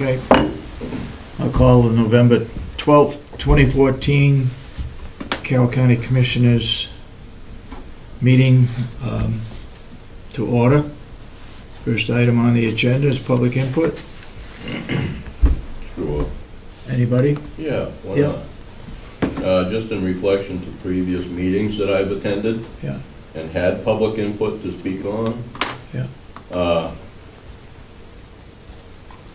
Okay. I'll call the November 12th, 2014 Carroll County Commissioners meeting to order. First item on the agenda is public input. Sure. Anybody? Yeah, why not? Just in reflection to previous meetings that I've attended and had public input to speak on.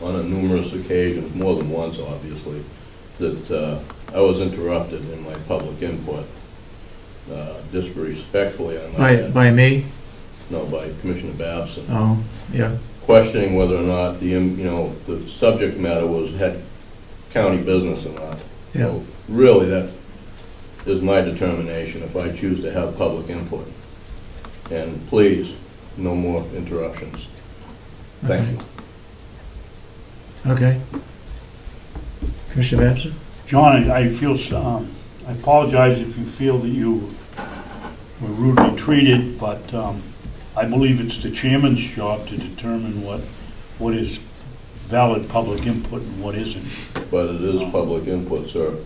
On numerous occasions, more than once obviously, that I was interrupted in my public input, disrespectfully. By me? No, by Commissioner Babson. Oh, yeah. Questioning whether or not the subject matter had county business or not. Yeah. So really, that is my determination if I choose to have public input. And please, no more interruptions. Thank you. Okay. Commissioner Babson? John, I feel, I apologize if you feel that you were rudely treated, but I believe it's the chairman's job to determine what is valid public input and what isn't. But it is public input, sir.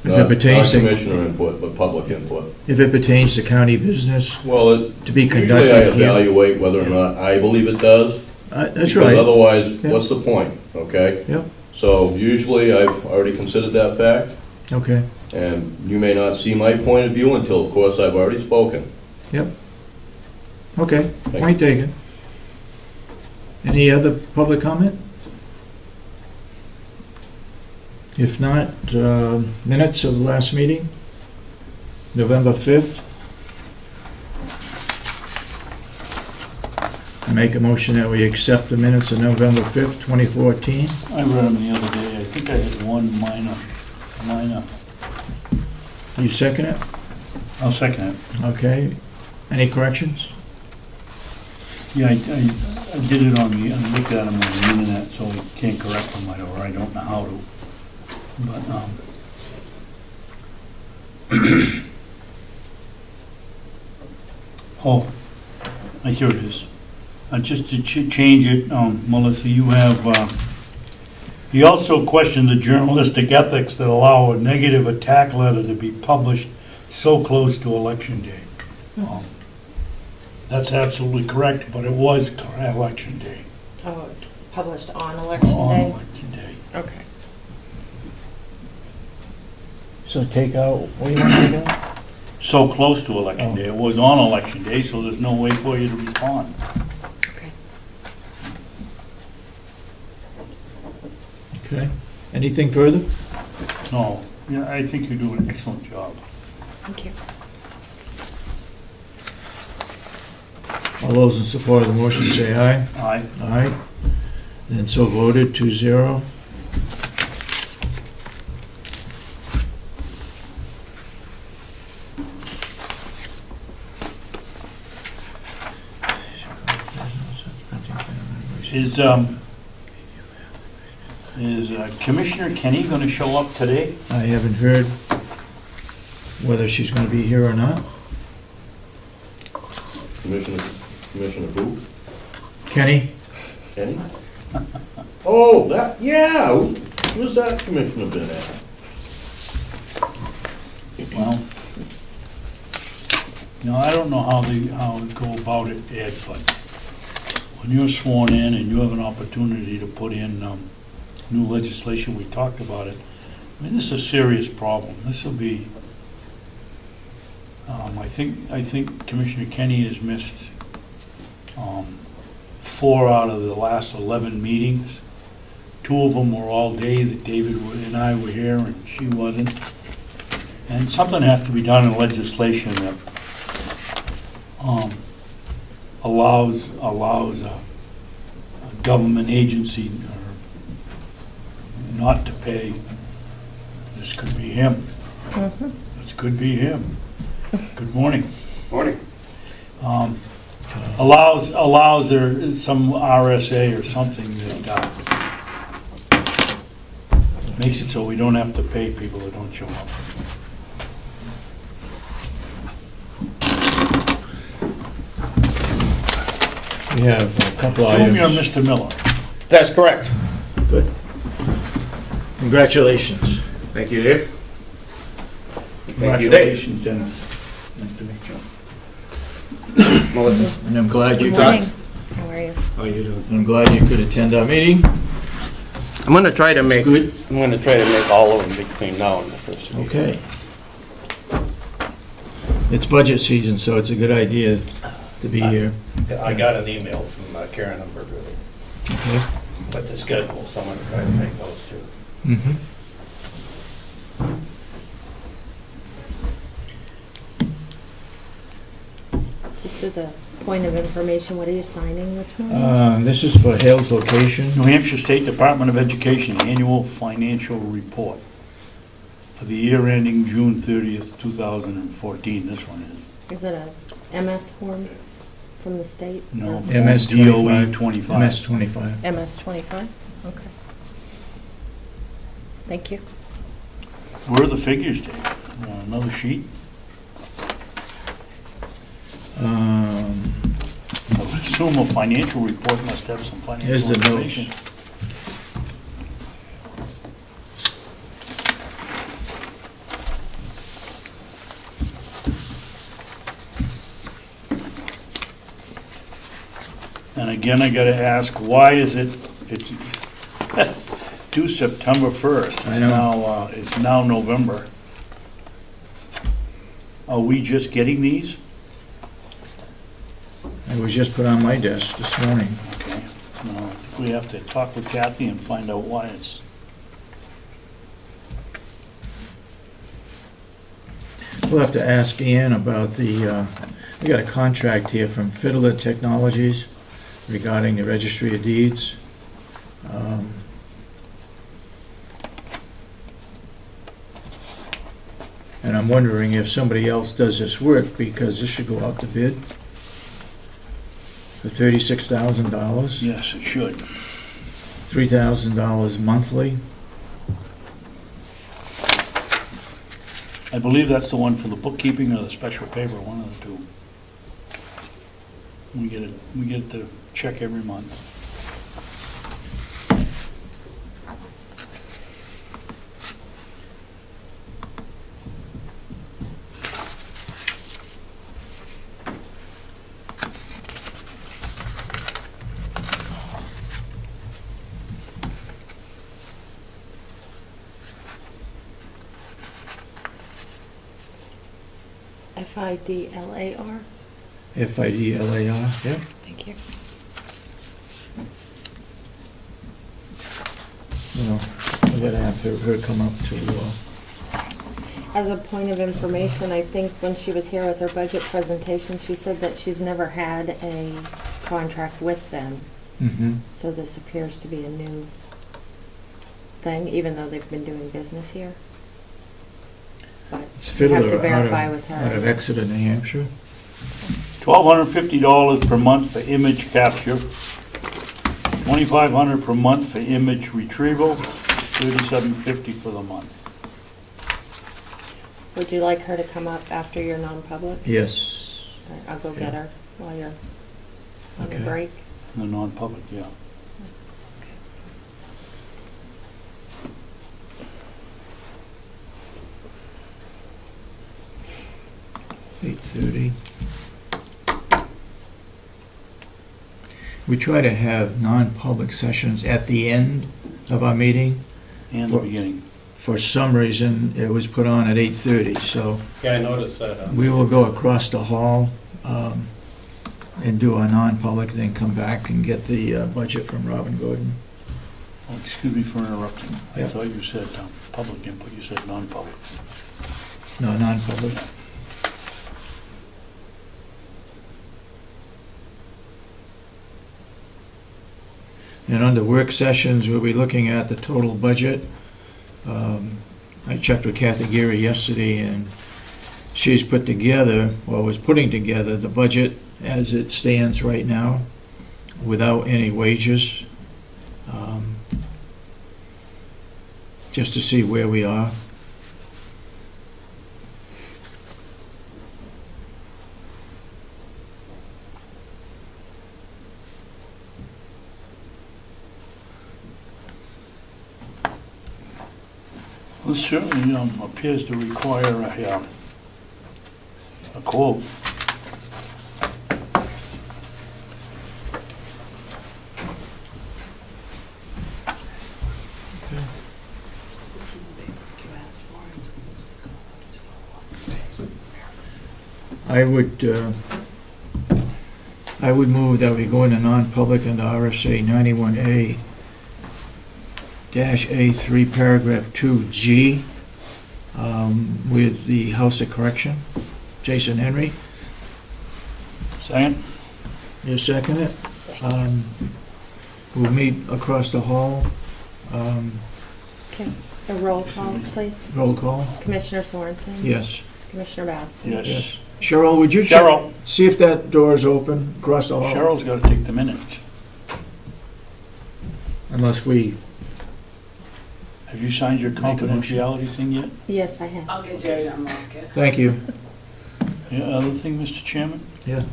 If it pertains not commissioner input, but public input. If it pertains to county business, well, to be conducted usually I evaluate whether or not I believe it does. That's right. Otherwise, what's the point? Okay. Yep. So usually I've already considered that fact. Okay. And you may not see my point of view until, of course, I've already spoken. Yep. Okay. Point taken. Any other public comment? If not, minutes of the last meeting, November 5th. I make a motion that we accept the minutes of November 5th, 2014. I read them the other day. I think I had one minor. You second it? I'll second it. Okay. Any corrections? Yeah, I did it on the, I looked at them on the internet, so I can't correct them, or I don't know how to. But, oh, here it is. Just to change it, Melissa, you have, he also questioned the journalistic ethics that allow a negative attack letter to be published so close to Election Day. That's absolutely correct, but it was Election Day. Oh, published on Election Day? On Election Day. Okay. So take out, what do you want to take out? So close to Election Day. It was on Election Day, so there's no way for you to respond. Okay. Okay. Anything further? No, yeah, I think you do an excellent job. Thank you. All those in support of the motion say aye. Aye. Aye. And so voted 2-0. Is Commissioner Kenney going to show up today? I haven't heard whether she's going to be here or not. Commissioner who? Kenny? Kenny? Oh, that, yeah. Who's that commissioner been at? Well, you know, I don't know how they go about it, Ed, but when you're sworn in and you have an opportunity to put in new legislation, we talked about it. I mean, this is a serious problem. This will be. I think Commissioner Kenney has missed 4 out of the last 11 meetings. 2 of them were all day that David and I were here and she wasn't. And something has to be done in legislation that allows a government agency not to pay. This could be him. This could be him. Good morning. Morning. Allows there some RSA or something that makes it so we don't have to pay people that don't show up. We have a couple Assume items. you're Mr. Miller. That's correct. Good. Congratulations. Thank you, Dave. Thank you, Dave. Congratulations, Dennis. Nice to meet you. Melissa? And I'm glad you Good could, morning. How are you? How you doing? I'm glad you could attend our meeting. I'm gonna try to make, Good. I'm gonna try to make all of them between now and the first meeting. Okay. It's budget season, so it's a good idea to be here. I got an email from Karen Umberger Okay. with the schedule, so I'm gonna try to make those too. Mm-hmm. Just as a point of information, what are you signing this morning? This is for Hale's location. New Hampshire State Department of Education Annual Financial Report for the year ending June 30th, 2014. This one is. Is it a MS form from the state? No, Or Form MS DOE 25. 25. MS 25. MS 25? Okay. Thank you. Where are the figures, Dave? Another sheet? I would assume a financial report must have some Here's financial the notes. information. And again, I gotta ask, why is it's due September 1st? I know. It's now November. Are we just getting these? It was just put on my desk this morning. Okay. No, I think we have to talk with Kathy and find out why it's, We'll have to ask Ian about the, we got a contract here from Fiddler Technologies regarding the Registry of Deeds. And I'm wondering if somebody else does this work, because this should go out to bid for $36,000, yes, it should. $3,000 monthly. I believe that's the one for the bookkeeping or the special paper, one of the two. We get the check every month. FIDLAR? FIDLAR, yeah. Thank you. Well, we gotta have her come up to, As a point of information, I think when she was here with her budget presentation, she said that she's never had a contract with them. So this appears to be a new thing, even though they've been doing business here. But It's you have Fiddler to verify with out of her. Exeter, New Hampshire. $1,250 per month for image capture, $2,500 per month for image retrieval, $37.50 for the month. Would you like her to come up after your non-public? Yes. All right, I'll go get her while you're on Okay. your break. The non-public, yeah. 8:30. We try to have non-public sessions at the end of our meeting. And the beginning. For some reason, it was put on at 8:30, so Yeah, I noticed that. we will go across the hall and do our non-public, then come back and get the budget from Robin Gordon. Oh, excuse me for interrupting. I Yeah. thought you said public input, you said non-public. No, non-public. And under work sessions, we'll be looking at the total budget. I checked with Kathy Geary yesterday, and she's put together, or was putting together, the budget as it stands right now, without any wages, just to see where we are. This certainly appears to require a quote. I would move that we go into non-public under RSA 91A-A3, paragraph 2G, with the House of Correction. Jason Henry, Second? you second it? We'll meet across the hall. Okay, a roll call, please. Roll call? Commissioner Sorensen? Yes. Commissioner Babson? Yes. Cheryl, would you check, Cheryl. see if that door is open across the hall? Cheryl's got to take the minutes. Unless we, Have you signed your Make a motion. confidentiality thing yet? Yes, I have. I'll get Jerry on market. thank you. Yeah, other thing, Mr. Chairman? Yeah.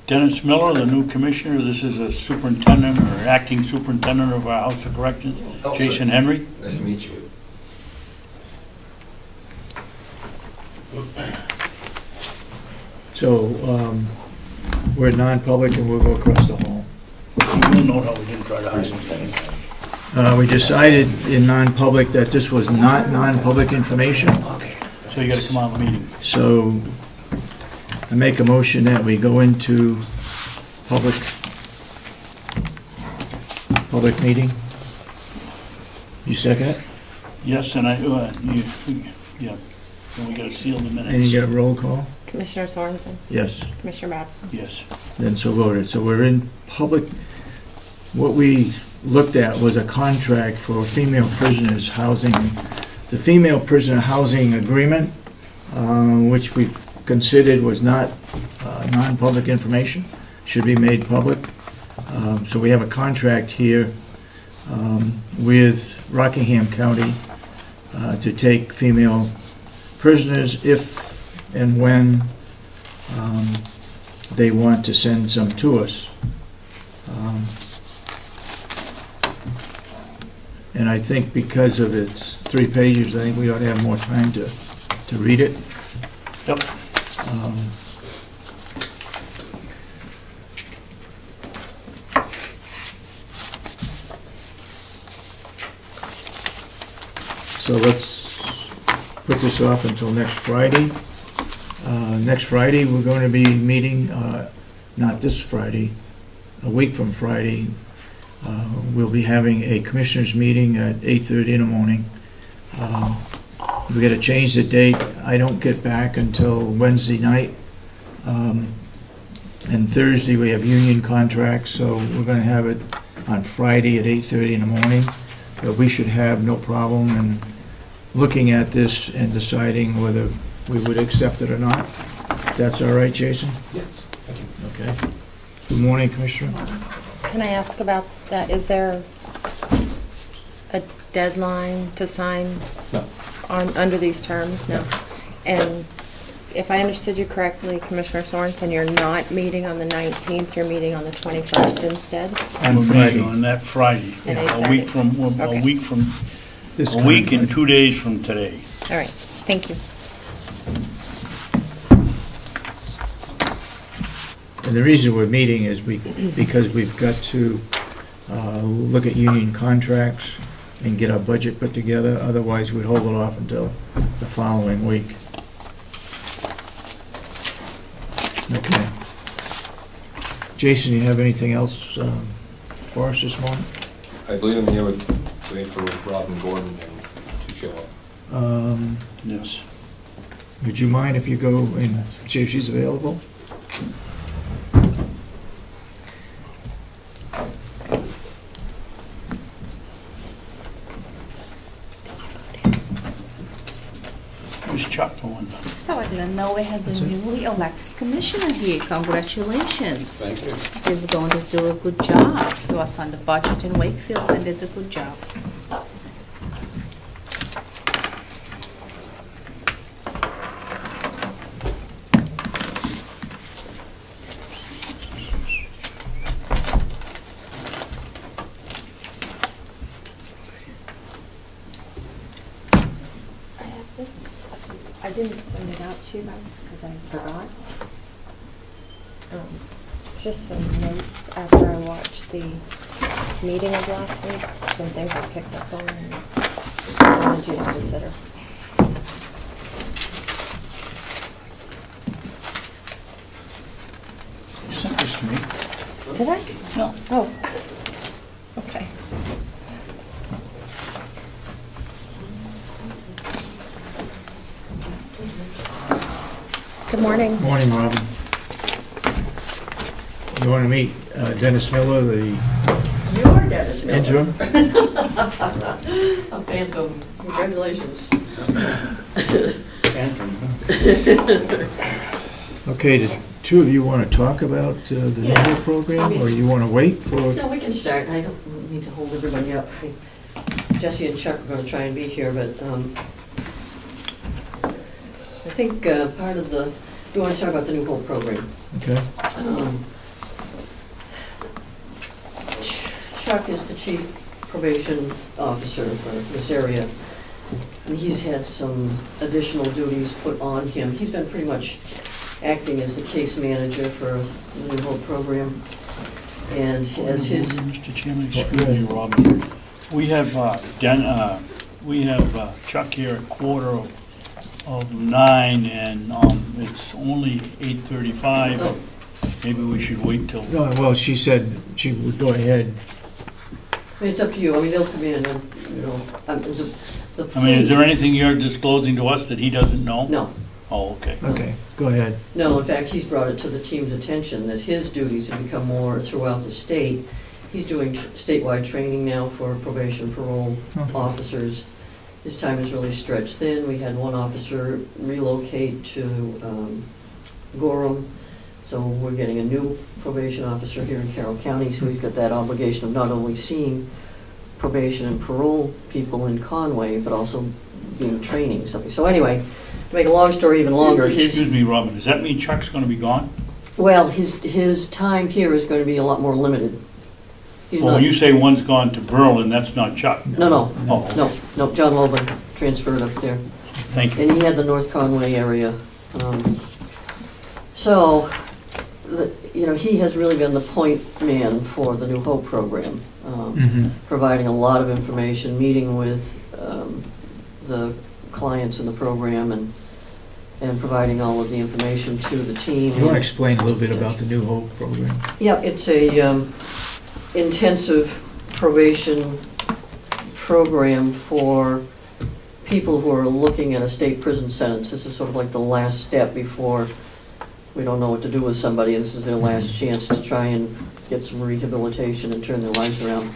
Dennis Miller, the new commissioner, this is a superintendent or acting superintendent of our House of Corrections. Oh, Jason Henry. Nice to meet you. So, we're non-public and we'll go across the hall. You know how we didn't try to hide anything. We decided in non-public that this was not non-public information, So you got to come out of the meeting. so I make a motion that we go into public meeting. You second it? Yes, and yeah, and we got to seal the minutes. And you get a roll call? Commissioner Sorensen? Yes, Commissioner Babson? Yes. then so voted. So we're in public. What we looked at was a contract for female prisoners housing, the female prisoner housing agreement, which we considered was not non-public information, should be made public. So we have a contract here with Rockingham County to take female prisoners if and when they want to send some to us. And I think because of its 3 pages, I think we ought to have more time to read it. Yep. So let's put this off until next Friday. Next Friday, we're going to be meeting, not this Friday, a week from Friday. We'll be having a commissioners meeting at 8:30 in the morning. We got to change the date. I don't get back until Wednesday night. And Thursday, we have union contracts, so we're going to have it on Friday at 8:30 in the morning. But we should have no problem in looking at this and deciding whether we would accept it or not. That's all right, Jason? Yes, thank you. Okay. Good morning, Commissioner. Can I ask about that? Is there a deadline to sign No. under these terms? No. And if I understood you correctly, Commissioner Sorensen, you're not meeting on the 19th, you're meeting on the 21st instead? On We're Friday. meeting on that Friday. At A 8:30. week from, Okay. This a week and contract. 2 days from today. All right, thank you. And the reason we're meeting is because we've got to look at union contracts and get our budget put together. Otherwise, we'd hold it off until the following week. Okay. Jason, you have anything else for us this morning? I believe I'm here with, waiting for Robin Gordon to show up. Yes. Would you mind if you go and see if she's available? Who's Chuck going? So I didn't know we had the That's it. newly elected commissioner here. Congratulations. Thank you. He's going to do a good job. He was on the budget in Wakefield and did a good job. send it out to you guys, because I forgot. Just some notes after I watched the meeting of last week, some things I picked up on and wanted you to consider. You sent this to me. Did I? No. Oh, okay. Good morning. Morning, Robin. You want to meet Dennis Miller, the You are Dennis Miller. interim? A phantom. Congratulations. Okay, the two of you want to talk about the Yeah. new program, or you want to wait for? No, we can start. I don't need to hold everybody up. Jesse and Chuck are going to try and be here, but I think part of the, do you want to talk about the new Hope program? Okay. Chuck is the chief probation officer for this area, and he's had some additional duties put on him. He's been pretty much acting as the case manager for the New Hope program, and as his... Mr. Chairman, excuse me, Robin. We have Chuck here at 8:45, and it's only 8:35. Oh. Maybe we should wait till. No, well, she said she would go ahead. I mean, it's up to you. I mean, they'll come in and, you know, the I mean, is there anything you're disclosing to us that he doesn't know? No, Oh, okay. Okay, go ahead. no, in fact, he's brought it to the team's attention that his duties have become more throughout the state. He's doing statewide training now for probation parole officers. His time is really stretched thin. We had one officer relocate to Gorham, so we're getting a new probation officer here in Carroll County, so he's got that obligation of not only seeing probation and parole people in Conway, but also being training something. So anyway, to make a long story even longer, Excuse me, Robin, does that mean Chuck's gonna be gone? well, his time here is going to be a lot more limited. He's Well, not, when you say one's gone to Berlin, that's not Chuck. no, Oh, no, John Logan transferred up there. thank you. And he had the North Conway area. So, you know, he has really been the point man for the New Hope program, providing a lot of information, meeting with the clients in the program, and providing all of the information to the team. Do you want to explain a little bit about the New Hope program? Yeah, it's a intensive probation program for people who are looking at a state prison sentence. This is sort of like the last step before we don't know what to do with somebody, and this is their last chance to try and get some rehabilitation and turn their lives around.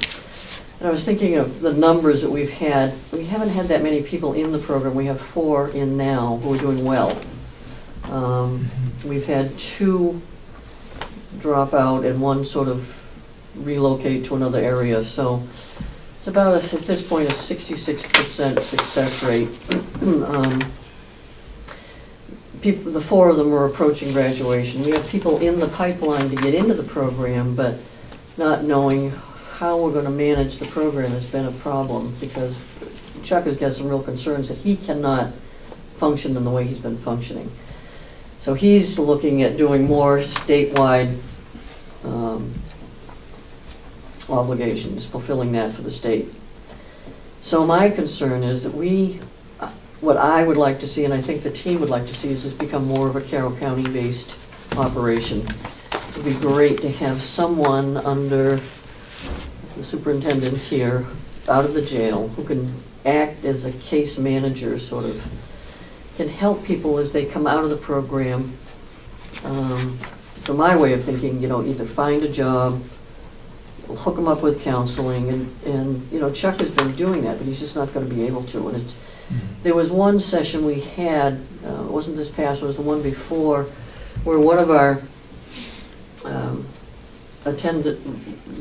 And I was thinking of the numbers that we've had. We haven't had that many people in the program. We have 4 in now who are doing well. We've had 2 drop out and 1 sort of relocate to another area. So it's about, at this point, a 66% success rate. People, the 4 of them are approaching graduation. We have people in the pipeline to get into the program, but not knowing how we're going to manage the program has been a problem, because Chuck has got some real concerns that he cannot function in the way he's been functioning. So he's looking at doing more statewide obligations, fulfilling that for the state. So my concern is that what I would like to see, and I think the team would like to see, is this become more of a Carroll County-based operation. It would be great to have someone under the superintendent here, out of the jail, who can act as a case manager, sort of, can help people as they come out of the program. From my way of thinking, you know, either find a job, hook them up with counseling, and you know, Chuck has been doing that, but he's just not going to be able to. And there was one session we had, it wasn't this past, it was the one before, where one of our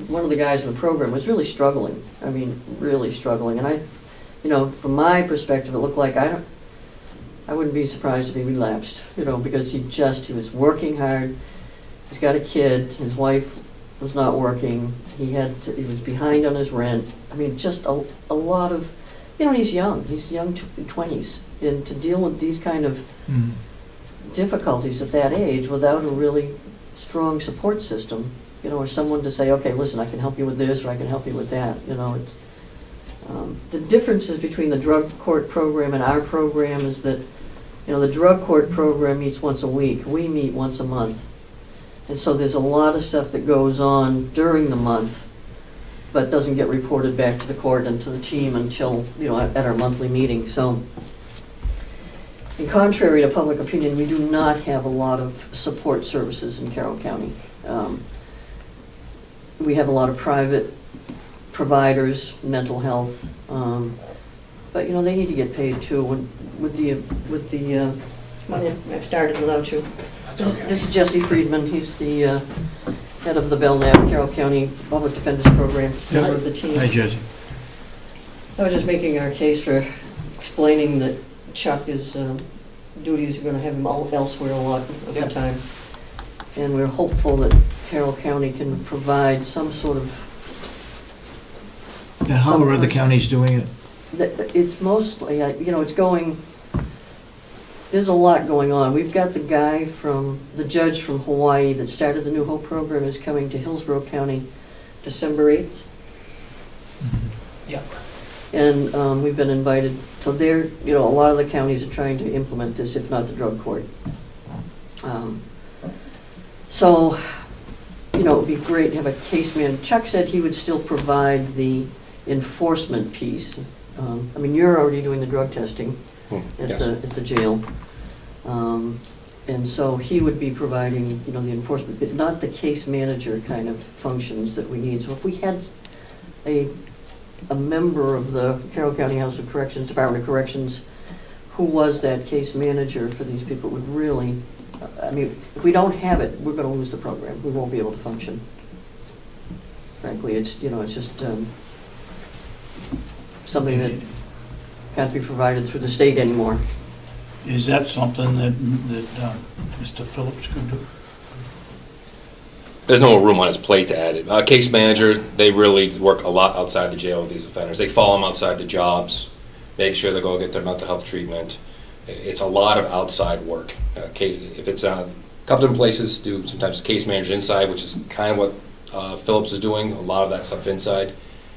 one of the guys in the program was really struggling. I mean, really struggling. And you know, from my perspective, it looked like I wouldn't be surprised if he relapsed, you know, because he was working hard. He's got a kid. His wife was not working. He was behind on his rent. I mean, just a lot of You know, he's young 20s, and to deal with these kind of difficulties at that age without a really strong support system, you know, or someone to say, okay, listen, I can help you with this, or I can help you with that, you know, it's, the differences between the drug court program and our program is that, you know, the drug court program meets once a week. We meet once a month. And so there's a lot of stuff that goes on during the month, but doesn't get reported back to the court and to the team until, you know, at our monthly meeting. So, in contrary to public opinion, we do not have a lot of support services in Carroll County. We have a lot of private providers, mental health, but you know, they need to get paid too. With the come on in, I've started without you. This is Jesse Friedman. He's the head of the Belknap Carroll County Public Defenders Program, member of the team. Hi, Jesse. I was just making our case for explaining that Chuck is duties are going to have him elsewhere a lot of the time, and we're hopeful that Carroll County can provide some sort of. Now, how are other counties doing it? It's mostly, you know, it's going. There's a lot going on. We've got the judge from Hawaii that started the New Hope program is coming to Hillsborough County December 8th. Yeah. And we've been invited, so they're, you know, a lot of the counties are trying to implement this, if not the drug court. So, you know, it would be great to have a case man. Chuck said he would still provide the enforcement piece. I mean, you're already doing the drug testing at the jail. And so he would be providing, you know, the enforcement, but not the case manager kind of functions that we need. So if we had a member of the Carroll County House of Corrections, Department of Corrections, who was that case manager for these people would really, I mean, if we don't have it, we're going to lose the program. We won't be able to function. Frankly, it's, you know, it's just something that can't be provided through the state anymore. Is that something that Mr. Phillips could do? There's no room on his plate to add it. Case manager, they really work a lot outside the jail with these offenders. They follow them outside the jobs, make sure they go get their mental health treatment. It's a lot of outside work. If it's a couple different places, do sometimes case managers inside, which is kind of what Phillips is doing, a lot of that stuff inside.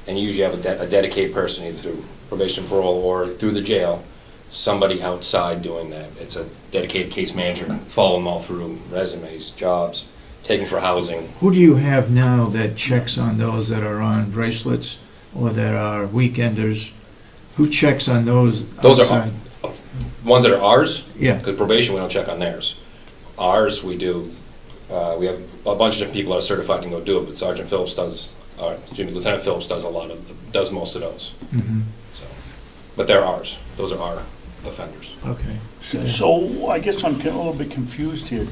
And you usually have a dedicated person, either through probation, parole, or through the jail, somebody outside doing that. It's a dedicated case manager to follow them all through resumes, jobs, taking for housing. Who do you have now that checks on those that are on bracelets or that are weekenders? Who checks on those outside? Are ones that are ours. Yeah. Because probation, we don't check on theirs. Ours, we do. We have a bunch of different people that are certified and go do it, but Sergeant Phillips does. Lieutenant Phillips does most of those. Mm-hmm. So, but they're ours. Those are our offenders. Okay. So I guess I'm a little bit confused here.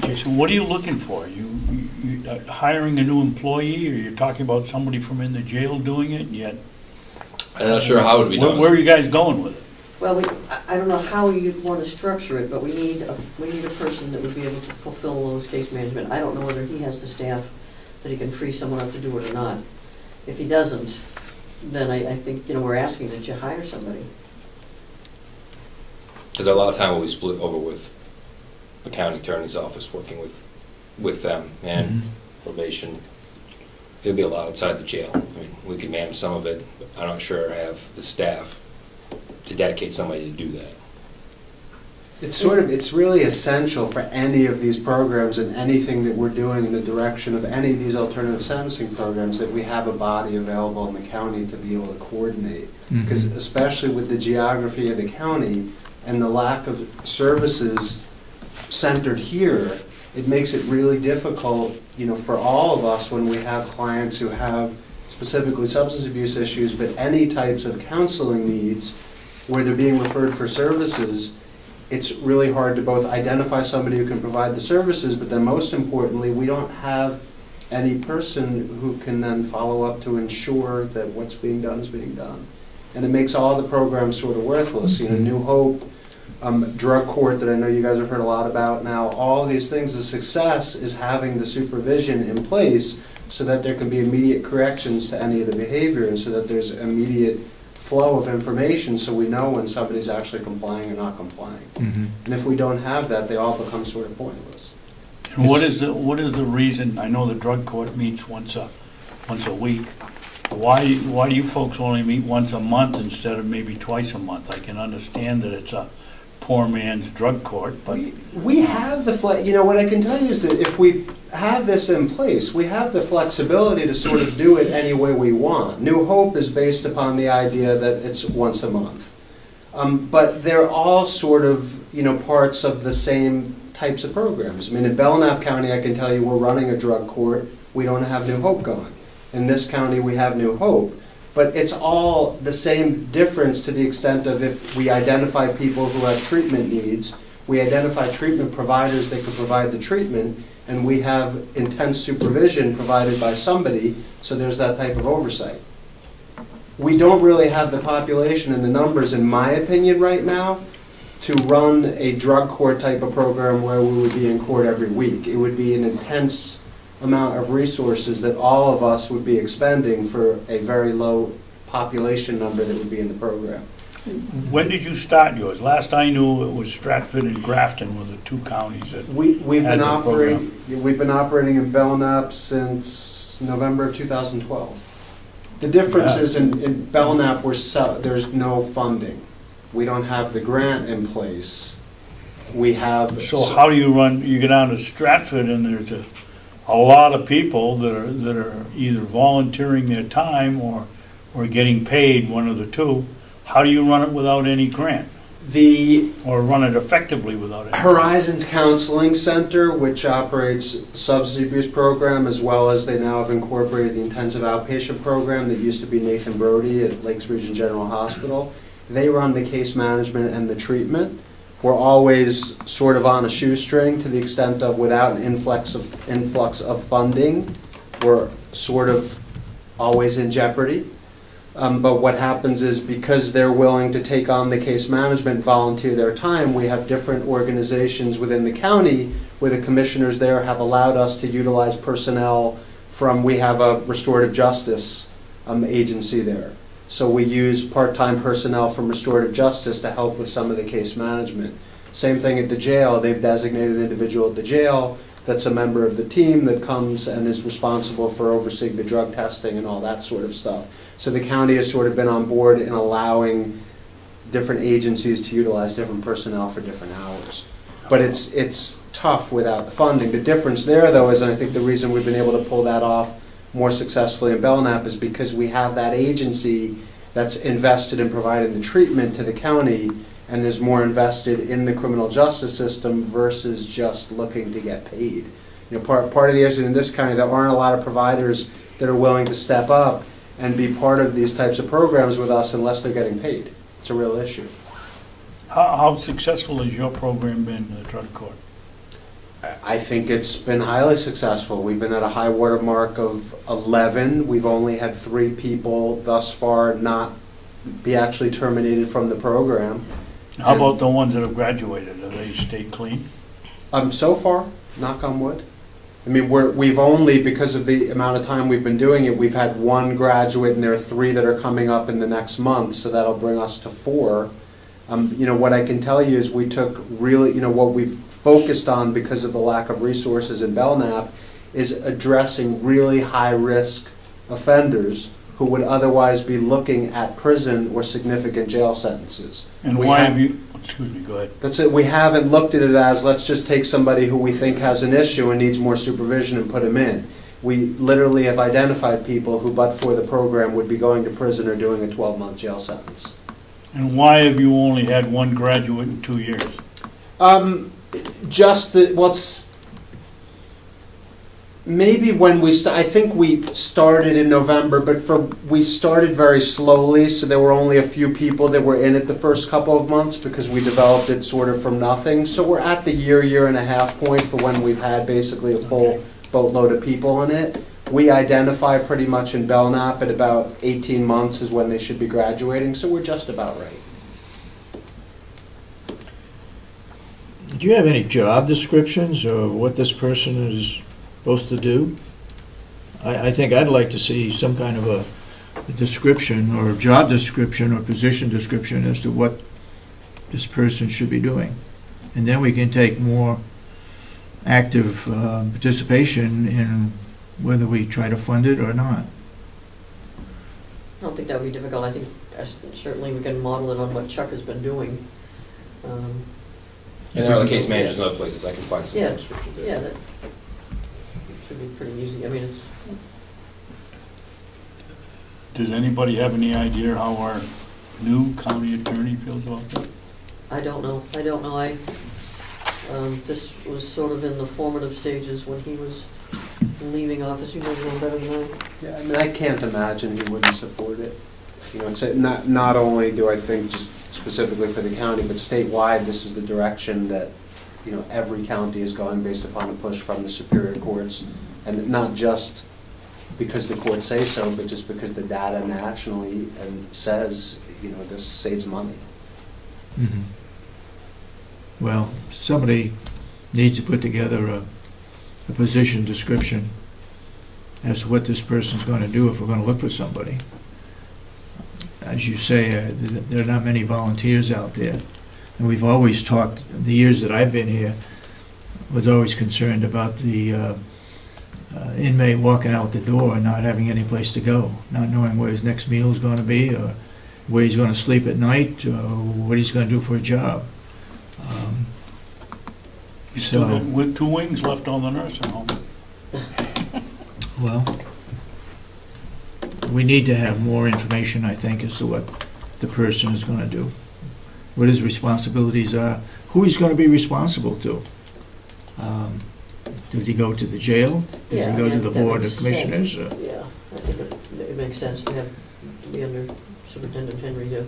Jason, what are you looking for? You hiring a new employee, or you're talking about somebody from in the jail doing it? Yet, I'm not sure how it would be done. Where are you guys going with it? Well, I don't know how you'd want to structure it, but we need a person that would be able to fulfill those case management. I don't know whether he has the staff that he can free someone up to do it or not. If he doesn't, then I think, you know, we're asking that you hire somebody. Because a lot of time will be split over with the county attorney's office, working with them and probation. There'll be a lot outside the jail. I mean, we can manage some of it, but I'm not sure I have the staff to dedicate somebody to do that. It's really essential for any of these programs and anything that we're doing in the direction of any of these alternative sentencing programs that we have a body available in the county to be able to coordinate. Because especially with the geography of the county and the lack of services centered here, it makes it really difficult, you know, for all of us when we have clients who have specifically substance abuse issues, but any types of counseling needs where they're being referred for services. It's really hard to both identify somebody who can provide the services, but then most importantly, we don't have any person who can then follow up to ensure that what's being done is being done. And it makes all the programs sort of worthless. You know, New Hope, drug court that I know you guys have heard a lot about now, all these things, the success is having the supervision in place so that there can be immediate corrections to any of the behavior and so that there's immediate flow of information so we know when somebody's actually complying or not complying. Mhm. And if we don't have that, they all become sort of pointless. And what is the reason, I know the drug court meets once a week. Why do you folks only meet once a month instead of maybe twice a month? I can understand that it's a poor man's drug court, but We have the you know, what I can tell you is that if we have this in place, we have the flexibility to sort of do it any way we want. New Hope is based upon the idea that it's once a month. But they're all sort of, you know, parts of the same types of programs. I mean, in Belknap County, I can tell you we're running a drug court. We don't have New Hope going. In this county, we have New Hope. But it's all the same difference to the extent of if we identify people who have treatment needs, we identify treatment providers that can provide the treatment, and we have intense supervision provided by somebody, so there's that type of oversight. We don't really have the population and the numbers, in my opinion, right now, to run a drug court type of program where we would be in court every week. It would be an intense amount of resources that all of us would be expending for a very low population number that would be in the program. when did you start yours? Last I knew, it was Stratford and Grafton were the two counties that We've had been the operating in Belknap since November of 2012. The difference is in Belknap, there's no funding. We don't have the grant in place. We have. So how do you run, you get down to Stratford and there's a lot of people that are either volunteering their time or getting paid, one of the two. How do you run it without any grant? Or run it effectively without any Horizons Counseling Center, which operates the substance abuse program, as well as they now have incorporated the intensive outpatient program that used to be Nathan Brody at Lakes Region General Hospital. They run the case management and the treatment. We're always sort of on a shoestring to the extent of without an influx of funding, we're sort of always in jeopardy. But what happens is because they're willing to take on the case management, volunteer their time, we have different organizations within the county where the commissioners there have allowed us to utilize personnel from, we have a restorative justice agency there. So we use part-time personnel from restorative justice to help with some of the case management. Same thing at the jail. They've designated an individual at the jail that's a member of the team that comes and is responsible for overseeing the drug testing and all that sort of stuff. So the county has sort of been on board in allowing different agencies to utilize different personnel for different hours. But it's tough without the funding. The difference there, though, is, and I think the reason we've been able to pull that off more successfully in Belknap is because we have that agency that's invested in providing the treatment to the county and is more invested in the criminal justice system versus just looking to get paid. You know, part of the issue in this county, there aren't a lot of providers that are willing to step up and be part of these types of programs with us unless they're getting paid. It's a real issue. How successful has your program been in the drug court? I think it's been highly successful. We've been at a high water mark of 11. We've only had 3 people thus far not be actually terminated from the program. How about the ones that have graduated? Have they stayed clean? So far, knock on wood. I mean, we've only, because of the amount of time we've been doing it, we've had 1 graduate and there are 3 that are coming up in the next month, so that'll bring us to 4. You know, what I can tell you is we took really, you know, what we've focused on because of the lack of resources in Belknap is addressing really high-risk offenders who would otherwise be looking at prison or significant jail sentences. And why have you, excuse me, go ahead. That's it. We haven't looked at it as, let's just take somebody who we think has an issue and needs more supervision and put him in. We literally have identified people who, but for the program, would be going to prison or doing a 12-month jail sentence. And why have you only had 1 graduate in 2 years? Just the, maybe when I think we started in November, but we started very slowly, so there were only a few people that were in it the first couple of months because we developed it sort of from nothing. So we're at the year and a half point for when we've had basically a full boatload of people in it. We identify pretty much in Belknap at about 18 months is when they should be graduating, so we're just about right. Do you have any job descriptions or what this person is supposed to do? I think I'd like to see some kind of a description or a job description or position description as to what this person should be doing. And then we can take more active participation in whether we try to fund it or not. I don't think that would be difficult. I think certainly we can model it on what Chuck has been doing. And there are other case managers in other places. I can find some Yeah, descriptions there. yeah, that should be pretty easy. I mean, it's, Does anybody have any idea how our new county attorney feels about that? I don't know. This was sort of in the formative stages when he was leaving office. You know him better than I. Yeah, I mean, I can't imagine he wouldn't support it. You know, it's not only do I think just specifically for the county, but statewide, this is the direction that, you know, every county is going based upon a push from the superior courts, and not just because the courts say so, but just because the data nationally says, you know, this saves money. Mm-hmm. Well, somebody needs to put together a position description as to what this person's going to do if we're going to look for somebody. As you say, there are not many volunteers out there. And we've always talked, the years that I've been here, was always concerned about the inmate walking out the door and not having any place to go, not knowing where his next meal is going to be, or where he's going to sleep at night, or what he's going to do for a job. You still got with 2 wings left on the nursing home. Well, we need to have more information, I think, as to what the person is going to do, what his responsibilities are, who he's going to be responsible to. Does he go to the jail? Does he go to the Board of Commissioners? Yeah, I think it makes sense to be under Superintendent Henry to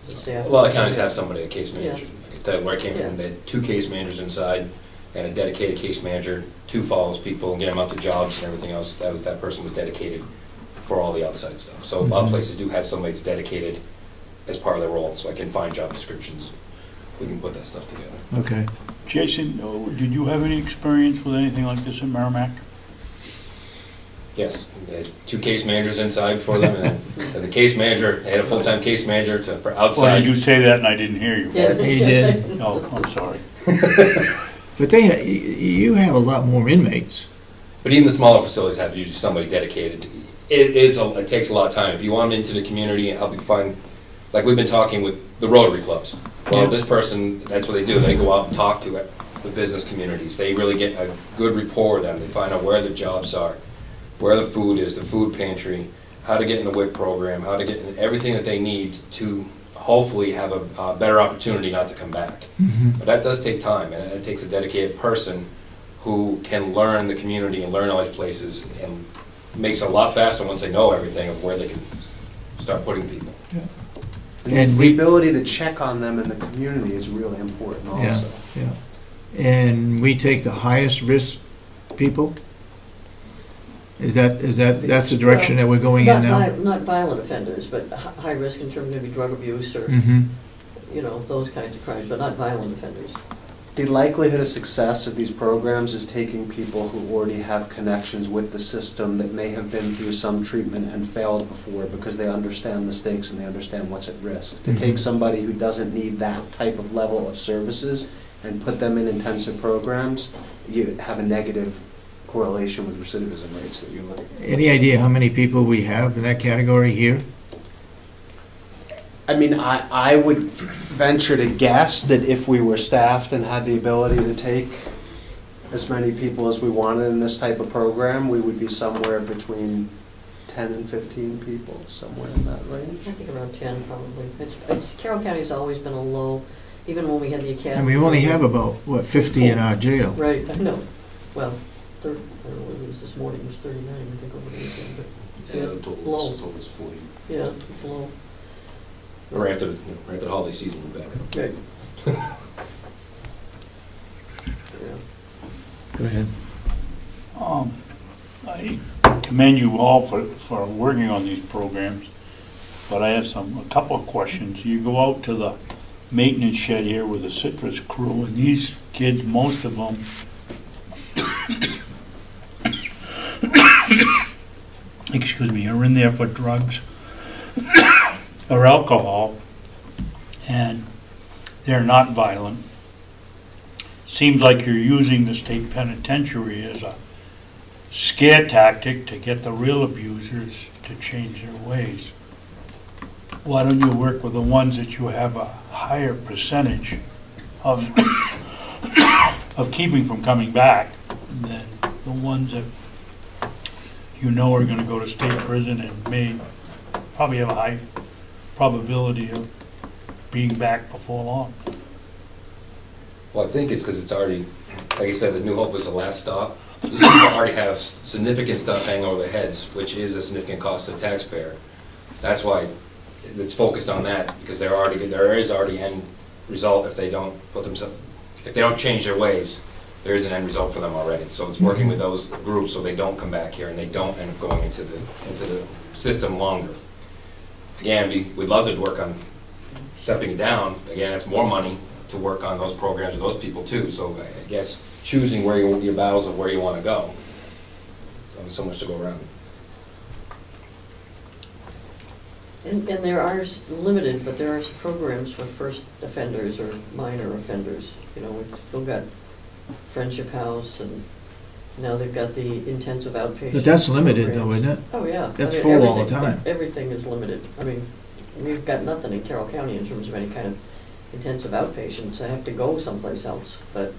staff. A lot of counties have somebody, a case manager. Yeah. I can tell you where I came from, they had 2 case managers inside and a dedicated case manager, 2 follows people and get them out to jobs and everything else. That person was dedicated for all the outside stuff. So a lot of places do have somebody that's dedicated as part of their role, so I can find job descriptions. We can put that stuff together. Okay. Jason, did you have any experience with anything like this in Merrimack? Yes, they had 2 case managers inside for them, and the case manager, they had a full-time case manager for outside. Well, did you say that and I didn't hear you? Yeah. He did. Oh, I'm sorry. But you have a lot more inmates. But even the smaller facilities have usually somebody dedicated. It takes a lot of time. If you want them into the community and help you find, like we've been talking with the Rotary clubs. Well, this person, that's what they do. They go out and talk to the business communities. They really get a good rapport with them. They find out where the jobs are, where the food is, the food pantry, how to get in the WIC program, how to get in everything that they need to hopefully have a better opportunity not to come back. Mm-hmm. But that does take time, and it takes a dedicated person who can learn the community and learn all these places, and makes it a lot faster once they know everything of where they can start putting people. Yeah. And the ability to check on them in the community is really important also. Yeah. And we take the highest risk people? That's the direction that we're going in now? Not violent offenders, but high risk in terms of maybe drug abuse or, Mm-hmm. you know, those kinds of crimes, but not violent offenders. The likelihood of success of these programs is taking people who already have connections with the system that may have been through some treatment and failed before because they understand the stakes and they understand what's at risk. To take somebody who doesn't need that type of level of services and put them in intensive programs, you have a negative correlation with recidivism rates that you're looking at. Any idea how many people we have in that category here? I mean, I would venture to guess that if we were staffed and had the ability to take as many people as we wanted in this type of program, we would be somewhere between 10 and 15 people, somewhere in that range. I think around 10 probably. Carroll County's always been a low, even when we had the academy. And we only have about, 50 in our jail? Right, I know. Well, I don't know what it was this morning, it was 39, I think, over the weekend, but low. Total is 40. Yeah, low. Right after the holiday season, we're back up. Right. Yeah. Go ahead. I commend you all for working on these programs, but I have a couple of questions. You go out to the maintenance shed here with the citrus crew, and these kids, most of them, excuse me, are in there for drugs or alcohol, and they're not violent. Seems like you're using the state penitentiary as a scare tactic to get the real abusers to change their ways. Why don't you work with the ones that you have a higher percentage of of keeping from coming back than the ones that you know are going to go to state prison and may probably have a high probability of being back before long? Well, I think it's because it's already, like I said, the New Hope was the last stop. These people already have significant stuff hanging over their heads, which is a significant cost to the taxpayer. That's why it's focused on that, because there is already end result if they don't put themselves, if they don't change their ways, there is an end result for them already. So it's working with those groups so they don't come back here and they don't end up going into the system longer. Again, we'd love to work on stepping down. Again, it's more money to work on those programs with those people too. So I guess choosing where your battles of where you want to go. So much to go around. And there are limited, but there are programs for first offenders or minor offenders. You know, we've still got Friendship House, and now they've got the intensive outpatient. But that's limited programs. though, isn't it? Oh, yeah. That's I mean, full all the time. Everything is limited. I mean, we've got nothing in Carroll County in terms of any kind of intensive outpatients. I have to go someplace else, but.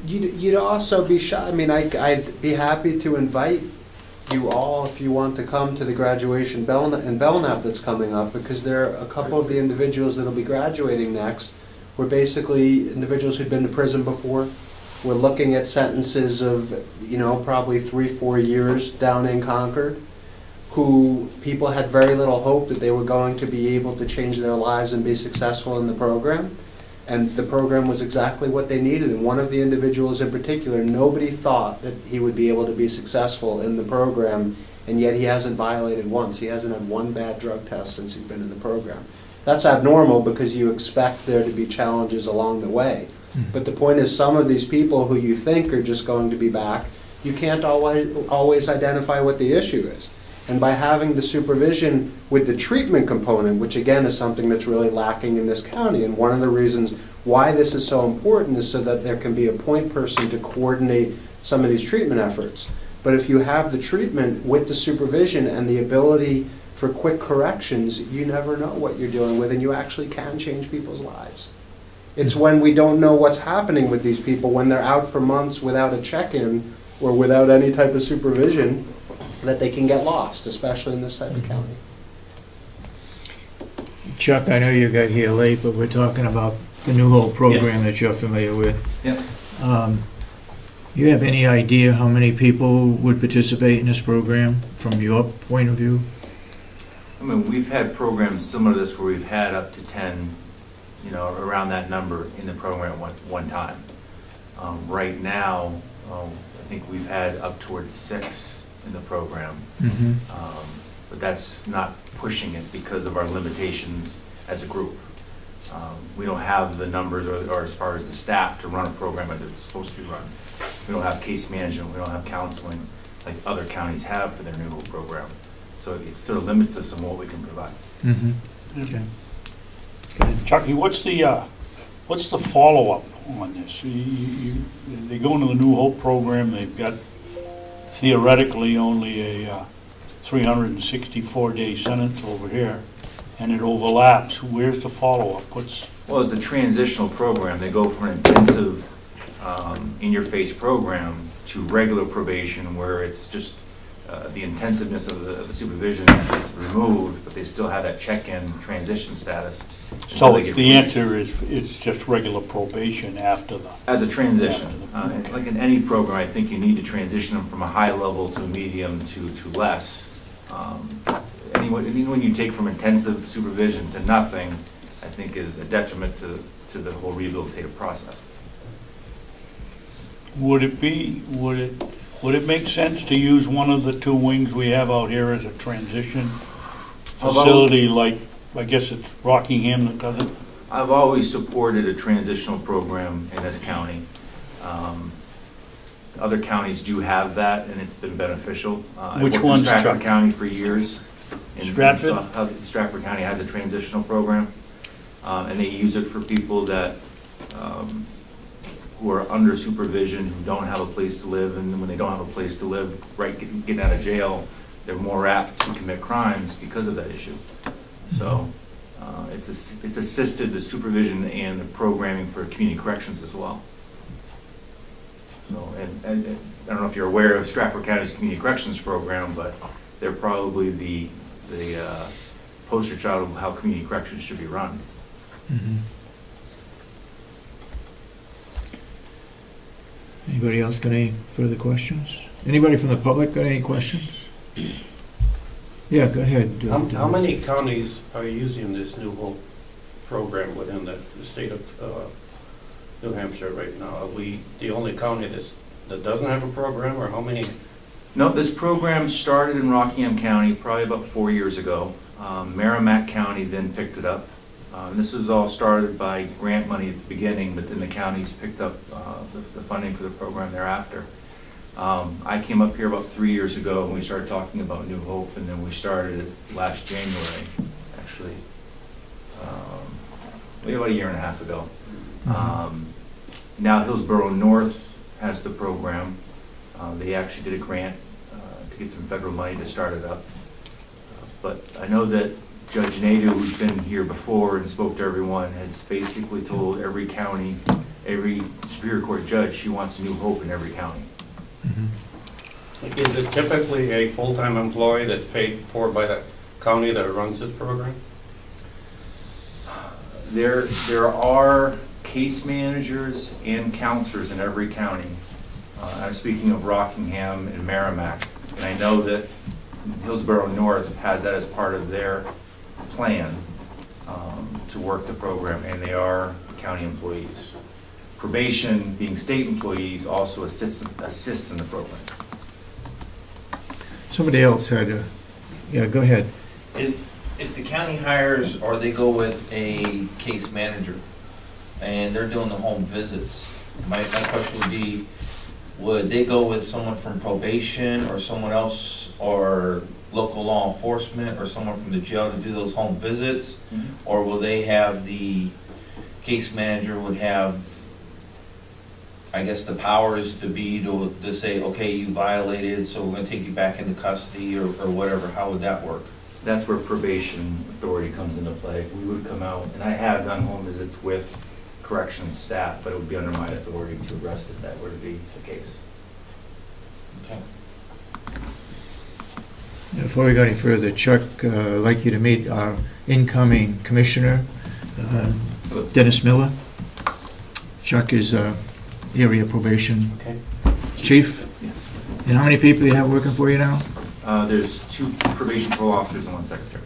You'd also be shy. I mean, I'd be happy to invite you all if you want to come to the graduation in Belknap that's coming up, because there are a couple of the individuals that'll be graduating next were basically individuals who'd been to prison before. We're looking at sentences of, you know, probably 3-4 years down in Concord, who people had very little hope that they were going to be able to change their lives and be successful in the program. And the program was exactly what they needed. And one of the individuals in particular, nobody thought that he would be able to be successful in the program, and yet he hasn't violated once. He hasn't had one bad drug test since he's been in the program. That's abnormal because you expect there to be challenges along the way. But the point is, some of these people who you think are just going to be back, you can't always identify what the issue is. And by having the supervision with the treatment component, which again is something that's really lacking in this county, and one of the reasons why this is so important is so that there can be a point person to coordinate some of these treatment efforts. But if you have the treatment with the supervision and the ability for quick corrections, you never know what you're dealing with, and you actually can change people's lives. It's when we don't know what's happening with these people, when they're out for months without a check-in or without any type of supervision, that they can get lost, especially in this type of county. Chuck, I know you got here late, but we're talking about the New Hope program that you're familiar with. Yep. You have any idea how many people would participate in this program from your point of view? I mean, we've had programs similar to this where we've had up to 10, you know, around that number in the program at one time. Right now, I think we've had up towards 6 in the program, but that's not pushing it because of our limitations as a group. We don't have the numbers or as far as the staff to run a program as it's supposed to be run. We don't have case management, we don't have counseling like other counties have for their New Hope program. So it sort of limits us on what we can provide. Okay. Chucky, what's the follow-up on this? They go into the New Hope program, they've got theoretically only a 364-day sentence over here, and it overlaps. Where's the follow-up? Well, it's a transitional program. They go from an intensive in-your-face program to regular probation, where it's just the intensiveness of the supervision is removed, but they still have that check-in transition status. So the answer is it's just regular probation after the... As a transition. Like in any program, I think you need to transition them from a high level to a medium to less. When you take from intensive supervision to nothing, I think is a detriment to the whole rehabilitative process. Would it make sense to use one of the 2 wings we have out here as a transition facility, like I guess it's Rockingham that does it? I've always supported a transitional program in this county. Other counties do have that, and it's been beneficial. I Which worked in one's Stratford County for years. and Stratford? saw how Stratford County has a transitional program, and they use it for people that who are under supervision, who don't have a place to live, and when they don't have a place to live, right, getting out of jail, they're more apt to commit crimes because of that issue. So it's assisted the supervision and the programming for community corrections as well. So, and I don't know if you're aware of Stratford County's community corrections program, but they're probably the poster child of how community corrections should be run. Mm-hmm. Anybody else got any further questions? Anybody from the public got any questions? Yeah, go ahead. How many counties are using this New Hope program within the state of New Hampshire right now? Are we the only county that doesn't have a program, or how many? No, this program started in Rockingham County probably about 4 years ago. Merrimack County then picked it up. This was all started by grant money at the beginning, but then the counties picked up the funding for the program thereafter. I came up here about 3 years ago and we started talking about New Hope, and then we started it last January, actually, maybe about a year and a half ago. Now Hillsborough North has the program. They actually did a grant to get some federal money to start it up. But I know that Judge Nadeau, who's been here before and spoke to everyone, has basically told every county, every Superior Court judge, she wants New Hope in every county. Mm-hmm. Is it typically a full-time employee that's paid for by the county that runs this program? There are case managers and counselors in every county. I'm speaking of Rockingham and Merrimack, and I know that Hillsborough North has that as part of their plan to work the program, and they are county employees. Probation, being state employees, also assists in the program. Somebody else had a, yeah, go ahead. If the county hires, or they go with a case manager, and they're doing the home visits, my question would be, would they go with someone from probation or someone else, or local law enforcement, or someone from the jail to do those home visits? Mm-hmm. Or will they have the case manager would have, I guess, the powers to be to say, okay, you violated, so we're going to take you back into custody, or whatever? How would that work? That's where probation authority comes into play. We would come out, and I have done home visits with corrections staff, but it would be under my authority to arrest if that were to be the case. Okay. Before we go any further, Chuck, I'd like you to meet our incoming commissioner, Dennis Miller. Chuck is area probation chief. Yes. And how many people do you have working for you now? There's 2 probation parole officers and 1 secretary.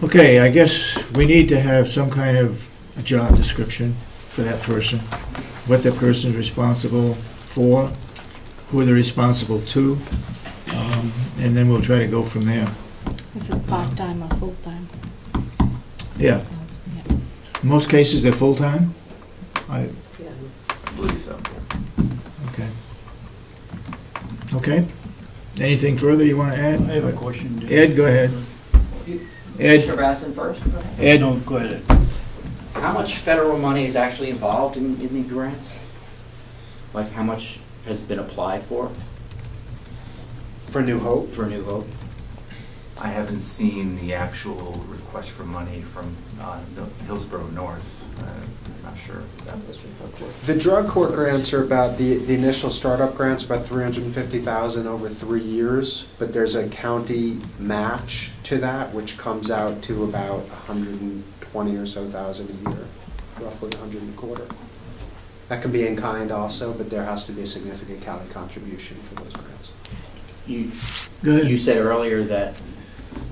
Okay, I guess we need to have some kind of a job description for that person, what that person is responsible for, who they're responsible to, and then we'll try to go from there. Is it part-time or full-time? Yeah. In most cases, they're full-time? I believe so. Okay. Okay. Anything further you want to add? I have a question. Ed, go ahead. Ed. Mr. Babson first? Ed. No, go ahead. How much federal money is actually involved in the grants? Like how much has been applied for? For New Hope? For New Hope? I haven't seen the actual request for money from the Hillsborough North. I'm not sure. The drug court grants are about, the initial startup grants, about $350,000 over 3 years, but there's a county match to that, which comes out to about $120,000 or so a year, roughly $125,000. That can be in kind also, but there has to be a significant county contribution for those grants. You said earlier that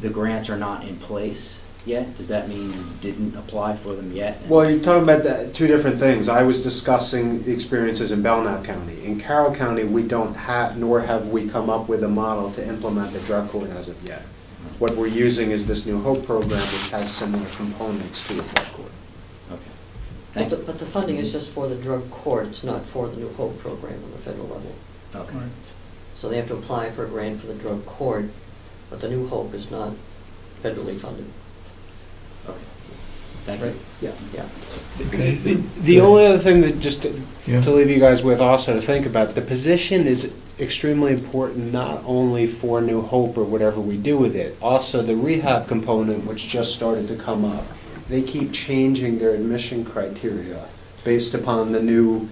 the grants are not in place yet. Does that mean you didn't apply for them yet? Well, you're talking about two different things. I was discussing the experiences in Belknap County. In Carroll County, we don't have, nor have we come up with a model to implement the drug court as of yet. What we're using is this New Hope program, which has similar components to a drug court. Okay. Thank you. But the funding is just for the drug court, it's not for the New Hope program on the federal level. Okay. Right. So they have to apply for a grant for the drug court, but the New Hope is not federally funded. Okay. Thank you. Yeah. Yeah. The only other thing that just Yeah. to leave you guys with also to think about, the position is extremely important not only for New Hope or whatever we do with it, also the rehab component, which just started to come up. They keep changing their admission criteria based upon the new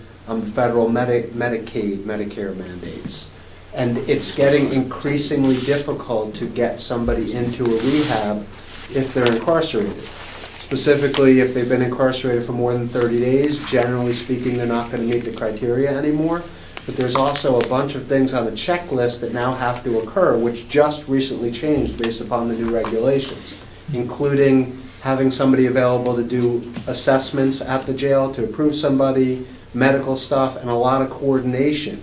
federal Medicaid, Medicare mandates. And it's getting increasingly difficult to get somebody into a rehab if they're incarcerated. Specifically, if they've been incarcerated for more than 30 days, generally speaking, they're not going to meet the criteria anymore. But there's also a bunch of things on the checklist that now have to occur, which just recently changed based upon the new regulations, including having somebody available to do assessments at the jail to approve somebody, medical stuff, and a lot of coordination.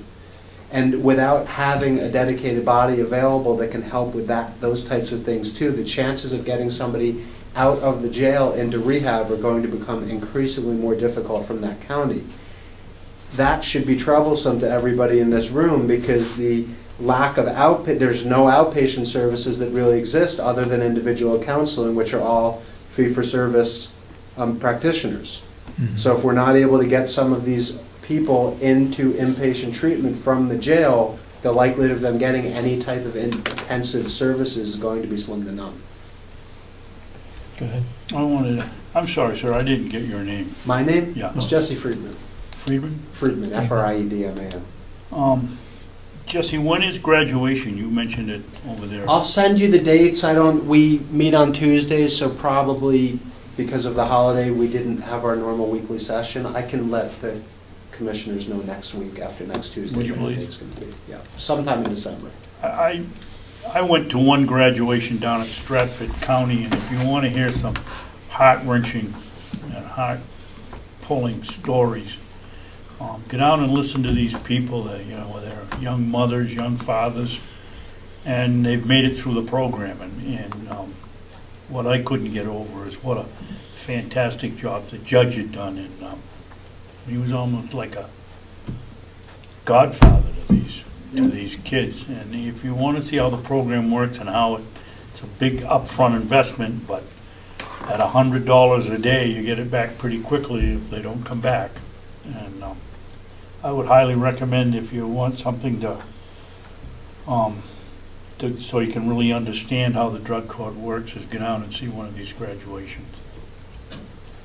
And without having a dedicated body available that can help with those types of things too, the chances of getting somebody out of the jail into rehab are going to become increasingly more difficult from that county. That should be troublesome to everybody in this room because the lack of there's no outpatient services that really exist other than individual counseling, which are all fee-for-service practitioners. Mhm. So if we're not able to get some of these people into inpatient treatment from the jail, the likelihood of them getting any type of intensive services is going to be slim to none. Go ahead. I'm sorry, sir, I didn't get your name. My name? Yeah. It's Jesse Friedman. Friedman? Friedman, F-R-I-E-D-M-A-N. Jesse, when is graduation? You mentioned it over there. I'll send you the dates. We meet on Tuesdays, so probably because of the holiday, we didn't have our normal weekly session. I can let the commissioners know next week, after next Tuesday. Would you when the please? date's gonna be. Yeah, sometime in December. I went to one graduation down at Stratford County, and if you want to hear some heart-wrenching and heart-pulling stories, get down and listen to these people that, they're young mothers, young fathers, and they've made it through the program. And what I couldn't get over is what a fantastic job the judge had done. And he was almost like a godfather to these kids. And if you want to see how the program works and how it's a big upfront investment, but at $100 a day, you get it back pretty quickly if they don't come back. And I would highly recommend, if you want something so you can really understand how the drug court works, is get out and see one of these graduations.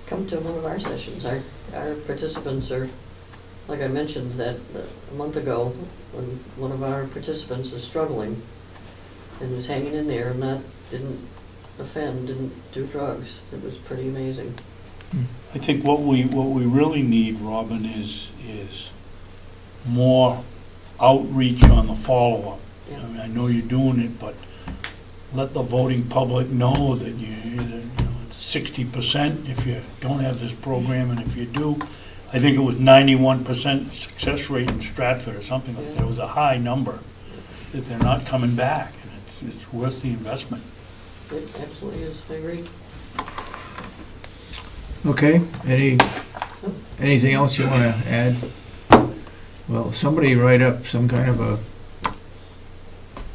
Come to one of our sessions. Our participants are, like I mentioned that a month ago, when one of our participants is struggling and was hanging in there and didn't offend, didn't do drugs. It was pretty amazing. I think what we really need, Robin, is more outreach on the follow-up. Yeah. I mean, I know you're doing it, but let the voting public know that it's 60% if you don't have this program, and if you do, I think it was 91% success rate in Stratford or something like that. It was a high number that they're not coming back, and it's worth the investment. It absolutely is. I agree. Okay, anything else you want to add? Well, somebody write up some kind of a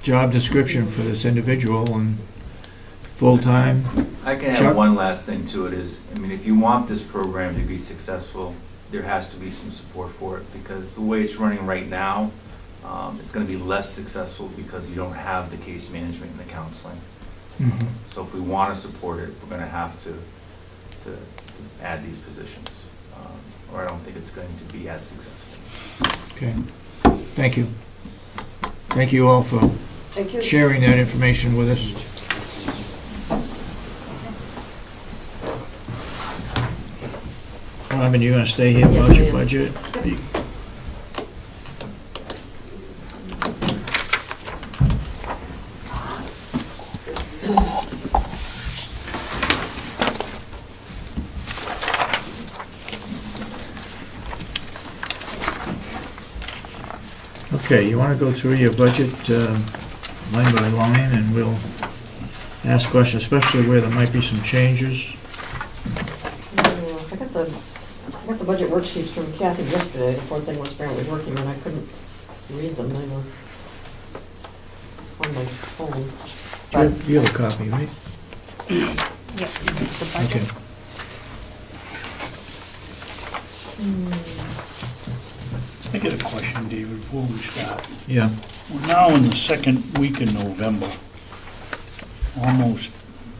job description for this individual and full-time. I can Chuck? add one last thing to it is, if you want this program to be successful, there has to be some support for it, because the way it's running right now, it's going to be less successful because you don't have the case management and the counseling. Mhm. So if we want to support it, we're going to have to add these positions, or I don't think it's going to be as successful. Okay, thank you. Thank you all for Thank you. sharing that information with us. Robin, you gonna stay here Yes, about I your am. budget? Okay, you want to go through your budget line by line, and we'll ask questions, especially where there might be some changes. I got the I got the budget worksheets from Kathy yesterday. The poor thing was apparently working and I couldn't read them. They were on my phone. But You have a copy, right? Yes, the budget. Okay. I got a question, David, before we start. Yeah. We're now in the second week in November, almost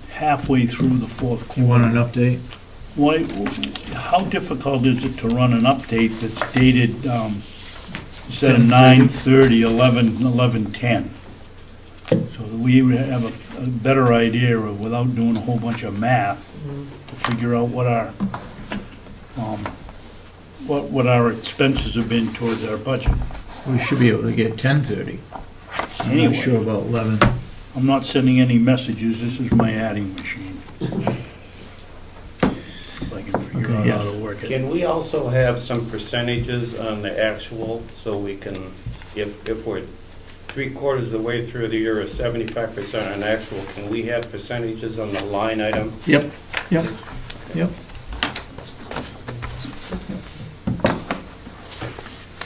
halfway through the fourth quarter. You want an update? Why, how difficult is it to run an update that's dated, instead of 9/30, 11/10? So that we have a better idea of, without doing a whole bunch of math, to figure out what our, what our expenses have been towards our budget. We should be able to get 10:30. I'm Anyway. not sure about 11. I'm not sending any messages, this is my adding machine. If I can figure Okay, out how yes. to work it. Can we also have some percentages on the actual, so we can, if we're 3/4 of the way through the year, or 75% on actual, can we have percentages on the line item? Yep, yep, yep.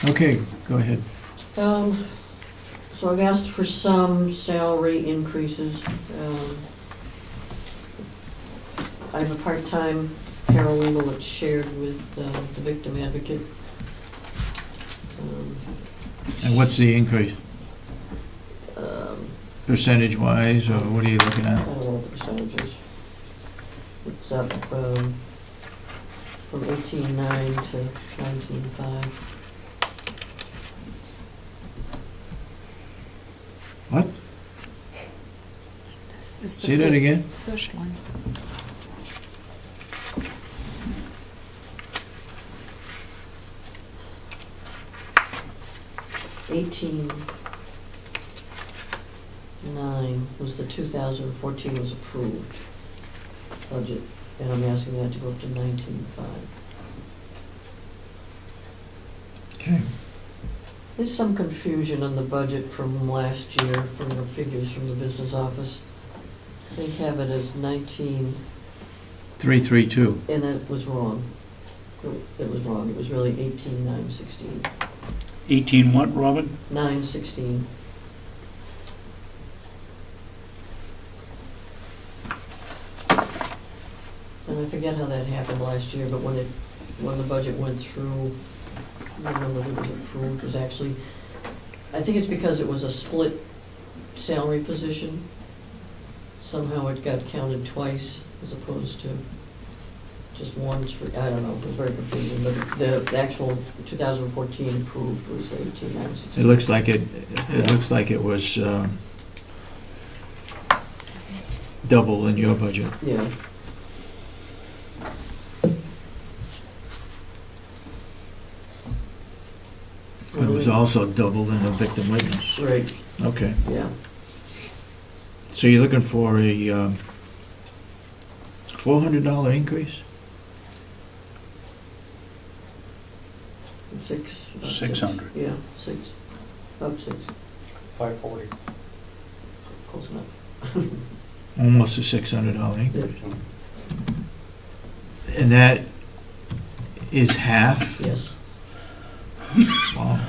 Okay, go ahead. So I've asked for some salary increases. I have a part-time paralegal that's shared with the victim advocate. And what's the increase? Um, Percentage-wise, or what are you looking I at? don't know what the percentage is. It's up from 18.9 to 19.5. What? This is the Say that again? first one. $18.9 was the 2014 was approved budget, and I'm asking that to go up to 19.5. Okay. There's some confusion on the budget from last year, from the figures from the business office. They have it as 19, 332. and that was wrong. It was wrong. It was really 18,916. 18 what, Robin? 916. And I forget how that happened last year, but when the budget went through, I don't remember whether it was approved, it was actually, I think it's because it was a split salary position. Somehow it got counted twice as opposed to just one, I don't know, it was very confusing, but the actual 2014 approved was 18,916. It looks like it was double in your budget. Yeah. It was also double in the victim witness. Right, Okay. yeah. So you're looking for a $400 increase? About 600. Yeah, about 6. 540. Close enough. Almost a $600 increase. Yeah. And that is half? Yes. Wow.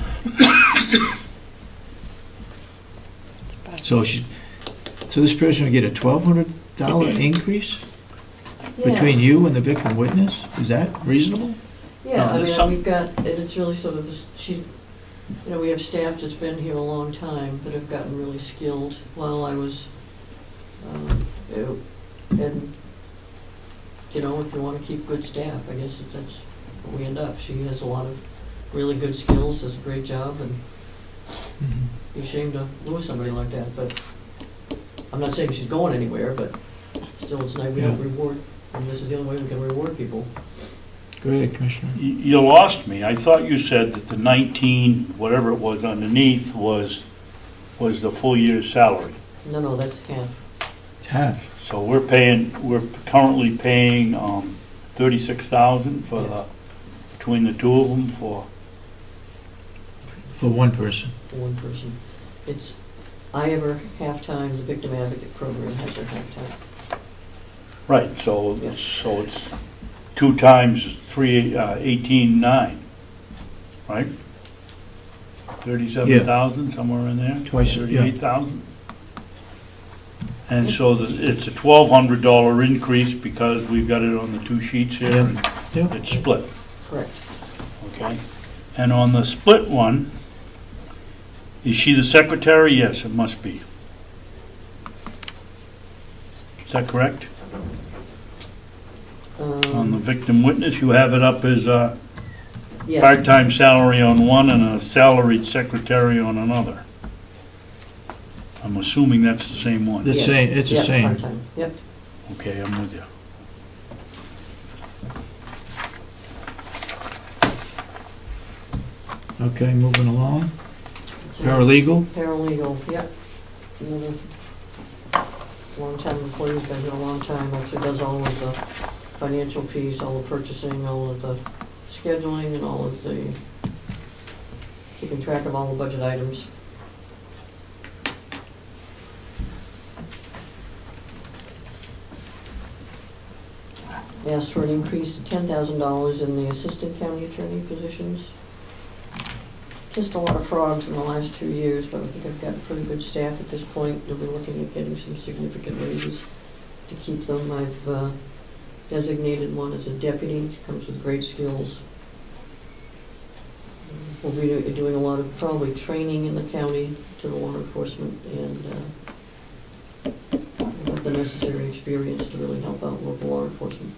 So this person would get a $1,200 increase between you and the victim witness? Is that reasonable? Yeah, I there's mean, we've got, and it's really sort of, we have staff that's been here a long time that have gotten really skilled while I was, and, if you want to keep good staff, I guess that's where we end up. She has a lot of really good skills, does a great job, and be ashamed to lose somebody like that, but I'm not saying she's going anywhere, but still, it's nice, we don't reward, and this is the only way we can reward people. Go ahead, Commissioner. You lost me. I thought you said that the 19, whatever it was underneath, was the full year's salary. No, that's half. It's half. So we're currently paying $36,000 between the two of them for one person. For one person. I have her half-time, the victim advocate program has her half-time. right. So Yeah. it's 2 times 3, 18,900, right? 37,000, somewhere in there? Twice, yeah. 38,000? And so it's a $1,200 increase because we've got it on the 2 sheets here, and Yep. it's split, Correct. okay? And on the split one, is she the secretary? Yes, it must be. Is that correct? On the victim witness, you have it up as a Yeah. part-time salary on one and a salaried secretary on another. I'm assuming that's the same one. The Yes. same, it's the Yeah, same. part-time. Yep. Okay, I'm with you. Okay, moving along. So- Paralegal? Paralegal, yep. Another long-time employee, been here a long time, actually does all of the financial piece, all the purchasing, all of the scheduling, and all of the, keeping track of all the budget items. Asked for an increase of $10,000 in the assistant county attorney positions. Just a lot of frogs in the last 2 years, but I think I've got a pretty good staff at this point. They'll be looking at getting some significant raises to keep them. I've designated one as a deputy, comes with great skills. We'll be doing a lot of probably training in the county to the law enforcement and have the necessary experience to really help out local law enforcement.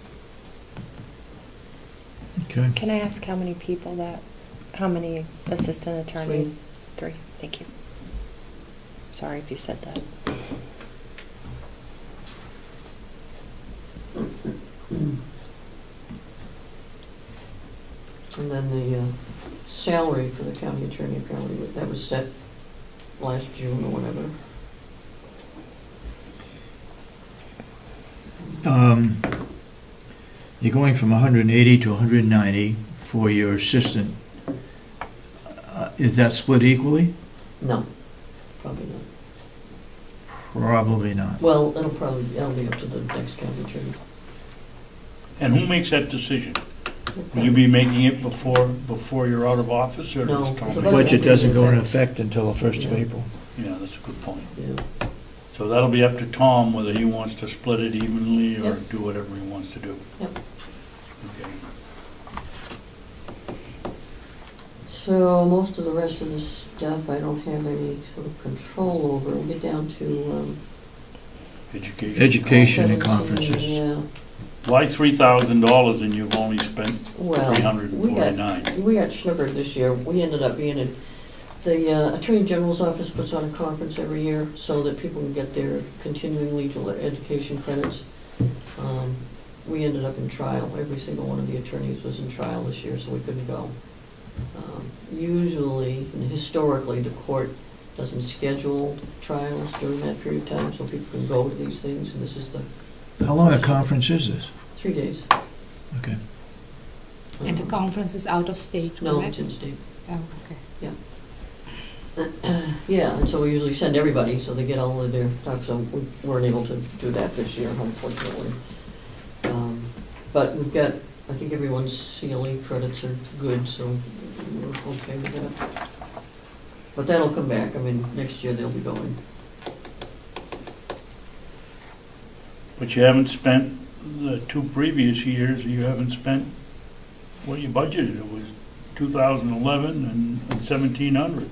Okay. Can I ask how many people how many assistant attorneys? 3. Thank you. Sorry if you said that. And then the salary for the county attorney, apparently, that was set last June or whatever. You're going from 180 to 190 for your assistant. Is that split equally? No, probably not. Probably not. Well, that'll be up to the next county attorney. And who makes that decision? Will you be making it before you're out of office, or No, does Tom the make it? Budget doesn't go into effect until the 1st of Yeah. April. Yeah, that's a good point. Yeah. So that'll be up to Tom whether he wants to split it evenly or Yep. do whatever he wants to do. Yep. Okay. So most of the rest of the stuff I don't have any sort of control over. We'll get down to Education and 17, conferences. Yeah. Why $3,000 and you've only spent Well, 349? we got schnookered this year. We ended up being in, the Attorney General's office puts on a conference every year so that people can get their continuing legal education credits. We ended up in trial. Every single one of the attorneys was in trial this year, so we couldn't go. Usually, and historically, the court doesn't schedule trials during that period of time, so people can go to these things, and this is the How long a conference is this? 3 days. Okay. And the conference is out of state, No, correct? it's in state. Oh, okay. Yeah, and so we usually send everybody, so they get all of their stuff, so we weren't able to do that this year, unfortunately. But we've got, I think everyone's CLE credits are good, so we're okay with that. But that'll come back, I mean, next year they'll be going. But you haven't spent the 2 previous years, you haven't spent what you budgeted. It was 2011 and 1,700.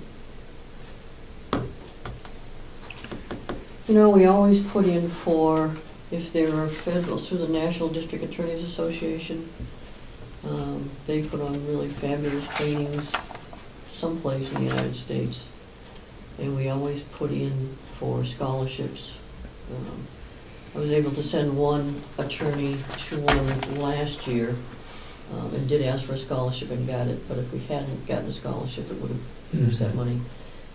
You know, we always put in for, if there are federal, through the National District Attorneys Association, they put on really fabulous trainings someplace in the United States. And we always put in for scholarships. I was able to send one attorney to one last year and did ask for a scholarship and got it, but if we hadn't gotten a scholarship, it would have used that money.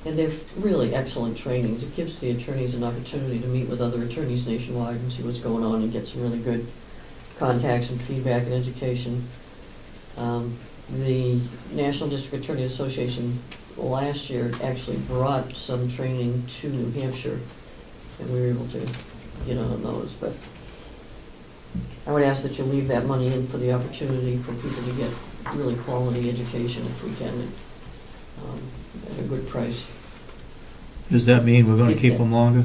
And they're really excellent trainings. It gives the attorneys an opportunity to meet with other attorneys nationwide and see what's going on and get some really good contacts and feedback and education. The National District Attorneys Association last year actually brought some training to New Hampshire, and we were able to get on those, but I would ask that you leave that money in for the opportunity for people to get really quality education if we can, at a good price. Does that mean we're gonna keep them longer?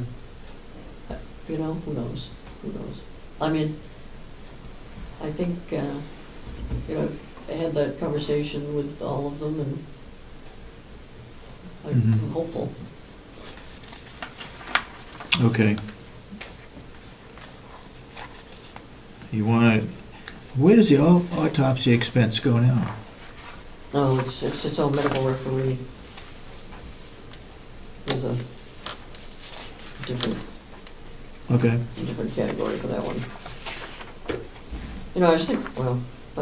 You know, who knows? Who knows? I mean, I think, you know, I had that conversation with all of them, and I'm hopeful. Okay. You want to, where does the autopsy expense go now? Oh, it's its own medical referee. There's a different category for that one. You know, I was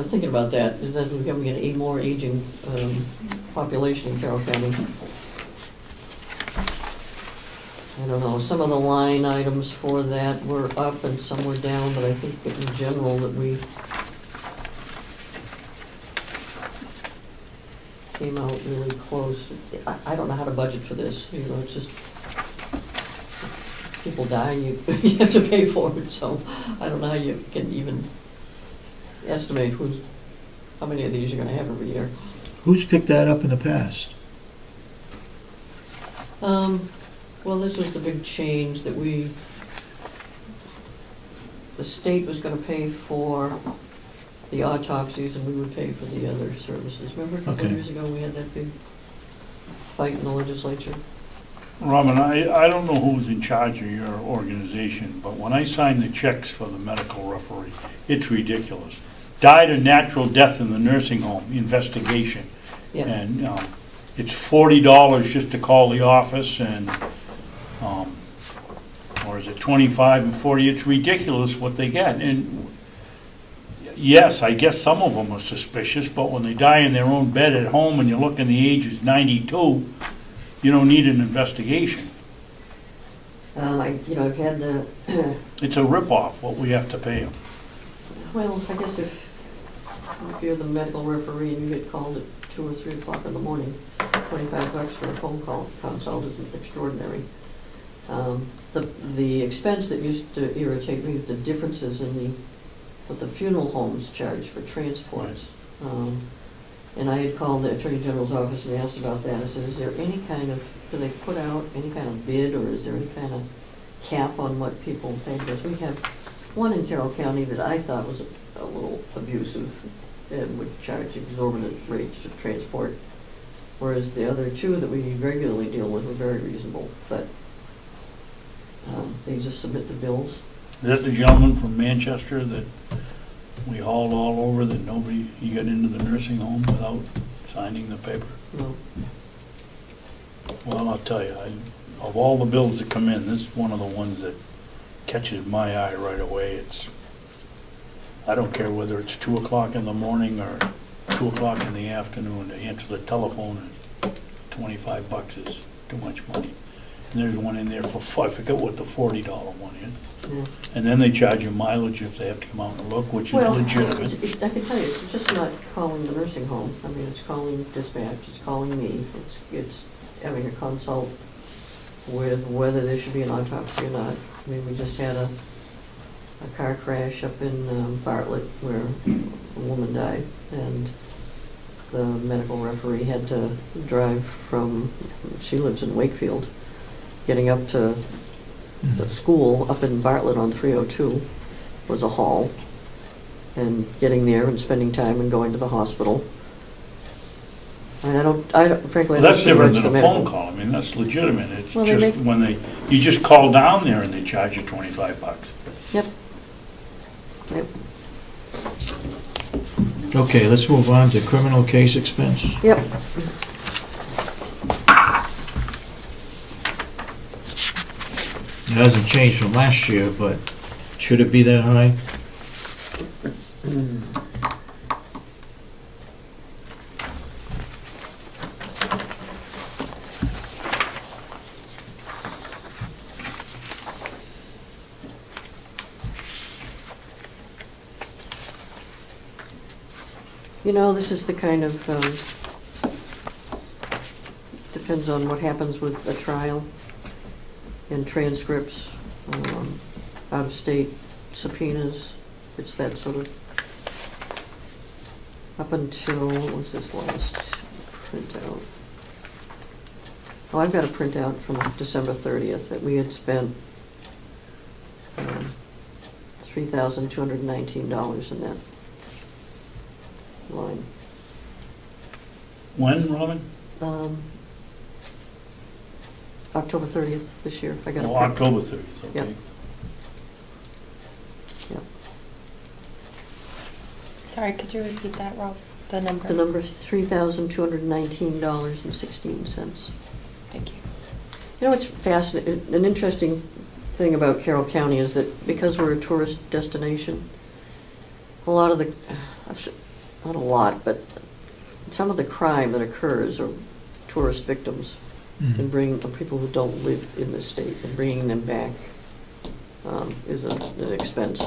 thinking about that, is that we're going to get a more aging population in Carroll County. I don't know, some of the line items for that were up and some were down, but I think in general that we came out really close. I don't know how to budget for this, you know, it's just, people die, you have to pay for it, so I don't know how you can even estimate how many of these you're gonna have every year. Who's picked that up in the past? Well, this was the big change that the state was gonna pay for the autopsies and we would pay for the other services. Remember a couple of years ago we had that big fight in the legislature? Robin, I don't know who's in charge of your organization, but when I sign the checks for the medical referee, it's ridiculous. Died a natural death in the nursing home, investigation. Yeah. And it's $40 just to call the office, and or is it 25 and 40? It's ridiculous what they get. And yes, I guess some of them are suspicious, but when they die in their own bed at home and you're looking, the age is 92, you don't need an investigation. You know, I've had the... It's a ripoff what we have to pay them. Well, I guess if you're the medical referee and you get called at 2 or 3 o'clock in the morning, $25 for a phone call consult is extraordinary. The expense that used to irritate me is the differences in what the funeral homes charge for transports. And I had called the Attorney General's office and asked about that. I said, is there any kind of, do they put out any kind of bid, or is there any kind of cap on what people pay? Because we have one in Carroll County that I thought was a little abusive and would charge exorbitant rates for transport, whereas the other two that we regularly deal with were very reasonable. But they just submit the bills. Is that the gentleman from Manchester that we hauled all over, that nobody, he got into the nursing home without signing the paper? No. Well, I'll tell you, of all the bills that come in, this is one of the ones that catches my eye right away. I don't care whether it's 2 o'clock in the morning or 2 o'clock in the afternoon to answer the telephone, and $25 is too much money. And there's one in there for, I forget what the $40 one is. Yeah. And then they charge you mileage if they have to come out and look, which is legitimate. I can tell you, it's just not calling the nursing home. I mean, it's calling dispatch, it's calling me, it's having a consult with whether there should be an autopsy or not. I mean, we just had a car crash up in Bartlett where a woman died, and the medical referee had to drive from, she lives in Wakefield, getting up to the school up in Bartlett on 302 was a haul, and getting there and spending time and going to the hospital. I mean, frankly, Well, that's different than a phone call. I mean, that's legitimate. It's just when you just call down there and they charge you $25. Yep. Yep. Okay, let's move on to criminal case expense. Yep. It hasn't changed from last year, but should it be that high? You know, this is the kind of, depends on what happens with a trial and transcripts, out-of-state subpoenas. It's that sort of, up until, what was this last printout? Oh, I've got a printout from December 30th that we had spent $3,219 in that line. When, Robin? October 30th this year. I got Oh, a print. October 30th, okay. Yep. Yep. Sorry, could you repeat that, Rob? The number? The number is $3,219.16. Thank you. You know what's fascinating, an interesting thing about Carroll County is that because we're a tourist destination, a lot of the, not a lot, but some of the crime that occurs are tourist victims, and bringing people who don't live in the state and bringing them back is an expense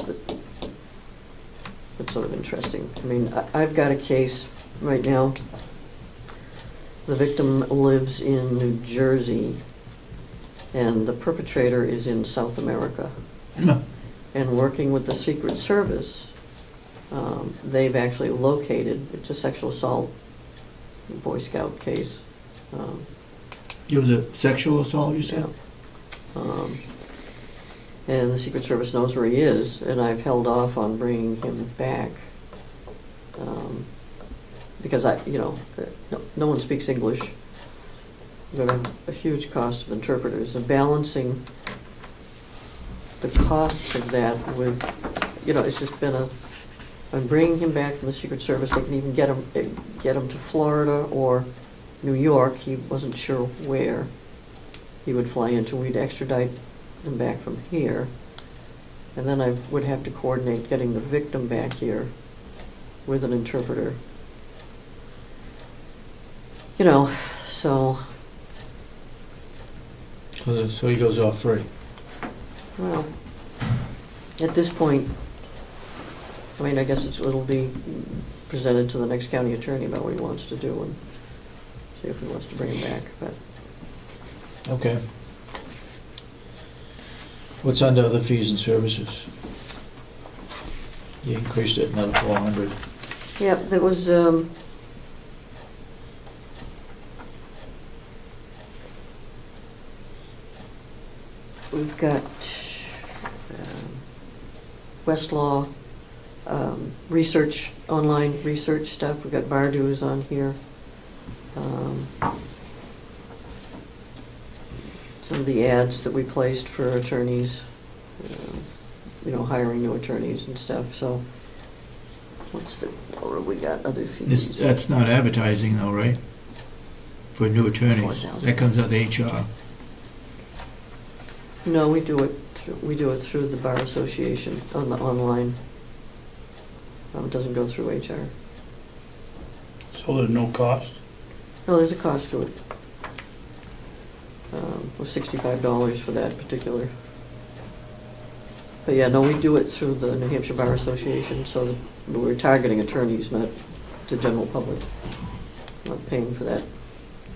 that's sort of interesting. I mean, I've got a case right now. The victim lives in New Jersey, and the perpetrator is in South America. And working with the Secret Service, they've actually located, it's a sexual assault Boy Scout case. It was a sexual assault, you said? Yeah. And the Secret Service knows where he is, and I've held off on bringing him back because no one speaks English. We're going to have a huge cost of interpreters, and balancing the costs of that with, it's just been I'm bringing him back from the Secret Service. They can even get him to Florida or New York. He wasn't sure where he would fly into. We'd extradite him back from here, and then I would have to coordinate getting the victim back here with an interpreter. So he goes off free. Well, at this point, I mean, I guess it'll be presented to the next county attorney about what he wants to do and see if he wants to bring him back. But Okay. What's under other fees and services? You increased it another 400. yeah, there was we've got Westlaw research, online research stuff. We've got bar dues on here. Some of the ads that we placed for attorneys, hiring new attorneys and stuff. So what have we got other fees? That's not advertising though, right? For new attorneys. 4,000. That comes out of HR. No, we do it through the Bar Association on the online. It doesn't go through HR. So there's no cost? No, there's a cost to it. It was $65 for that particular. But yeah, no, we do it through the New Hampshire Bar Association, so that we're targeting attorneys, not the general public. Not paying for that.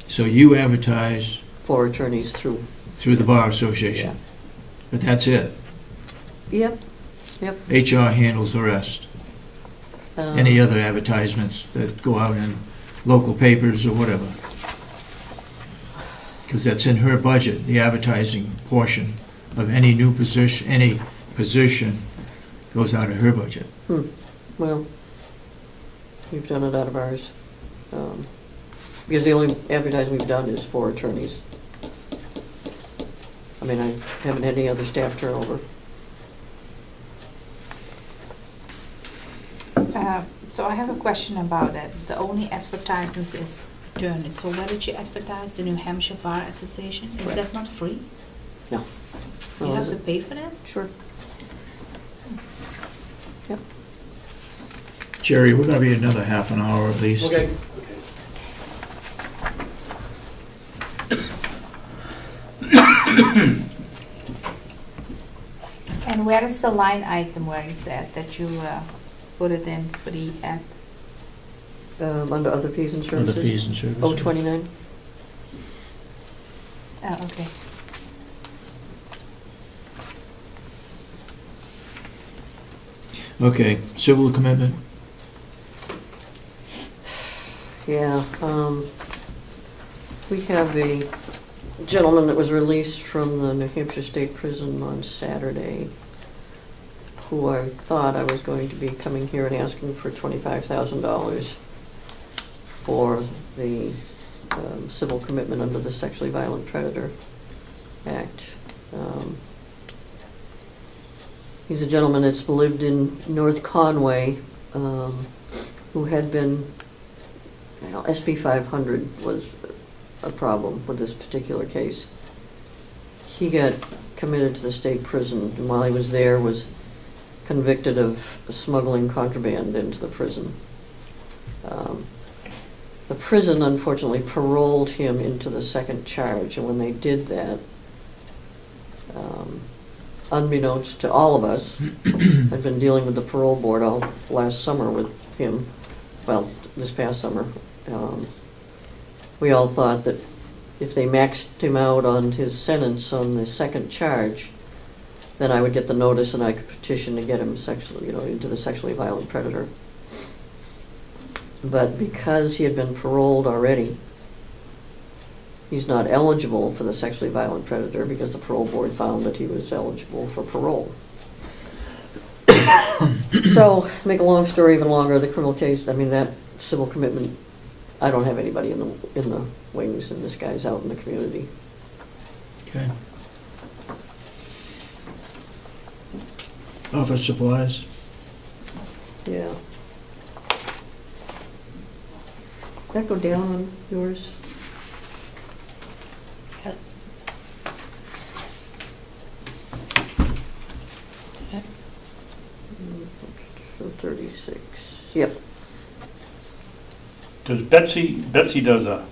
So you advertise For attorneys through. through the Bar Association? Yeah. But that's it? Yep. HR handles the rest? Any other advertisements that go out in local papers or whatever? Because that's in her budget, the advertising portion of any new position, any position goes out of her budget. Well, we've done it out of ours. Because the only advertising we've done is for attorneys. I mean, I haven't had any other staff turnover. So I have a question about it. The only advertisement is attorneys. So where did you advertise? The New Hampshire Bar Association? Is Right. that not free? No. You Oh, have is to it? pay for that? Sure. Yep. Jerry, we're gonna be another half an hour at least. Okay. And where is the line item where you said that you put it in for the ad? Under other fees and services? Other fees and services. Oh, 29? Oh, okay. Okay, civil commitment. Yeah, we have a gentleman that was released from the New Hampshire State Prison on Saturday, who I thought I was going to be coming here and asking for $25,000 for the civil commitment under the Sexually Violent Predator Act. He's a gentleman that's lived in North Conway, who had been, SB 500 was a problem with this particular case. He got committed to the state prison, and while he was there was convicted of smuggling contraband into the prison. The prison unfortunately paroled him into the second charge, and when they did that, unbeknownst to all of us, I've been dealing with the parole board all last summer with him, well, this past summer. We all thought that if they maxed him out on his sentence on the second charge, then I would get the notice and I could petition to get him sexually, into the sexually violent predator. But because he had been paroled already, he's not eligible for the sexually violent predator because the parole board found that he was eligible for parole. So, make a long story even longer, the criminal case, that civil commitment, I don't have anybody in the wings, and this guy's out in the community. Okay. Office supplies. Yeah. Did that go down on yours? Yes. So 36, yep. Does Betsy does a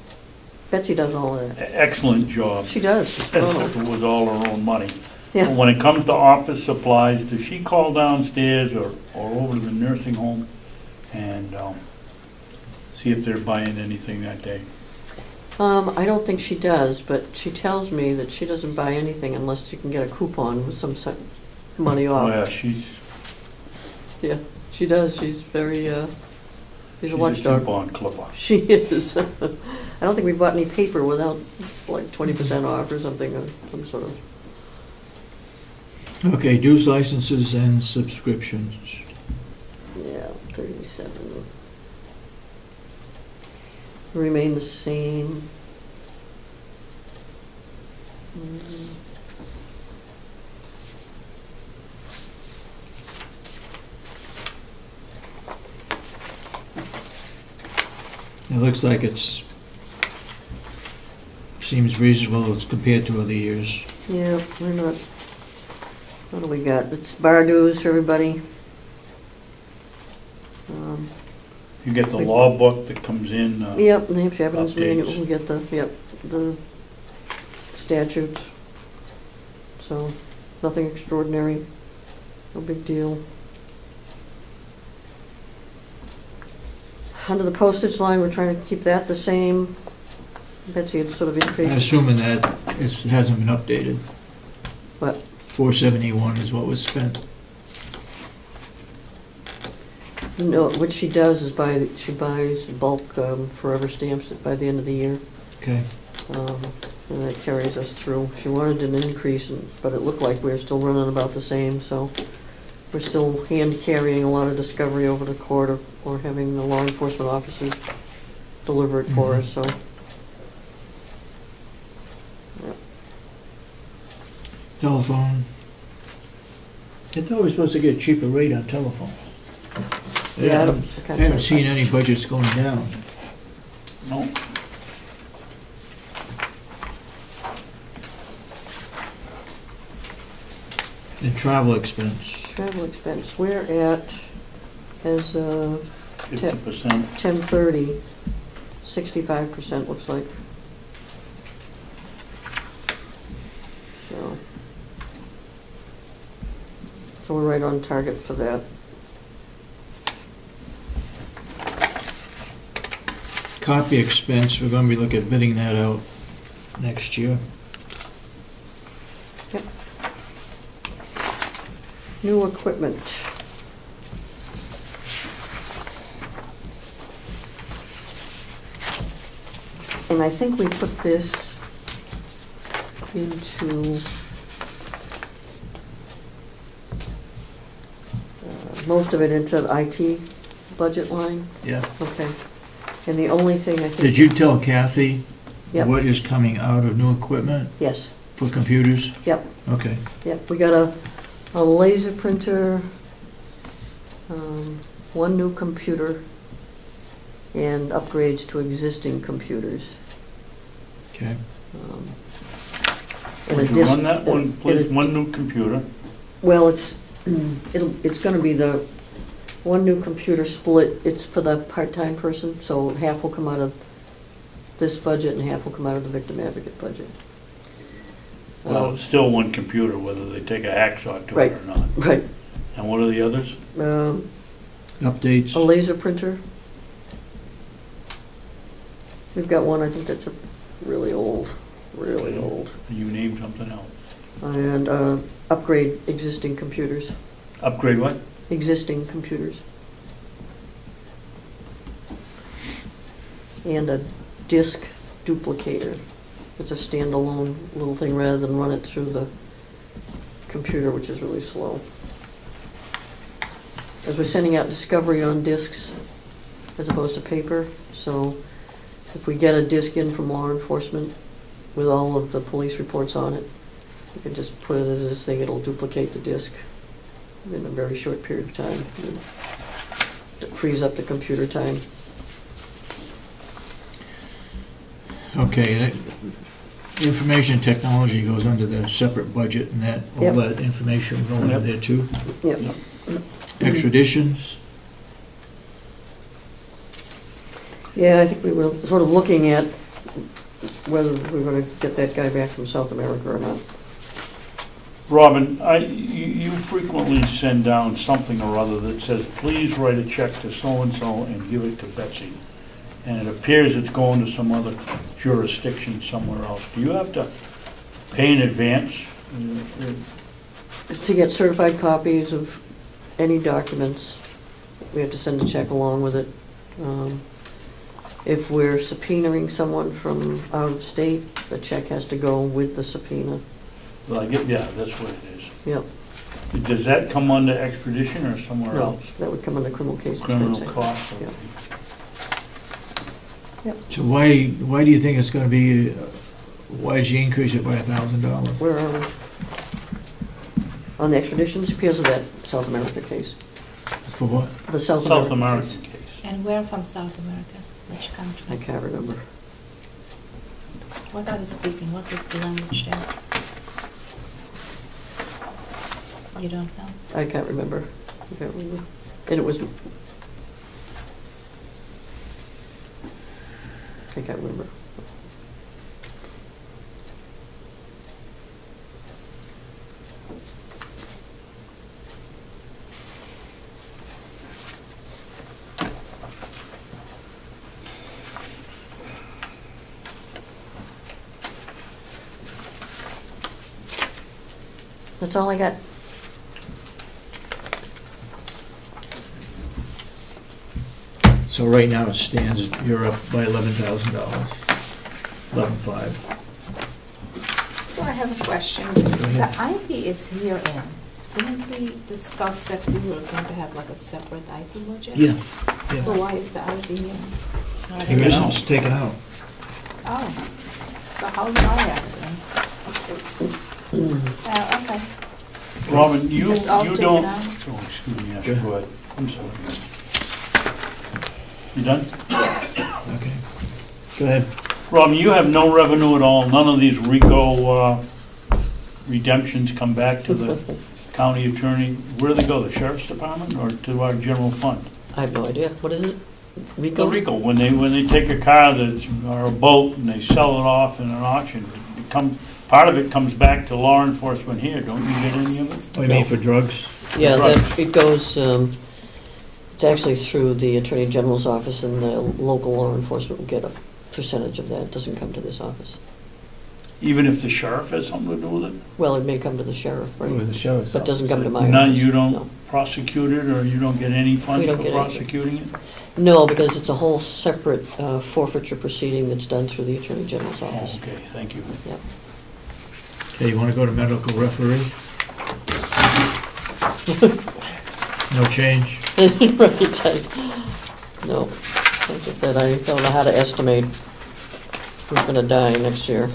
Betsy does all of that. excellent job. She does. As if it was all her own money. Yeah. But when it comes to office supplies, does she call downstairs or over to the nursing home and see if they're buying anything that day? I don't think she does, but she tells me that she doesn't buy anything unless you can get a coupon with some money off. Oh yeah, Yeah, she does. She's very, she's a watchdog. Coupon clipper. She is. I don't think we bought any paper without like 20% off or something, or some sort of. Okay, dues, licenses, and subscriptions. Yeah, 37. Remain the same. It looks like seems reasonable as compared to other years. Yeah, we're not. What do we got? It's bar dues for everybody. You get the law book that comes in. Yep, New Hampshire Evidence Manual, updates. we get the statutes. So, nothing extraordinary, no big deal. Under the postage line, we're trying to keep that the same. Betsy had sort of I'm increased. assuming that it hasn't been updated. What? 471 is what was spent. No, what she does is she buys bulk forever stamps by the end of the year. Okay. And that carries us through. She wanted an increase, but it looked like we're still running about the same, so we're still hand carrying a lot of discovery over to court or having the law enforcement officers deliver it for us, so. Yep. Telephone. I thought we were supposed to get a cheaper rate on telephone. Yeah, I haven't seen any budgets going down. No. And travel expense. Travel expense, we're at, as of 50%. 10/30, 65% looks like. So we're right on target for that. Copy expense, we're going to be looking at bidding that out next year. Yep. New equipment. And I think we put this into most of it into the IT budget line. Yeah. Okay. And the only thing I think. Did you tell Kathy Yep. what is coming out of new equipment Yes. for computers? Yep. Okay. Yep. We got a laser printer, one new computer, and upgrades to existing computers. Okay. And a Would you disc. run that one, please? and One new computer. Well, it's going to be the one new computer split. It's for the part-time person, so half will come out of this budget and half will come out of the victim advocate budget. Well, it's still one computer, whether they take a hacksaw to Right. it or not. Right. And what are the others? Updates? A laser printer. We've got one, I think that's a really old. You named something else. And upgrade existing computers. Upgrade what? Existing computers. And a disk duplicator. It's a standalone little thing rather than run it through the computer, which is really slow. As we're sending out discovery on disks as opposed to paper, so if we get a disk in from law enforcement with all of the police reports on it, you can just put it in this thing, it'll duplicate the disk in a very short period of time. It frees up the computer time. Okay, information technology goes under the separate budget, and that, all Yep. that information will go under Yep. there too. Yep. Extraditions? Yeah, I think we were sort of looking at whether we're going to get that guy back from South America or not. Robin, you frequently send down something or other that says, please write a check to so-and-so and give it to Betsy. And it appears it's going to some other jurisdiction somewhere else. Do you have to pay in advance? To get certified copies of any documents, we have to send a check along with it. If we're subpoenaing someone from out of state, the check has to go with the subpoena. Well, yeah, that's what it is. Yep. Does that come under extradition or somewhere No, else? that would come under criminal case Criminal expensing. costs? Yep. So why do you think it's gonna be, why did you increase it by $1,000? Where are we? On the extraditions, because of that South America case. For what? The South South American American case. case. And where from South America? Which I country? can't remember. What are they speaking? What is the language there? You don't know? I can't remember. And it was, I can't remember. That's all I got. So right now it stands, you're up by $11,000, 11,500. So I have a question. ahead. The IT is here in. Didn't we discuss that we were going to have like a separate IT budget? Yeah, So yeah. why is the IT here? Not Take it here? out. It's taken out. Oh, so how do I have it then? Okay. Robin, you It's all you taken don't... out? Oh, excuse me, Asha, Go ahead. go ahead. I'm sorry. You done? Yes. Okay. Go ahead. Robin, you have no revenue at all? None of these RICO redemptions come back to the county attorney? Where do they go, the sheriff's department or to our general fund? I have no idea. What is it? The Rico? RICO, when they take a car that's, or a boat and they sell it off in an auction, part of it comes back to law enforcement here, don't you get any of it? Oh, you mean for drugs? Yeah, Right. it goes, it's actually through the Attorney General's office, and the local law enforcement will get a percentage of that. It doesn't come to this office. Even if the sheriff has something to do with it? Well, it may come to the sheriff, Or right? the sheriff's But it doesn't come to my None, office. you No. don't prosecute it, or you don't get any We funds don't for get anything. prosecuting it? No, because it's a whole separate forfeiture proceeding that's done through the Attorney General's Oh, office. okay, thank you. Okay, you want to go to medical referee? No change? Right, no, like I said, I don't know how to estimate who's gonna die next year.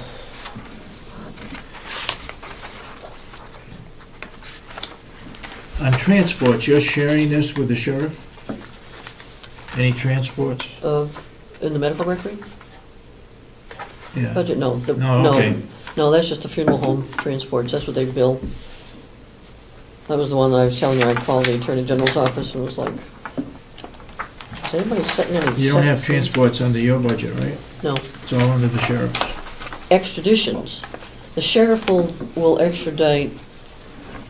On transports, you're sharing this with the sheriff? Any transports? In the medical record? Yeah. Budget, no. No, okay. No, that's just the funeral home transports, that's what they bill. That was the one that I was telling you, I called the Attorney General's office and was like, is anybody setting any? You don't have transports under your budget, right? No. It's all under the sheriff's. Extraditions. The sheriff will extradite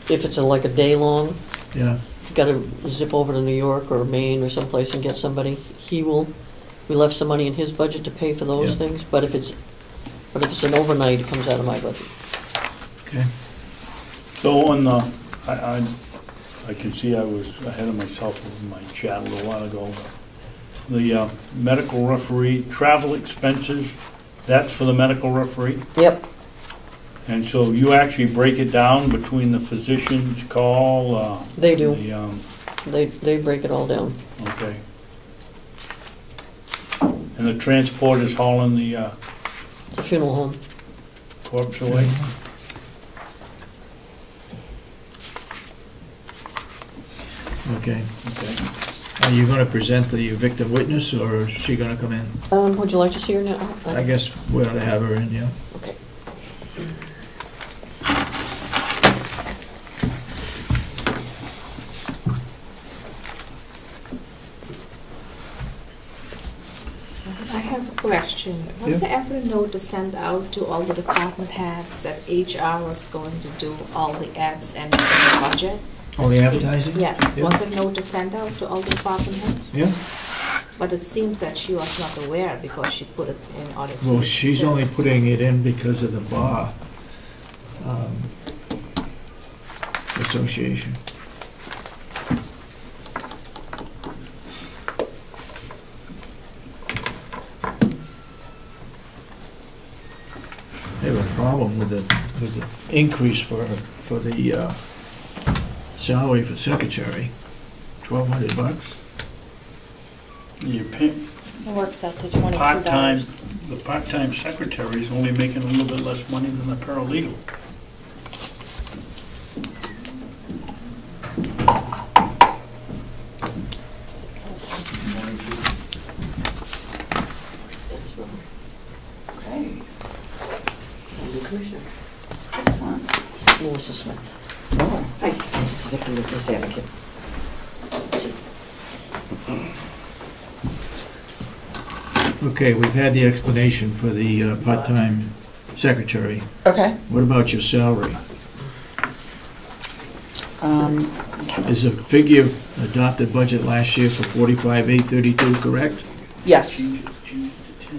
if it's like a day long. Yeah. Gotta zip over to New York or Maine or someplace and get somebody. We left some money in his budget to pay for those Yeah. things, but if it's an overnight, it comes out of my budget. Okay. So on the, I can see I was ahead of myself with my chat a little while ago. The medical referee, travel expenses, that's for the medical referee? Yep, And so you actually break it down between the physician's call? they do. The, They break it all down. okay. And the transport is hauling the It's a funeral home. corpse away? Okay. Okay. Are you going to present the victim witness, or is she going to come in? Would you like to see her now? I guess we ought to have her in, yeah. Okay. I have a question. Was there ever a note to send out to all the department heads that HR was going to do all the ads and the budget? All the advertising? Yes. Yeah. Was there a note to send out to all the department heads? Yeah. But it seems that she was not aware because she put it in order to. Well, she's only service. putting it in because of the bar association. I have a problem with the increase for the salary for secretary, $1,200. You pay, It works out to $22. part-time, the part-time secretary is only making a little bit less money than the paralegal. Okay, Commissioner. excellent. Melissa Smith. Oh, Hi. It's the victim witness advocate. Okay, we've had the explanation for the part-time secretary. okay. What about your salary? Um, Is the figure adopted budget last year for 45,832 correct? yes.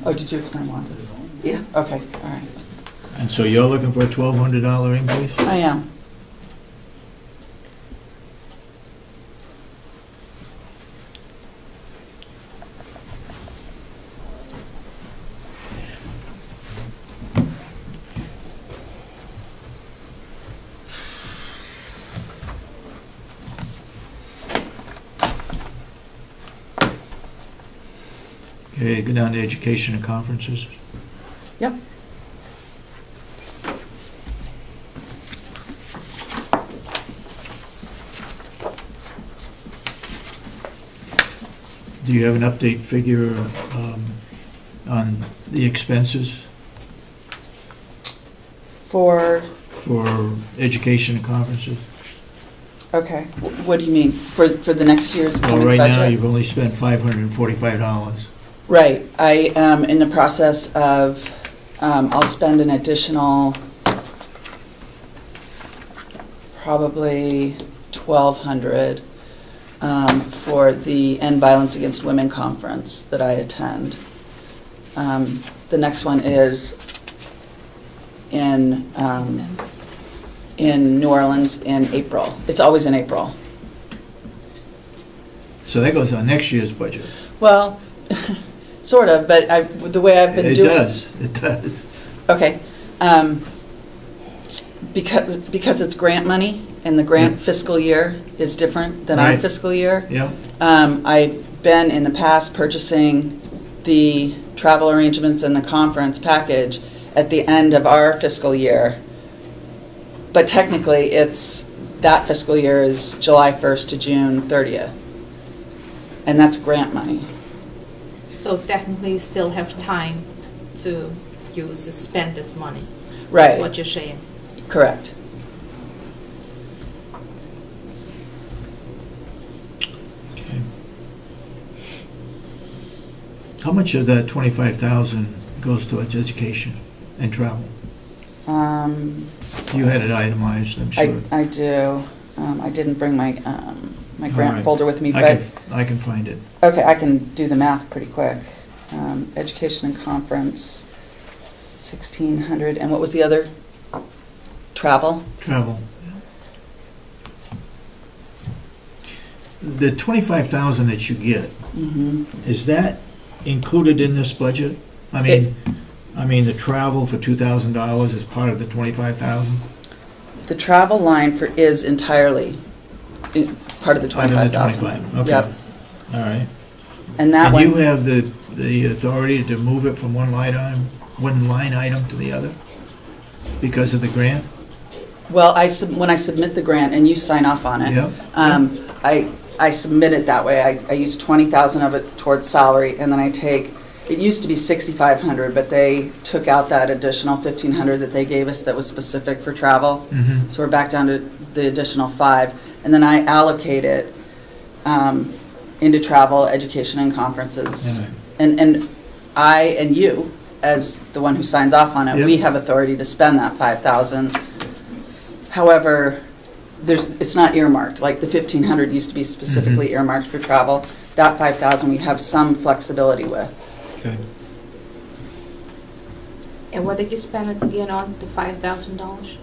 Oh, did you explain Wanda's? Yeah. Okay, all right. And so you're looking for a $1,200 increase? I am. Okay, go down to education and conferences. Yep. Do you have an update figure on the expenses For, for education and conferences? okay, what do you mean? For the next year's Well, coming right budget? now, you've only spent $545. Right, I am in the process of, I'll spend an additional probably 1,200 for the End Violence Against Women conference that I attend. The next one is in New Orleans in April. It's always in April. So that goes on next year's budget. Well, sort of, but the way I've been doing... It does. Okay. Because it's grant money, and the grant fiscal year is different than our Right. fiscal year. Yeah. I've been in the past purchasing the travel arrangements and the conference package at the end of our fiscal year. But technically, that fiscal year is July 1st to June 30th. And that's grant money. So technically, you still have time to spend this money. Right. That's what you're saying. Correct. Okay. How much of that 25,000 goes towards education and travel? You had it itemized, I'm sure. I do. I didn't bring my my grant All right. folder with me, I but can find it. okay, I can do the math pretty quick. Education and conference, 1,600, and what was the other? Travel. Travel. The 25,000 that you get, is that included in this budget? I mean, the travel for $2,000 is part of the 25,000? The travel line is entirely part of the 25,000. 25, okay. Yep. All right. And that you one, have the authority to move it from one line item to the other because of the grant? well, when I submit the grant and you sign off on it, Yep. I submit it that way. I use 20,000 of it towards salary, and then I take, it used to be 6,500, but they took out that additional 1,500 that they gave us that was specific for travel. Mm-hmm. So we're back down to the additional 5, and then I allocate it into travel, education, and conferences. Yeah. And I and you, as the one who signs off on it, Yep. we have authority to spend that 5,000. However, it's not earmarked. Like the 1,500 used to be specifically earmarked for travel. That 5,000 we have some flexibility with. Okay. And what did you spend it again on, the $5,000?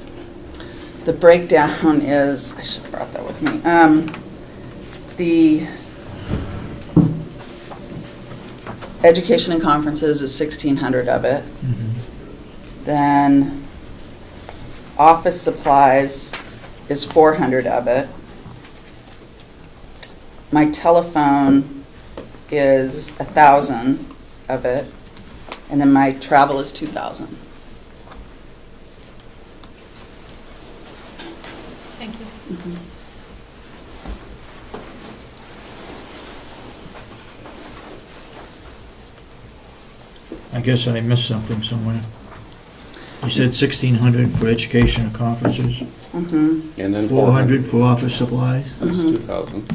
The breakdown is, I should have brought that with me. The education and conferences is 1,600 of it. Then office supplies is 400 of it. My telephone is 1,000 of it. And then my travel is 2,000. Thank you. I guess I missed something somewhere. You said 1,600 for education and conferences, And then 400 for office supplies, That's 2,000.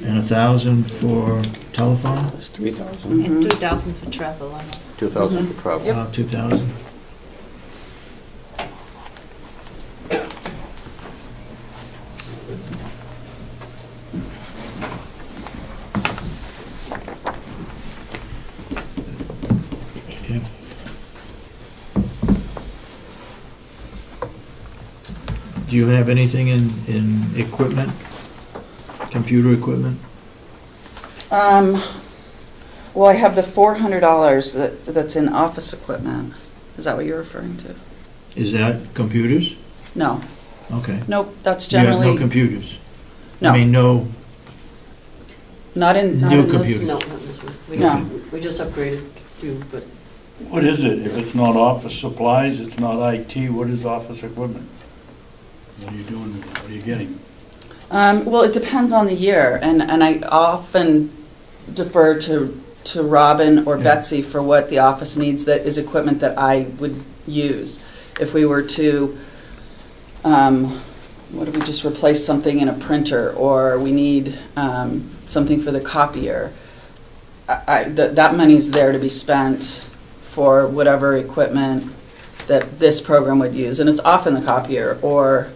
and 1,000 for telephone, That's 3,000. And 2,000 for travel. 2,000 for travel. 2,000. Okay. Do you have anything in equipment, computer equipment? Well, I have the $400 that's in office equipment. Is that what you're referring to? Is that computers? No. Okay. Nope, that's You have generally... no computers? No. I mean, no, Not in New this- computers. No, not this one. No. We just upgraded a few, but What is it? If it's not office supplies, it's not IT, what is office equipment? What are you doing, what are you getting? Well, it depends on the year, and I often defer to Robin or Yeah. Betsy for what the office needs that is equipment that I would use. If we were to, what if we just replace something in a printer, or we need something for the copier, that money's there to be spent for whatever equipment that this program would use. And it's often the copier or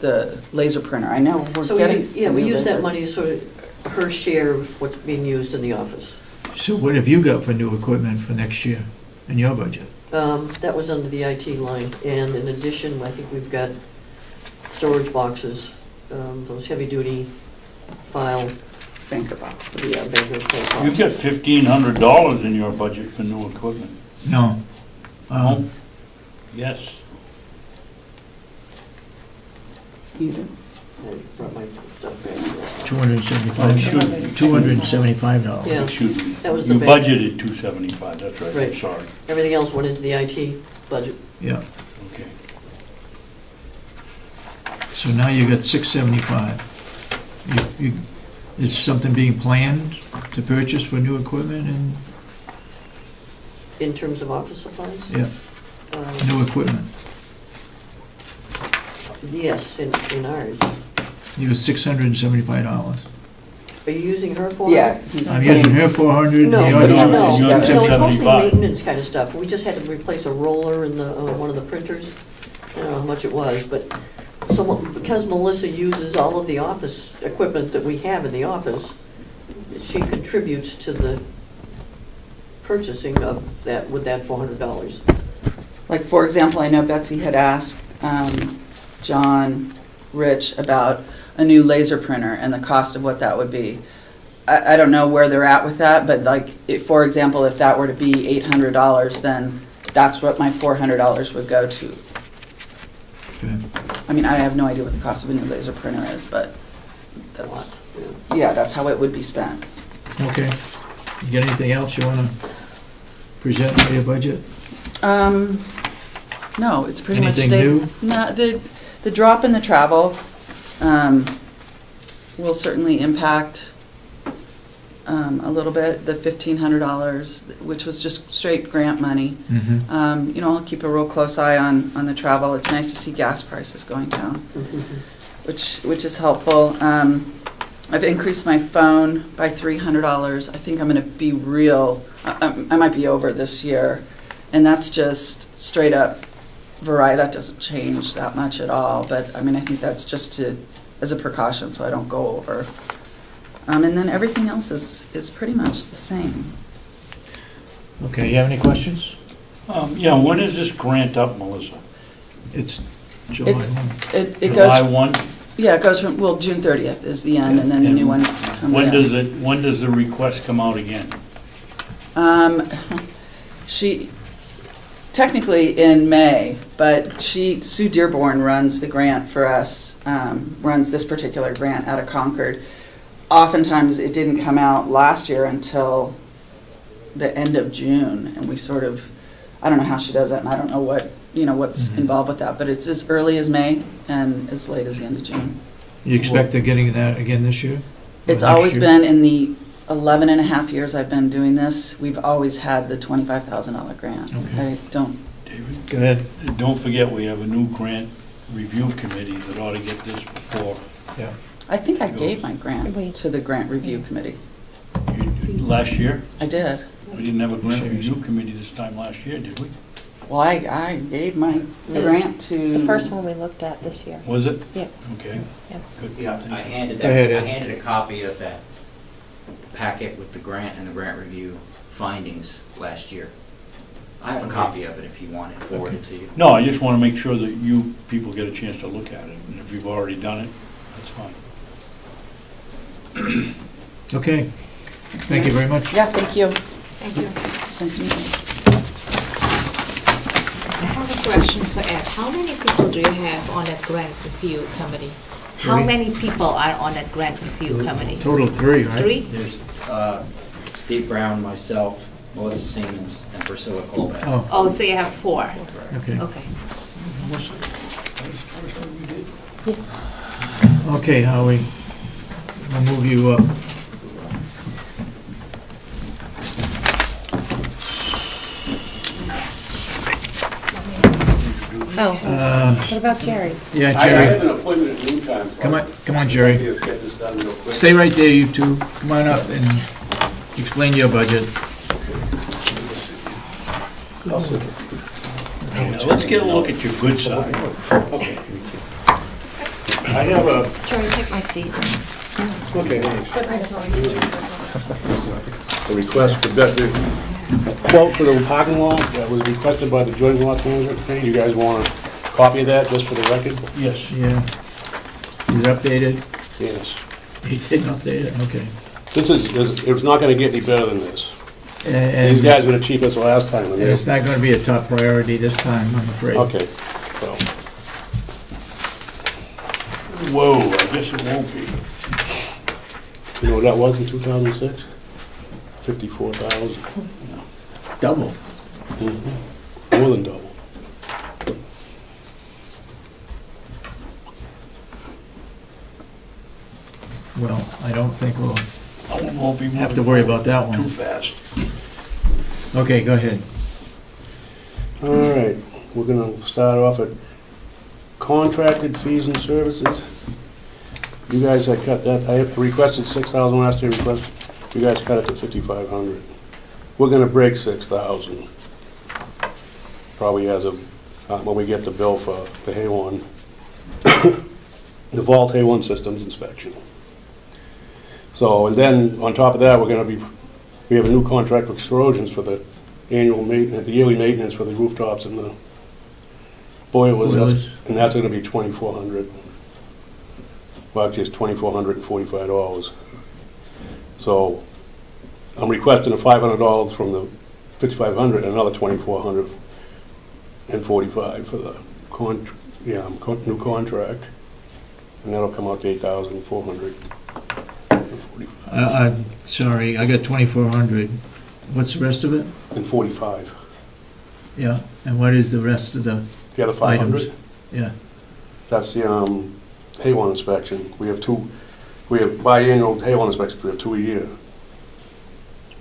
the laser printer. I know we're so getting... we use that laser. money to sort of her share of what's being used in the office. So what have you got for new equipment for next year in your budget? That was under the IT line, and in addition, I think we've got storage boxes, those heavy-duty file. Banker box. Yeah, banker file. You've got $1,500 in your budget for new equipment. No. Yes. You do. I brought my stuff back. $275. Yeah. Excuse me. That was the You bank. budgeted $275, that's right, I'm Right. sorry. Everything else went into the IT budget. Yeah. Okay. So now you got $675. Is something being planned to purchase for new equipment and, In terms of office supplies? yeah, new equipment? Yes, in ours. You was $675. Are you using her for? Yeah. I'm using her 400. No, the no, other- you're no, using it's mostly 775. maintenance kind of stuff. We just had to replace a roller in the, one of the printers. I don't know how much it was, but because Melissa uses all of the office equipment that we have in the office, she contributes to the purchasing of that, with that $400. Like, for example, I know Betsy had asked John Rich about a new laser printer and the cost of what that would be. I don't know where they're at with that, but like, for example, if that were to be $800, then that's what my $400 would go to. Okay. I mean, I have no idea what the cost of a new laser printer is, but that's, yeah, that's how it would be spent. Okay. You got anything else you want to present for your budget? No, it's pretty much Anything stayed. new? No, the drop in the travel will certainly impact a little bit, the $1,500, which was just straight grant money. Mm-hmm. You know, I'll keep a real close eye on the travel. It's nice to see gas prices going down, which is helpful. I've increased my phone by $300. I think I'm going to be real, I might be over this year. And that's just straight up variety. That doesn't change that much at all. But I mean, I think that's just as a precaution so I don't go over. And then everything else is pretty much the same. Okay, you have any questions? Yeah, when is this grant up, Melissa? It's July 1. It July goes, 1? yeah, it goes from, well, June 30th is the end, and then the new one comes in. When does the request come out again? She, technically in May, but Sue Dearborn runs the grant for us, runs this particular grant out of Concord. Oftentimes it didn't come out last year until the end of June, and we sort of, I don't know how she does that, and I don't know what, what's involved with that, but it's as early as May and as late as the end of June. You expect they're getting that again this year? It's Or next always year? been, in the 11 and a half years I've been doing this, we've always had the $25,000 grant. Okay. I don't, David? Go ahead. Don't forget, we have a new grant review committee that ought to get this before. Yeah. I think I gave my grant to the grant review committee. Last year? I did. We didn't have a grant review committee this time last year, did we? Well, I gave my grant to... It's the first one we looked at this year. Was it? Yeah. Okay. Yeah. Good. Yeah, I handed Go ahead, that, Ed. I handed a copy of that packet with the grant and the grant review findings last year. I have a copy of it if you want it forwarded to you. No, I just want to make sure that you people get a chance to look at it, and if you've already done it, that's fine. Okay. Thank you very much. Yeah, thank you. Thank you. It's nice to meet you. I have a question for Ed. How many people do you have on that grant review committee? How Three. many people are on that grant review committee? Total 3, right? 3? There's Steve Brown, myself, Melissa Siemens, and Priscilla Colbeck. Oh, Oh, so you have 4. okay. Okay. Okay, Howie. I'll move you up. Oh, what about Jerry? Yeah, I have Jerry. an appointment at noon time. Come on, Jerry. Let's get this done real quick. Stay right there, you two. Come on up and explain your budget. Now, let's get a look at your good side. I have a, Jerry, take my seat. okay, a request for budget quote for the parking lot that was requested by the Joint Loss Management Committee. You guys want a copy of that, just for the record? Yes. Yeah. Is it updated? Yes. He did update it, okay. It's not gonna get any better than this. And These guys were the cheapest last time. and it's not gonna be a top priority this time, I'm afraid. Okay, so, Whoa, I guess it won't be. you know what that was in 2006? 54,000. Double. More than double. Well, I don't think we'll I won't be have to worry about that one. too fast. Okay, go ahead. All right, we're gonna start off at contracted fees and services. You guys had cut that, I have requested 6,000 last year, you guys cut it to 5,500. We're gonna break 6,000. Probably as of, when we get the bill for the Hay-One, the Vault Hay-One Systems inspection. So, and then on top of that, we have a new contract with Trojans for the annual maintenance, the yearly maintenance for the rooftops and the boilers, and that's gonna be 2,400. Well, actually, it's $2,445. So, I'm requesting $500 from the 5,500 and another $2,445 for the new contract, and that'll come out to 8,400. I'm sorry, I got 2,400. What's the rest of it? And 45. Yeah, and what is the rest of the The other 500? items? Yeah, That's the Hay-One inspection. We have biannual Hay-One inspections, we have 2 a year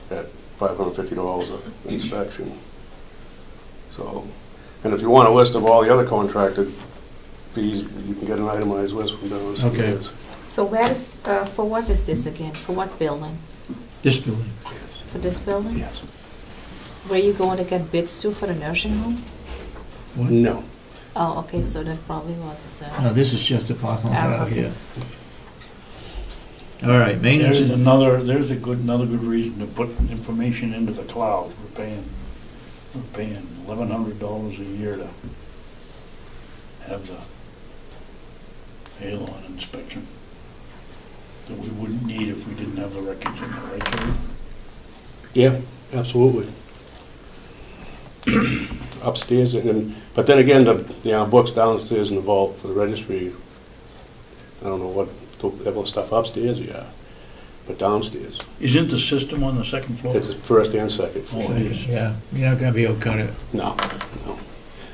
at $550 an inspection. So, and if you want a list of all the other contracted fees, you can get an itemized list from those. Okay. So where is, for what is this again? For what building? this building. For this building? Yes. Where you going to get bids to for the nursing home? What? No. Oh, okay, so that probably was, No, this is just a parking lot out okay. here. All right, maintenance. There's another good reason to put information into the cloud. We're paying $1,100 a year to have the Halon inspection that we wouldn't need if we didn't have the records in there, right, Jerry? Yeah, absolutely. Upstairs, but then again, the books downstairs in the vault for the registry, I don't know what level of stuff upstairs, yeah, but downstairs. Isn't the system on the second floor? It's the first and second floor. Oh, it is. Yeah, you're not gonna be able to cut it. No.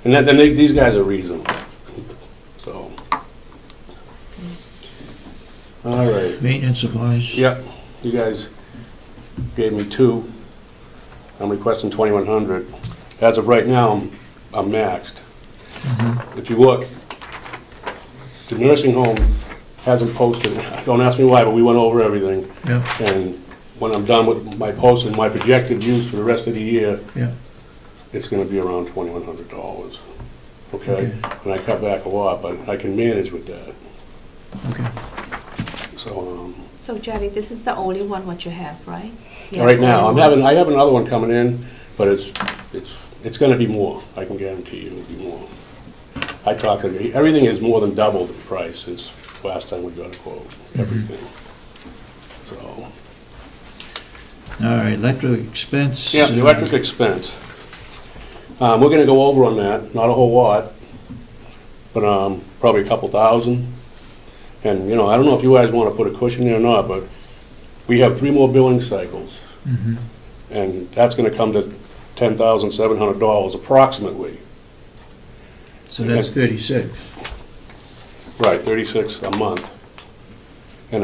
And then these guys are reasonable, so. All right. Maintenance supplies. Yep, you guys gave me 2. I'm requesting 2,100. As of right now, I'm maxed. If you look, the nursing home hasn't posted, don't ask me why, but we went over everything. Yeah. And when I'm done with my posting, my projected use for the rest of the year, Yeah. it's gonna be around $2,100, okay? And I cut back a lot, but I can manage with that. Okay. So Jerry, this is the only one what you have, right? Right now, only I have another one coming in, but it's gonna be more, I can guarantee you it'll be more. I talked to, everything is more than double the price since last time we got a quote, everything. So. All right, electric expense. Yeah, the electric expense. We're gonna go over on that, not a whole lot, but probably a couple thousand. And, I don't know if you guys wanna put a cushion there or not, but we have 3 more billing cycles. And that's gonna come to $10,700 approximately. So that's 36. Right, 36 a month. And,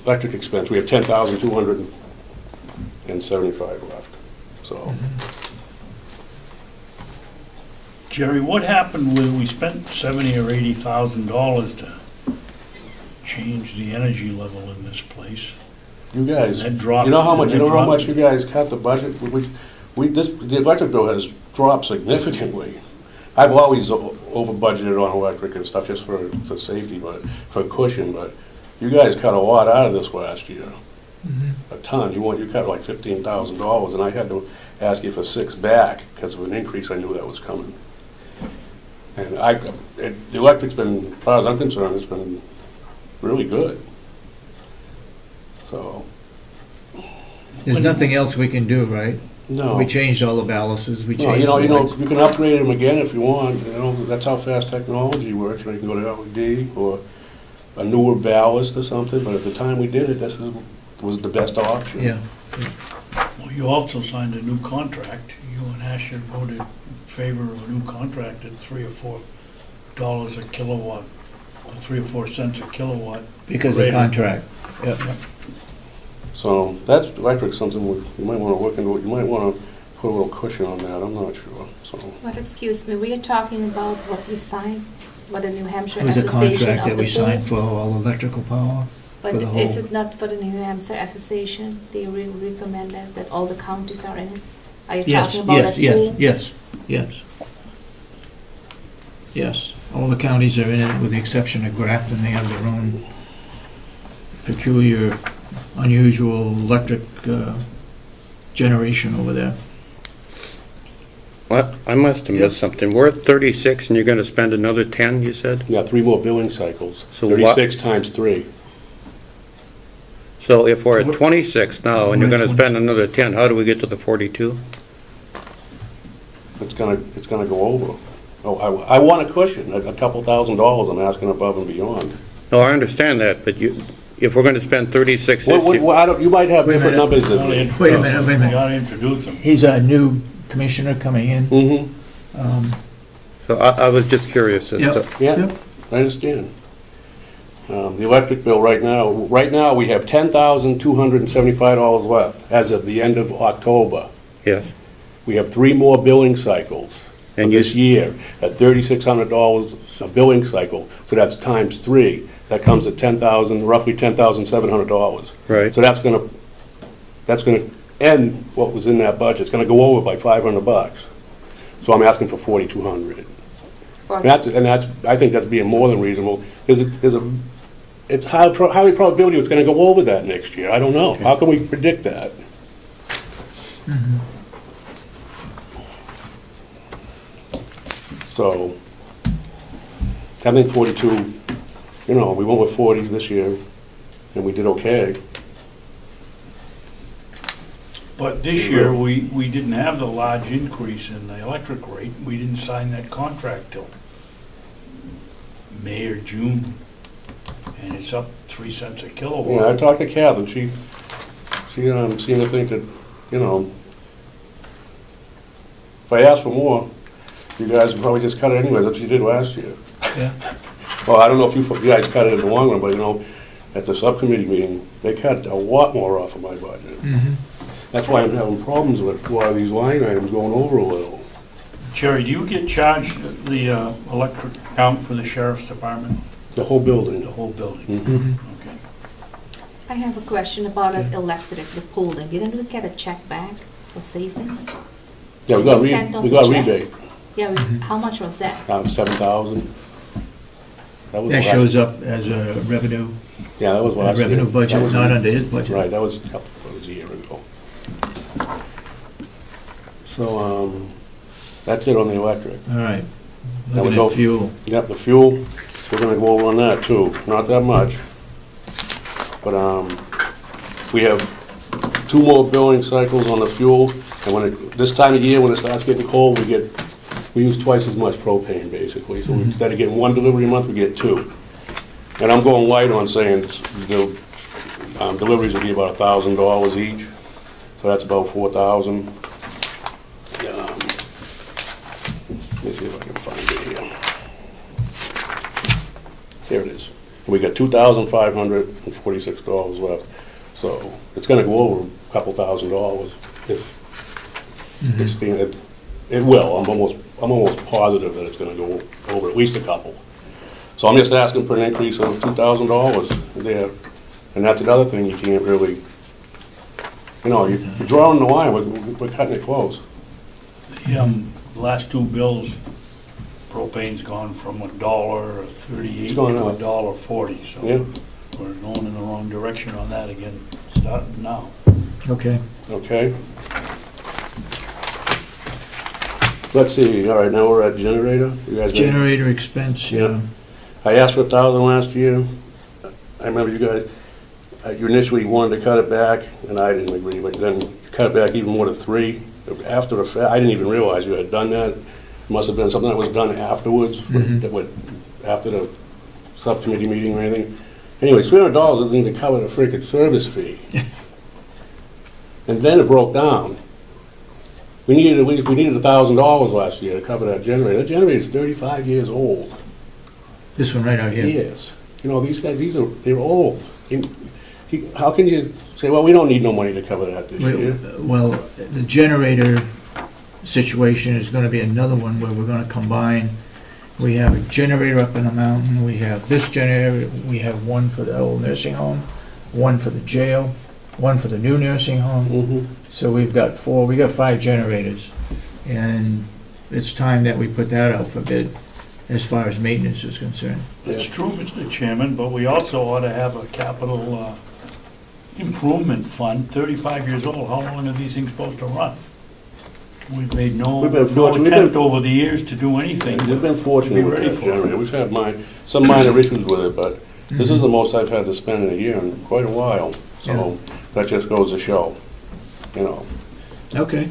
electric expense, we have 10,275 left, so. Jerry, what happened when we spent $70,000 or $80,000 to change the energy level in this place? You guys, That dropped- you know how much that you guys cut the budget? The electric bill has dropped significantly. I've always over budgeted on electric and stuff just for safety, but for cushion, but you guys cut a lot out of this last year. A ton. You cut like $15,000, and I had to ask you for 6 back because of an increase I knew that was coming. And the electric's been, as far as I'm concerned, it's been really good. So. There's nothing else we can do, right? No. We changed all the ballasts, we No, changed you know, the lights. you can upgrade them again if you want, you know, that's how fast technology works. You can go to LED or a newer ballast or something, but at the time we did it, this was the best option. Yeah. Well, you also signed a new contract. You and Asher voted in favor of a new contract at $3 or $4 a kilowatt, or 3 or 4 cents a kilowatt. Because of contract, yep. So that's electric, something you might want to look into. You might want to put a little cushion on that. I'm not sure. So. But excuse me, we are talking about what we signed, what the New Hampshire It was a Association contract of that the we signed Pool. for all electrical power. But for the is whole- it not for the New Hampshire Association? They recommended that all the counties are in it? Are you Yes, talking about yes, that yes, pool? yes, yes. Yes, all the counties are in it with the exception of Grafton. They have their own peculiar, unusual electric generation over there. What? I must have missed something. We're at 36 and you're going to spend another 10, you said? Yeah, 3 more billing cycles. So 36 times 3. So if we're at 26 now and you're going to spend another 10, how do we get to the 42? It's gonna go over. Oh, I want a cushion, a couple $1,000s. I'm asking above and beyond. No, I understand that, but if we're going to spend 36 this year... You might have Wait a different minute. numbers than me. Wait a minute, wait a You minute. gotta introduce them. He's a new commissioner coming in. Mm-hmm. So I was just curious as Yep. to... Yeah, Yep. I understand. The electric bill right now we have $10,275 left as of the end of October. Yes. We have 3 more billing cycles for this year at $3,600 a billing cycle. So that's times 3. That comes at roughly $10,700. Right. So that's gonna end what was in that budget. It's gonna go over by $500. So I'm asking for $4,200. I think that's being more than reasonable. It's highly probability it's going to go over that next year. I don't know. How can we predict that? So I think 42. You know, we went with 40 this year, and we did okay. But this year, we didn't have the large increase in the electric rate. We didn't sign that contract till May or June, and it's up 3 cents a kilowatt. Yeah, I talked to Catherine. She seemed to think that, you know, if I asked for more, you guys would probably just cut it anyway. That's what you did last year. Yeah. Well, I don't know if you guys cut it in the long run, but, you know, at the subcommittee meeting, they cut a lot more off of my budget. That's why I'm having problems with a lot of these line items going over a little. Jerry, do you get charged the electric account for the sheriff's department? The whole building. The whole building? Okay. I have a question about the electric, the pooling. Didn't we get a check back for savings? Yeah, we got a rebate. Yeah, how much was that? $7,000. That shows up as a revenue. Yeah, that was last year. Revenue budget, not under his budget. Right, that was a year ago. So, that's it on the electric. All right. Now we Looking go- at fuel. Yep, the fuel, we're gonna go over on that too, not that much. But, we have 2 more billing cycles on the fuel, and this time of year, when it starts getting cold, we use twice as much propane, basically. So instead of getting 1 delivery a month, we get 2. And I'm going light on saying the deliveries will be about $1,000 each, so that's about 4,000. Let me see if I can find it here. There it is. We got $2,546 left, so it's going to go over a couple $1,000 if it's being. It will. I'm almost positive that it's going to go over at least a couple. So I'm just asking for an increase of $2,000 there, and that's another thing you can't really. You know, you're drawing the line. We're cutting it close. The last 2 bills propane's gone from $1.38 to going up. $1.40, so Yeah. we're going in the wrong direction on that again, starting now. Okay. Okay. Let's see, all right, now we're at generator. You guys ready? Generator expense, yeah. I asked for 1,000 last year. I remember you guys, you initially wanted to cut it back, and I didn't agree, but then you cut it back even more to 3. After the fact, I didn't even realize you had done that. It must have been something that was done afterwards, after the subcommittee meeting or anything. Anyway, $300 doesn't even cover the frickin' service fee. And then it broke down. We needed $1,000 last year to cover that generator. That generator is 35 years old. This one right out here. Yes. You know, these guys, they're old. How can you say, well, we don't need no money to cover that this year? Well, the generator situation is gonna be another one where we're gonna combine. We have a generator up in the mountain, we have this generator, we have one for the old nursing home, one for the jail, one for the new nursing home. So we've got 4, we got 5 generators. And it's time that we put that out for bid as far as maintenance is concerned. That's true, Mr. Chairman, but we also ought to have a capital improvement fund, 35 years old. How long are these things supposed to run? We've made no attempt over the years to do anything. We've been fortunate with that generator. We've had some minor issues with it, but this is the most I've had to spend in a year in quite a while. So that just goes to show, you know. Okay.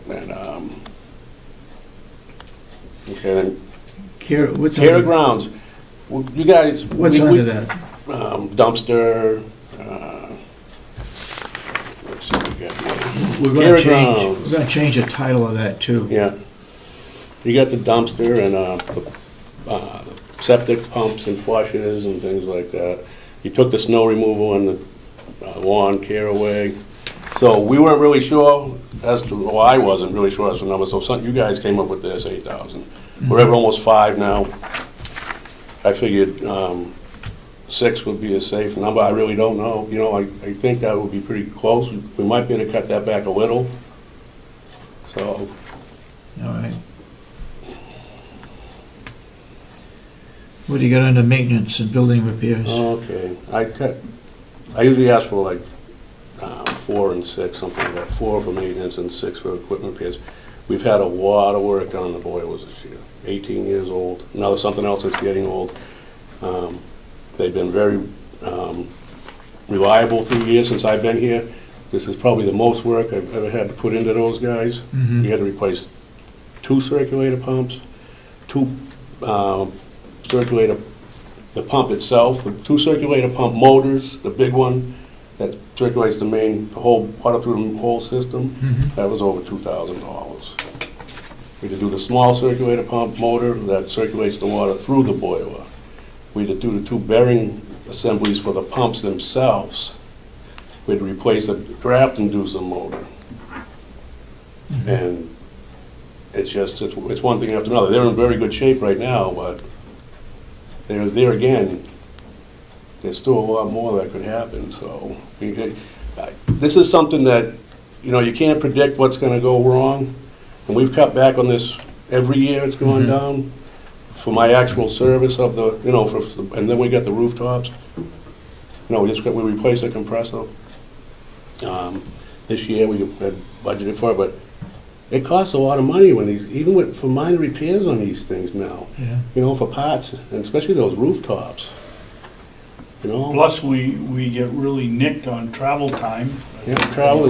And, okay, then. What's Care under of grounds. Well, you guys. What's under that? Dumpster. Let's see what we got here. We're gonna change the title of that too. Yeah. You got the dumpster and the septic pumps and flushes and things like that. You took the snow removal and the lawn care away. So we weren't really sure as to, well, I wasn't really sure as to the number, so you guys came up with this 8,000. We're at almost 5 now. I figured 6 would be a safe number. I really don't know. You know, I think that would be pretty close. We might be able to cut that back a little. So. All right. What do you got under maintenance and building repairs? Okay. I usually ask for like 4 and 6, something like that. 4 for maintenance and 6 for equipment repairs. We've had a lot of work done on the boilers this year. 18 years old. Now there's something else that's getting old. They've been very reliable through the years since I've been here. This is probably the most work I've ever had to put into those guys. We had to replace 2 circulator pumps, 2 circulator, the pump itself, the 2 circulator pump motors, the big one that circulates the whole water through the whole system. That was over $2,000. We had to do the small circulator pump motor that circulates the water through the boiler. We had to do the 2 bearing assemblies for the pumps themselves. We had to replace the draft inducer motor. And it's just, it's one thing after another. They're in very good shape right now, but there again, there's still a lot more that could happen. So this is something that, you know, you can't predict what's going to go wrong. And we've cut back on this every year. It's going down for my actual service of the, you know, and then we got the rooftops. You know, we replaced the compressor. This year we had budgeted for it, but it costs a lot of money when even for minor repairs on these things now. Yeah. You know, for parts, and especially those rooftops. You know. Plus, we get really nicked on travel time. Yeah, travel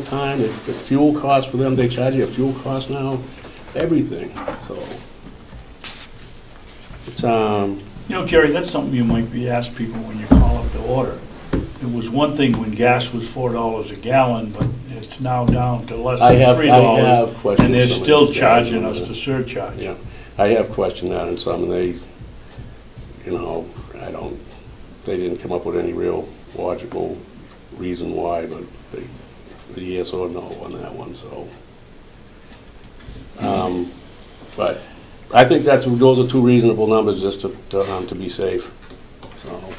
time, the fuel costs for them, they charge you a fuel cost now, everything, so. It's, You know, Jerry, that's something you might be asked people when you call up to order. It was one thing when gas was $4 a gallon, but it's now down to less than $3. I have questioned. And they're still charging us the surcharge. Yeah, I have questioned that in some, and they, you know, they didn't come up with any real logical reason why, but the yes or no on that one, so. But I think those are 2 reasonable numbers just to be safe, so.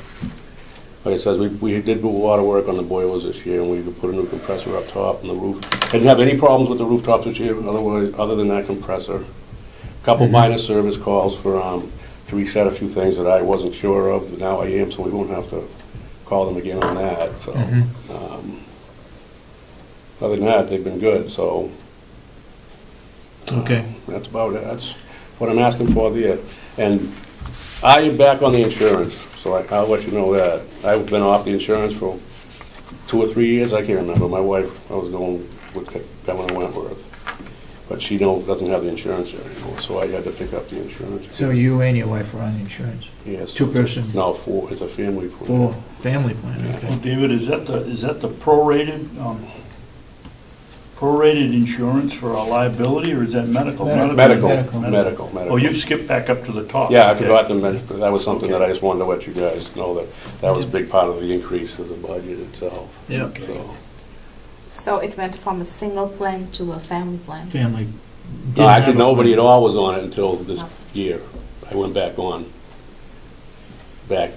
Like I said, we did do a lot of work on the boilers this year, and we put a new compressor up top on the roof. Didn't have any problems with the rooftops this year, other than that compressor. Couple minor service calls for, to reset a few things that I wasn't sure of, but now I am, so we won't have to call them again on that, so. Other than that, they've been good, so. Okay. That's about it, that's what I'm asking for there. And I am back on the insurance, so I'll let you know that. I've been off the insurance for 2 or 3 years, I can't remember. My wife, I was going with Governor Wentworth, but she doesn't have the insurance there anymore, so I had to pick up the insurance. So you and your wife are on the insurance? Yes. 2-person? No, 4, it's a family plan. 4, family plan, okay. Well, David, is that the prorated insurance for our liability, or is that medical? Medical. Oh, you've skipped back up to the top. Yeah, I Okay. forgot to mention, that was something that I just wanted to let you guys know, that was a big part of the increase of the budget itself. Yeah. Okay. So it went from a single plan to a family plan? Family. No, actually, nobody at all was on it until this year. I went back on. I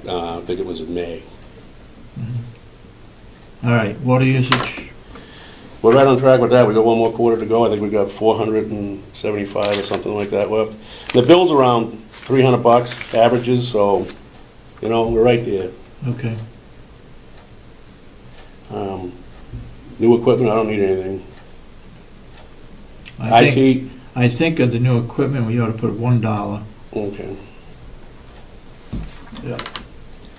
think it was in May. All right, water usage? We're right on track with that. We got 1 more quarter to go. I think we got 475 or something like that left. The bill's around $300 averages, so, we're right there. Okay. New equipment, I don't need anything. I think of the new equipment, we ought to put $1. Okay. Yeah.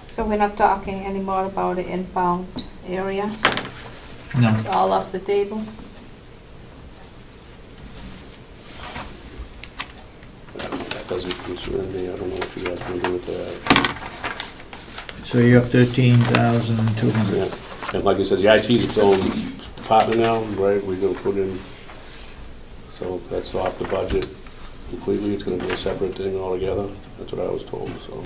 So we're not talking anymore about the inbound area? No. All off the table? That doesn't concern me. I don't know what you guys can do with that. So you're up 13,200. Yeah. And like I said, the IT is its own department now, right? We're going to put in, so that's off the budget completely. It's going to be a separate thing altogether. That's what I was told, so.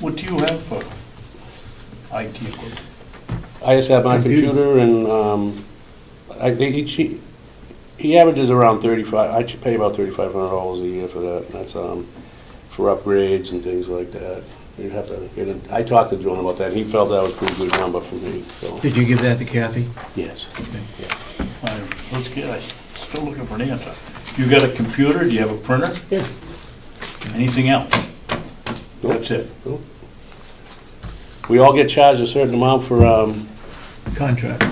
What do you have for IT equipment? I just have my computer and he averages around 35. I should pay about $3,500 a year for that. That's for upgrades and things like that. You'd have to get it. I talked to John about that. He felt that was a pretty good number for me. So. Did you give that to Kathy? Yes. Okay. Yeah. I'm still looking for an answer. You got a computer? Do you have a printer? Yeah. Anything else? Nope. That's it? Nope. We all get charged a certain amount for Contract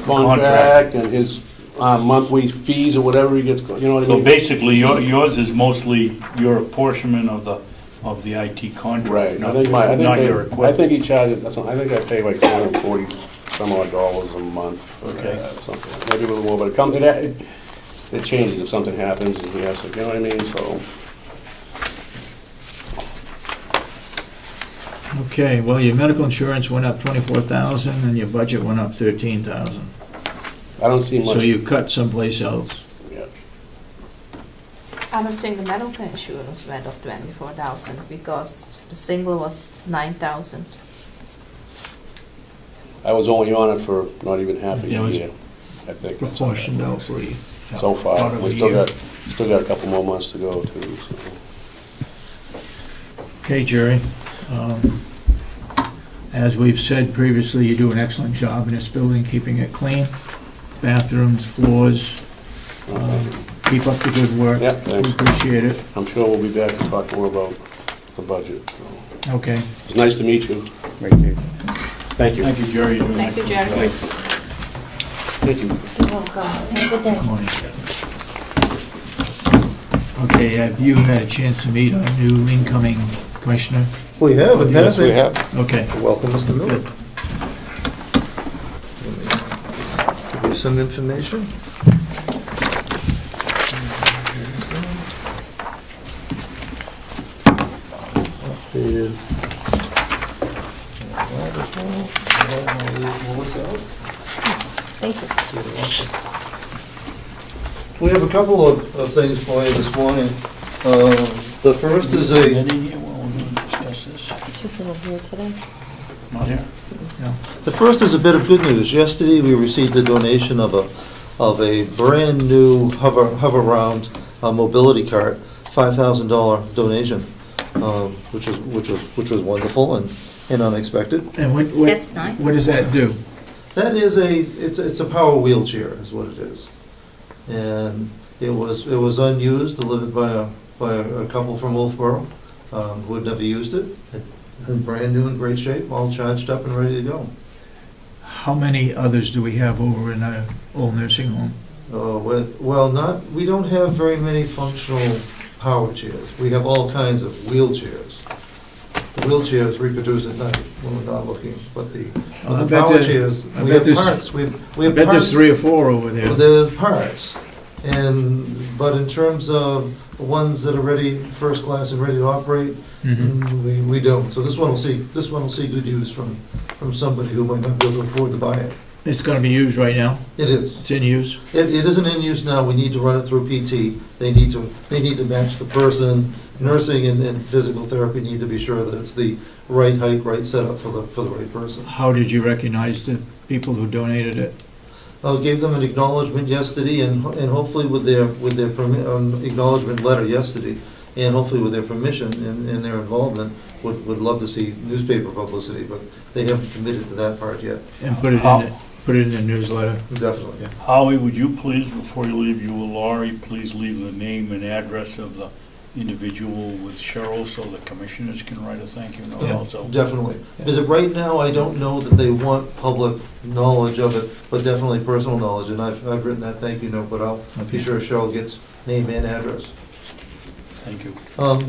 and his monthly fees or whatever he gets. You know what I mean? So basically, yours is mostly your apportionment of the IT contract, right? not your equipment. I think he charges. I think I pay like $240 some odd dollars a month. For okay. Something maybe a little more, but it changes if something happens and he has to. You know what I mean? So. Okay, well, your medical insurance went up 24,000 and your budget went up 13,000. I don't see much. So you cut someplace else. Yeah. I don't think the medical insurance went up 24,000 because the single was 9,000. I was only on it for not even half a That was year. I think proportioned out for you. So far, we still got a couple more months to go too. So. Okay, Jerry. As we've said previously, you do an excellent job in this building, keeping it clean. Bathrooms, floors. Keep up the good work. Yep, thanks. We appreciate it. I'm sure we'll be back to talk more about the budget. So. Okay. It's nice to meet you. Right there. Thank you. Thank you, Jerry. Thank you, Jerry. Thanks. Thank you. You're welcome. Have a good day. Morning. Okay, have you had a chance to meet our new incoming commissioner? We have, it Yes, has we it. have. Okay. Welcome, Mr. Miller. Good. Give you some information. Thank you. We have a couple of things for you this morning. The first is a, She's not here today. Not here? No. the first is a bit of good news. Yesterday, we received a donation of a brand-new hover-round mobility cart, $5,000 donation, which was wonderful and unexpected. And what, That's nice. What does that do? That is it's a power wheelchair, is what it is. And It was unused, delivered by a couple from Wolfboro, who had never used it. And brand new, in great shape, all charged up and ready to go. How many others do we have over in our old nursing home? We don't have very many functional power chairs. We have all kinds of wheelchairs. The wheelchairs reproduce at night when we're not looking, but the power chairs, we have parts. We have bet parts. there's 3 or 4 over there. Well, there's parts, but in terms of the ones that are ready, first class and ready to operate, we don't. So this one will see good use from somebody who might not be able to afford to buy it. It's going to be used right now? It is. It's in use? It isn't in use now. We need to run it through PT. They need to match the person. Nursing and physical therapy need to be sure that it's the right height, right setup for the right person. How did you recognize the people who donated it? I gave them an acknowledgement yesterday, and hopefully with their acknowledgement letter yesterday, and hopefully with their permission and their involvement, would love to see newspaper publicity, but they haven't committed to that part yet. And put it in the newsletter. Definitely. Yeah. Howie, would you please, before you leave, you and Laurie, please leave the name and address of the individual with Cheryl so the commissioners can write a thank you note also? Definitely. Because right now, I don't know that they want public knowledge of it, but definitely personal knowledge, and I've written that thank you note, but I'll be sure Cheryl gets name and address. Thank you.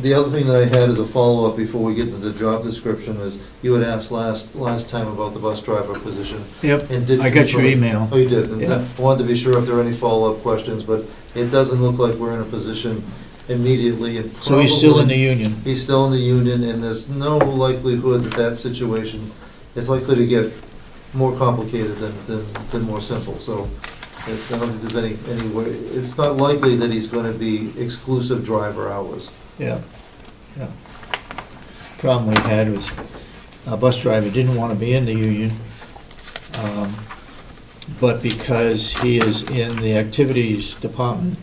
The other thing that I had as a follow-up before we get into the job description is, you had asked last time about the bus driver position. Yep, and I got your email. Oh, you did? And Yeah. I wanted to be sure if there are any follow-up questions, but it doesn't look like we're in a position immediately. And So he's still in the union? He's still in the union, and there's no likelihood that situation is likely to get more complicated than more simple. So I don't think there's any way, it's not likely that he's going to be exclusive driver hours. Yeah. Problem we had was a bus driver didn't want to be in the union, but because he is in the activities department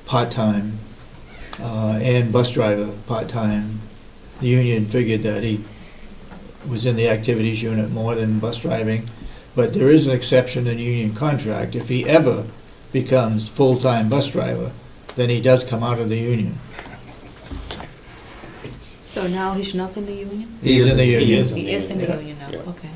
part-time and bus driver part-time, the union figured that he was in the activities unit more than bus driving. But there is an exception in the union contract. If he ever becomes full-time bus driver, then he does come out of the union. So now he's not in the union? He's in the union. He is in the union now, Yeah. okay.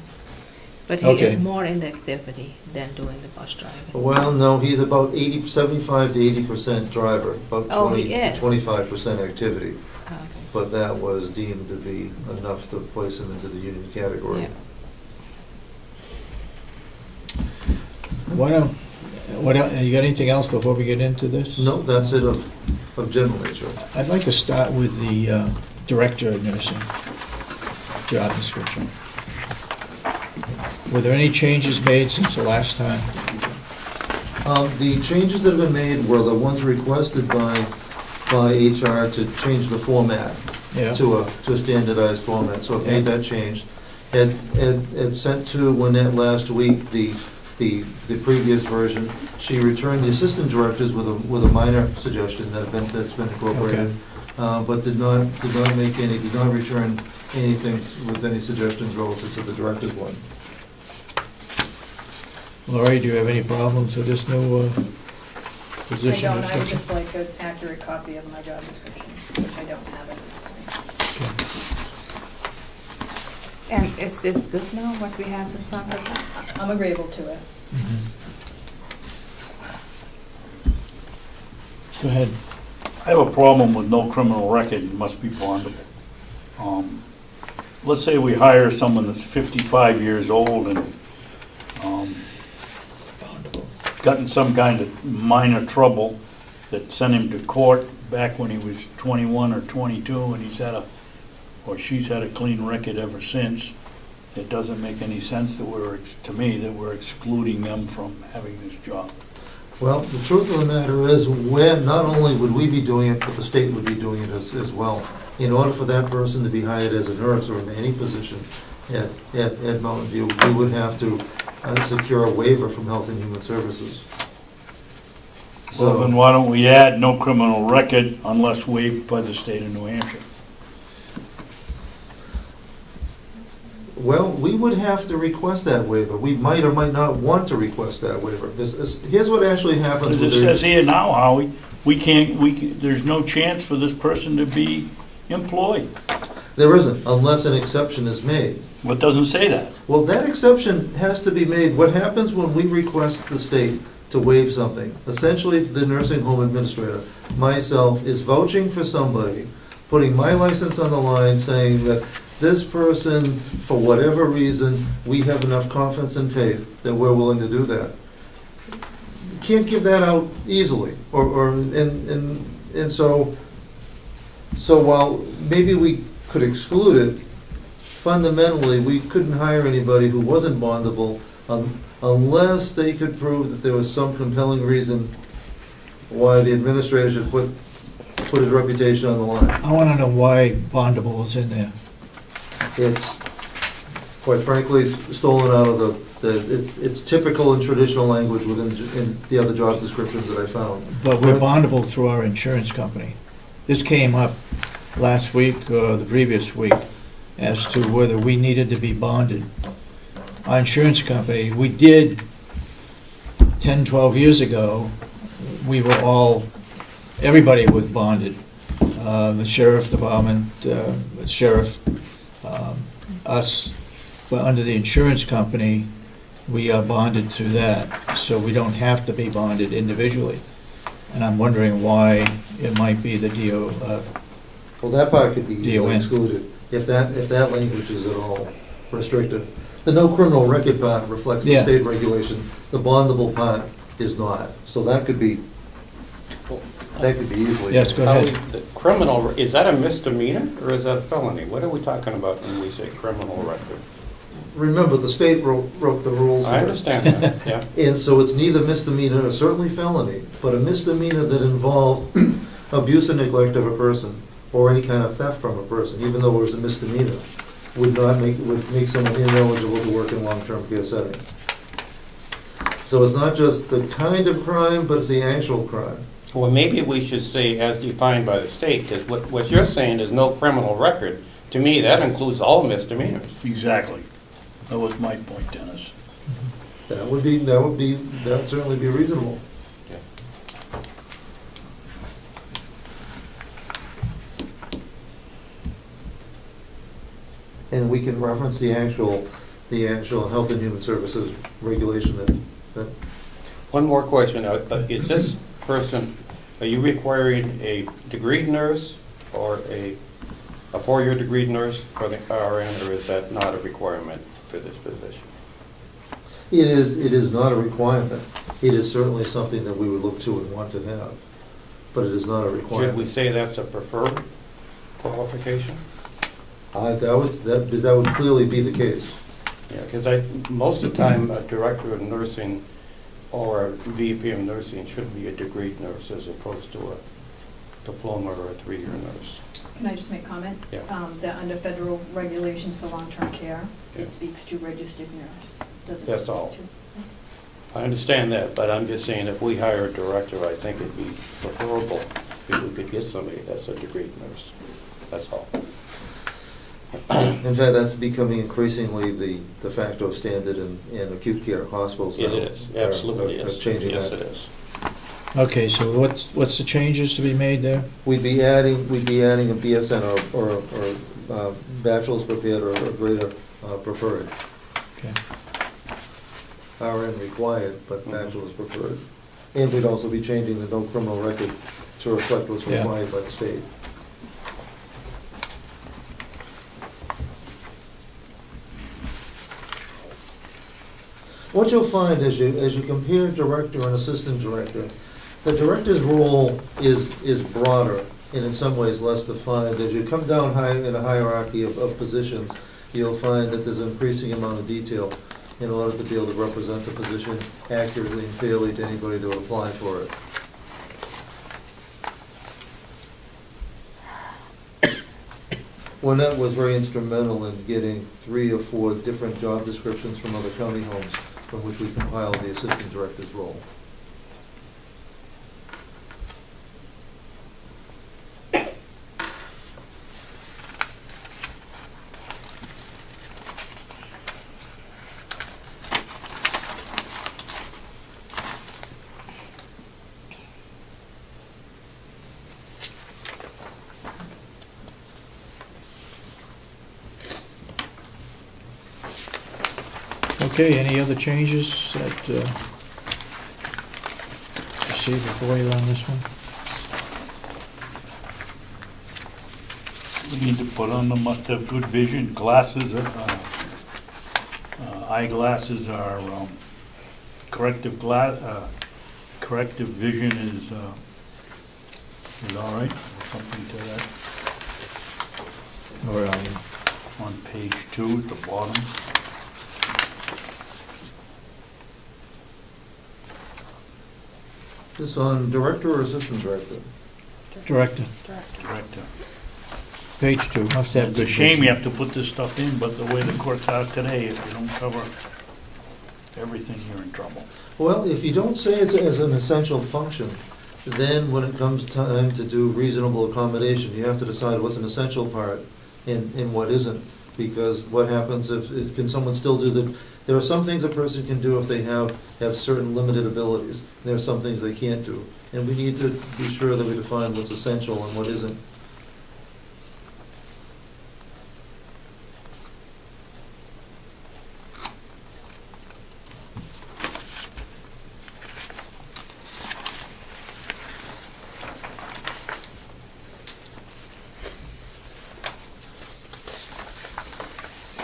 But he Okay. is more in the activity than doing the bus driving. Well, no, he's about 75 to 80% driver, about Oh, he is. 25% activity. Okay. But that was deemed to be enough to place him into the union category. Yeah. You got anything else before we get into this? No, that's it of general nature. I'd like to start with the director of nursing job description. Were there any changes made since the last time? The changes that have been made were the ones requested by HR to change the format to a standardized format, so it made that change. It sent to Lynette last week the previous version. She returned the assistant directors with a minor suggestion that's been incorporated, but did not return anything with any suggestions relative to the director's one. Laurie, do you have any problems with this new position? I don't. I would just like an accurate copy of my job description, which I don't have at this point. And is this good now, what we have in front of us? I'm agreeable to it. Go ahead. I have a problem with no criminal record, it must be bondable. Let's say we hire someone that's 55 years old and gotten some kind of minor trouble that sent him to court back when he was 21 or 22, and she's had a clean record ever since. It doesn't make any sense that to me, we're excluding them from having this job. Well, the truth of the matter is, not only would we be doing it, but the state would be doing it as well. In order for that person to be hired as a nurse or in any position at Mountain View, we would have to secure a waiver from Health and Human Services. Well, then why don't we add no criminal record unless waived by the state of New Hampshire? Well, we would have to request that waiver. We might or might not want to request that waiver. Here's what actually happens As with it says here now, Howie, there's no chance for this person to be employed. There isn't, unless an exception is made. Well, it doesn't say that. Well, that exception has to be made. What happens when we request the state to waive something? Essentially, the nursing home administrator, myself, is vouching for somebody, putting my license on the line, saying that this person, for whatever reason, we have enough confidence and faith that we're willing to do that. You can't give that out easily, and so while maybe we could exclude it, fundamentally, we couldn't hire anybody who wasn't bondable unless they could prove that there was some compelling reason why the administrator should put his reputation on the line. I want to know why bondable is in there. It's, quite frankly, stolen out of it's typical and traditional language in the other job descriptions that I found. But we're bondable through our insurance company. This came up last week or the previous week as to whether we needed to be bonded. Our insurance company, we did 10, 12 years ago, we were everybody was bonded. The sheriff department, the sheriff, us, but under the insurance company, we are bonded through that, so we don't have to be bonded individually. And I'm wondering why it might be the DO. Well, that part could be DON. excluded if that language is at all restricted. The no criminal record part reflects the state regulation. The bondable part is not. So that could be easily. Yes, go ahead. The criminal, is that a misdemeanor or is that a felony? What are we talking about when we say criminal record? Remember, the state wrote the rules. I understand that, yeah. And so it's neither misdemeanor or certainly felony, but a misdemeanor that involved abuse and neglect of a person or any kind of theft from a person, even though it was a misdemeanor, would make someone ineligible to work in long-term care setting. So it's not just the kind of crime, but it's the actual crime. Well, maybe we should say as defined by the state, because what you're saying is no criminal record. To me, that includes all misdemeanors. Exactly. That was my point, Dennis. That would certainly be reasonable. Yeah. And we can reference the actual Health and Human Services regulation that. One more question. Is this person, are you requiring a degreed nurse or a 4-year degreed nurse for the RN, or is that not a requirement for this position? It is not a requirement. It is certainly something that we would look to and want to have, but it is not a requirement. Should we say that's a preferred qualification? That would clearly be the case. Yeah, because most of the time a director of nursing or a VP of nursing should be a degreed nurse as opposed to a diploma or a 3-year nurse. Can I just make a comment? Yeah. That under federal regulations for long-term care, it speaks to registered nurse. That's all. I understand that, but I'm just saying if we hire a director, I think it'd be preferable if we could get somebody that's a degreed nurse. That's all. In fact, that's becoming increasingly the de facto standard in acute care hospitals. It is, absolutely is. Changing yes, that. It is. Okay, so what's the changes to be made there? We'd be adding a BSN or bachelor's prepared or greater preferred. Okay. RN required, but bachelor's preferred. And we'd also be changing the no criminal record to reflect what's required by the state. What you'll find as you compare director and assistant director, the director's role is broader and in some ways less defined. As you come down high in a hierarchy of positions, you'll find that there's an increasing amount of detail in order to be able to represent the position accurately and fairly to anybody that would apply for it. Lynette was very instrumental in getting 3 or 4 different job descriptions from other county homes from which we compiled the assistant director's role. Okay, any other changes that you see before you on this one? We need to put on them, must have good vision, glasses, eyeglasses are corrective corrective vision is all right, or something to that. Or, on page 2 at the bottom. This on director or assistant director? Director, Director. page 2, must have It's a good shame vision. you have to put this stuff in, but the way the courts are today, if you don't cover everything, you're in trouble. Well, if you don't say it's as an essential function, then when it comes time to do reasonable accommodation, you have to decide what's an essential part and what isn't. Because what happens if can someone still do there are some things a person can do if they have certain limited abilities. There are some things they can't do. And we need to be sure that we define what's essential and what isn't.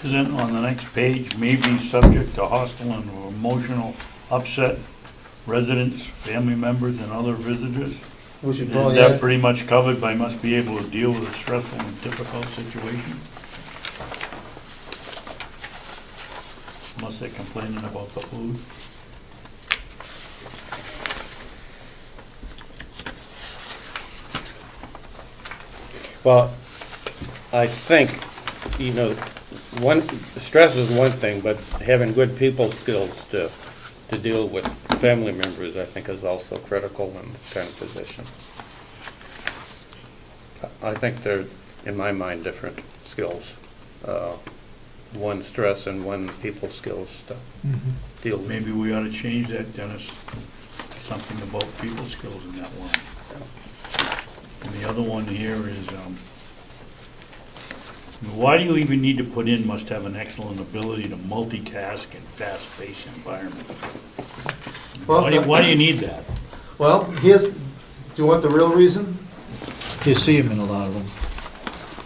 Isn't on the next page, may be subject to hostile and emotional upset residents, family members, and other visitors. We should Isn't probably that add, pretty much covered by must be able to deal with a stressful and difficult situation? Unless they're complaining about the food. Well, I think, stress is one thing, but having good people skills to deal with family members, I think, is also critical in this kind of position. I think they're, in my mind, different skills. One stress and one people skills to deal with. Maybe we ought to change that, Dennis, to something about people skills in that one. And the other one here is, why do you even need to put in must have an excellent ability to multitask in fast-paced environment? well, Why do you need that? well, do you want the real reason? You see them in a lot of them.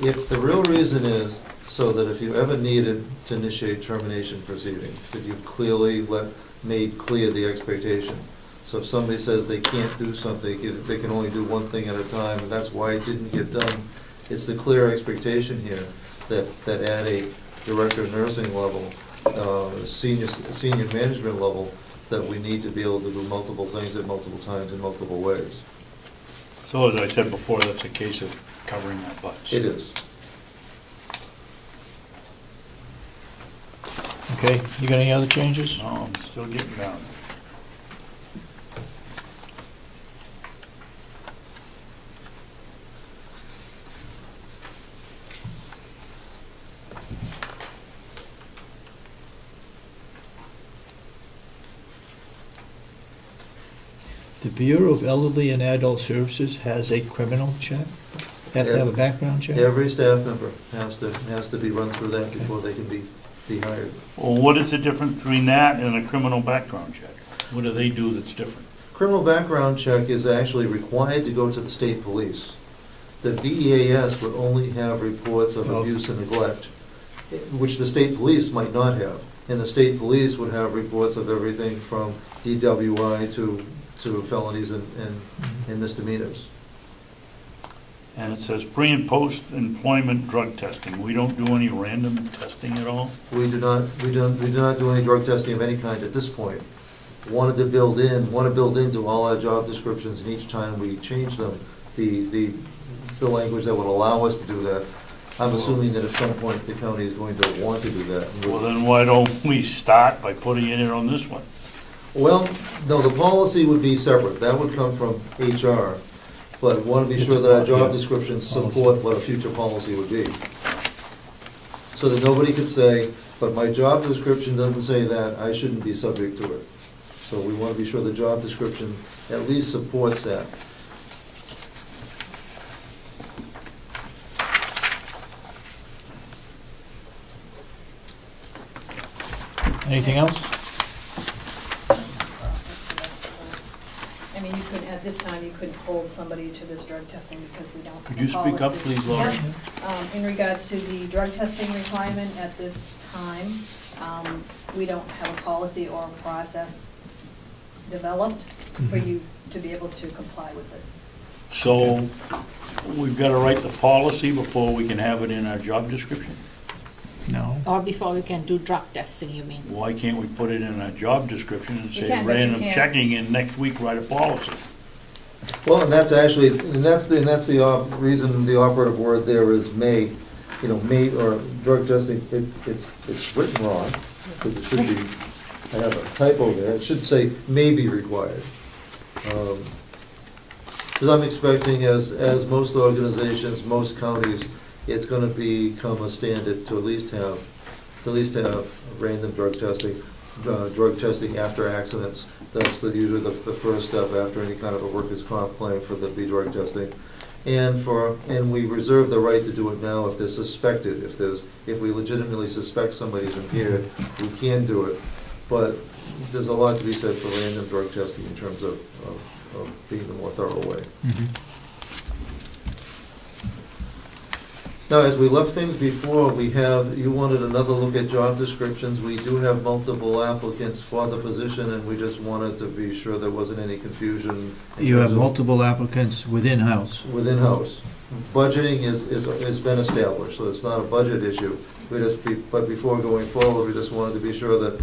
If the real reason is so that if you ever needed to initiate termination proceedings, that you clearly made clear the expectation. So if somebody says they can't do something, they can only do one thing at a time, and that's why it didn't get done. It's the clear expectation here that at a director of nursing level, senior management level, that we need to be able to do multiple things at multiple times in multiple ways. So as I said before, that's a case of covering our butts. It is. Okay, you got any other changes? No, I'm still getting down. The Bureau of Elderly and Adult Services has a criminal check? Have to have a background check? Every staff member has to be run through that before they can be hired. Well, what is the difference between that and a criminal background check? What do they do that's different? Criminal background check is actually required to go to the state police. The BEAS would only have reports of abuse and neglect, which the state police might not have. And the state police would have reports of everything from DWI to felonies and misdemeanors. And it says pre and post employment drug testing. We don't do any random testing at all? We do not do any drug testing of any kind at this point. Want to build into all our job descriptions, and each time we change them, the language that would allow us to do that. I'm assuming that at some point the county is going to want to do that. Well, then why don't we start by putting it in on this one? Well, no, the policy would be separate. That would come from HR. But we want to be sure that our job descriptions support what a future policy would be. So that nobody could say, but my job description doesn't say that, I shouldn't be subject to it. So we want to be sure the job description at least supports that. Anything else? I mean, you couldn't, at this time, you couldn't hold somebody to this drug testing because we don't. Could you speak up, please, Laura? Yep. In regards to the drug testing requirement at this time, we don't have a policy or a process developed for you to be able to comply with this. So we've got to write the policy before we can have it in our job description? No. Or before we can do drug testing, you mean? Why can't we put it in our job description and You say can, but you random can't. checking and next week write a policy? Well, and that's actually, and that's the reason the operative word there is may, you know, may, or drug testing, it's written wrong, because it should be, I have a typo there, it should say may be required. Because I'm expecting, as most organizations, most counties, it's gonna become a standard to at least have random drug testing after accidents. That's usually the first step after any kind of a workers' comp claim for the drug testing. And we reserve the right to do it now if they're suspected. If we legitimately suspect somebody's impaired, we can do it. But there's a lot to be said for random drug testing in terms of being the more thorough way. Now, as we left things before, you wanted another look at job descriptions. We do have multiple applicants for the position, and we just wanted to be sure there wasn't any confusion. You have multiple applicants within-house. Within-house. Budgeting has been established, so it's not a budget issue. But before going forward, we just wanted to be sure that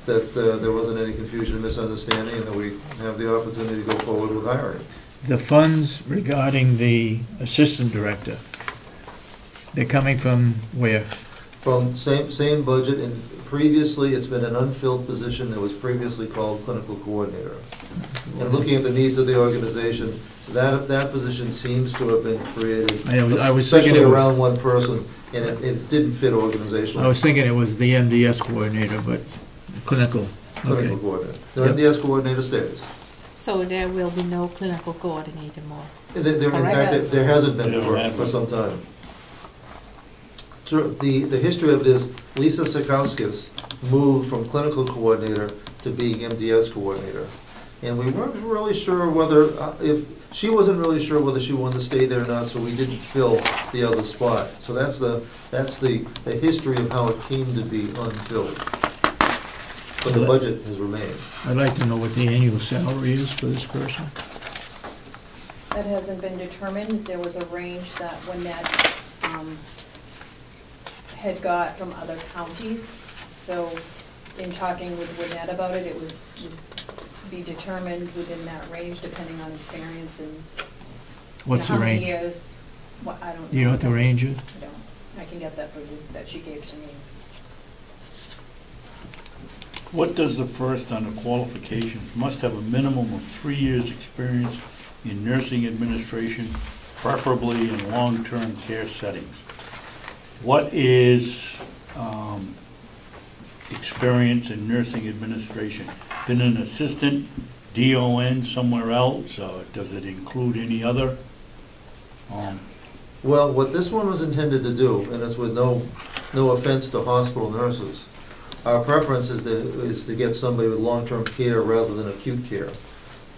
there wasn't any confusion or misunderstanding, and that we have the opportunity to go forward with hiring. The funds regarding the assistant director, they're coming from where? From same budget, and previously, it's been an unfilled position that was previously called clinical coordinator. And looking at the needs of the organization, that position seems to have been created, I was especially thinking around one person, and it didn't fit organizationally. I was thinking it was the MDS coordinator, but clinical. Clinical coordinator. The MDS coordinator stays. So there will be no clinical coordinator more? In fact, there hasn't been for some time. The history of it is Lisa Sikowskis moved from clinical coordinator to being MDS coordinator. And we weren't really sure whether, she wasn't really sure whether she wanted to stay there or not, so we didn't fill the other spot. So that's the history of how it came to be unfilled. But the budget has remained. I'd like to know what the annual salary is for this person. That hasn't been determined. There was a range that Lynette had got from other counties. So in talking with Lynette about it, it would be determined within that range depending on experience and What's the how many range? years. I don't know. Do you know what the range is? I don't. I can get that for you, that she gave to me. What does the first on the qualifications? Must have a minimum of 3 years' experience in nursing administration, preferably in long-term care settings. What is experience in nursing administration? Been an assistant, DON somewhere else? Does it include any other? Well, what this one was intended to do, and it's with no offense to hospital nurses, our preference is to get somebody with long-term care rather than acute care.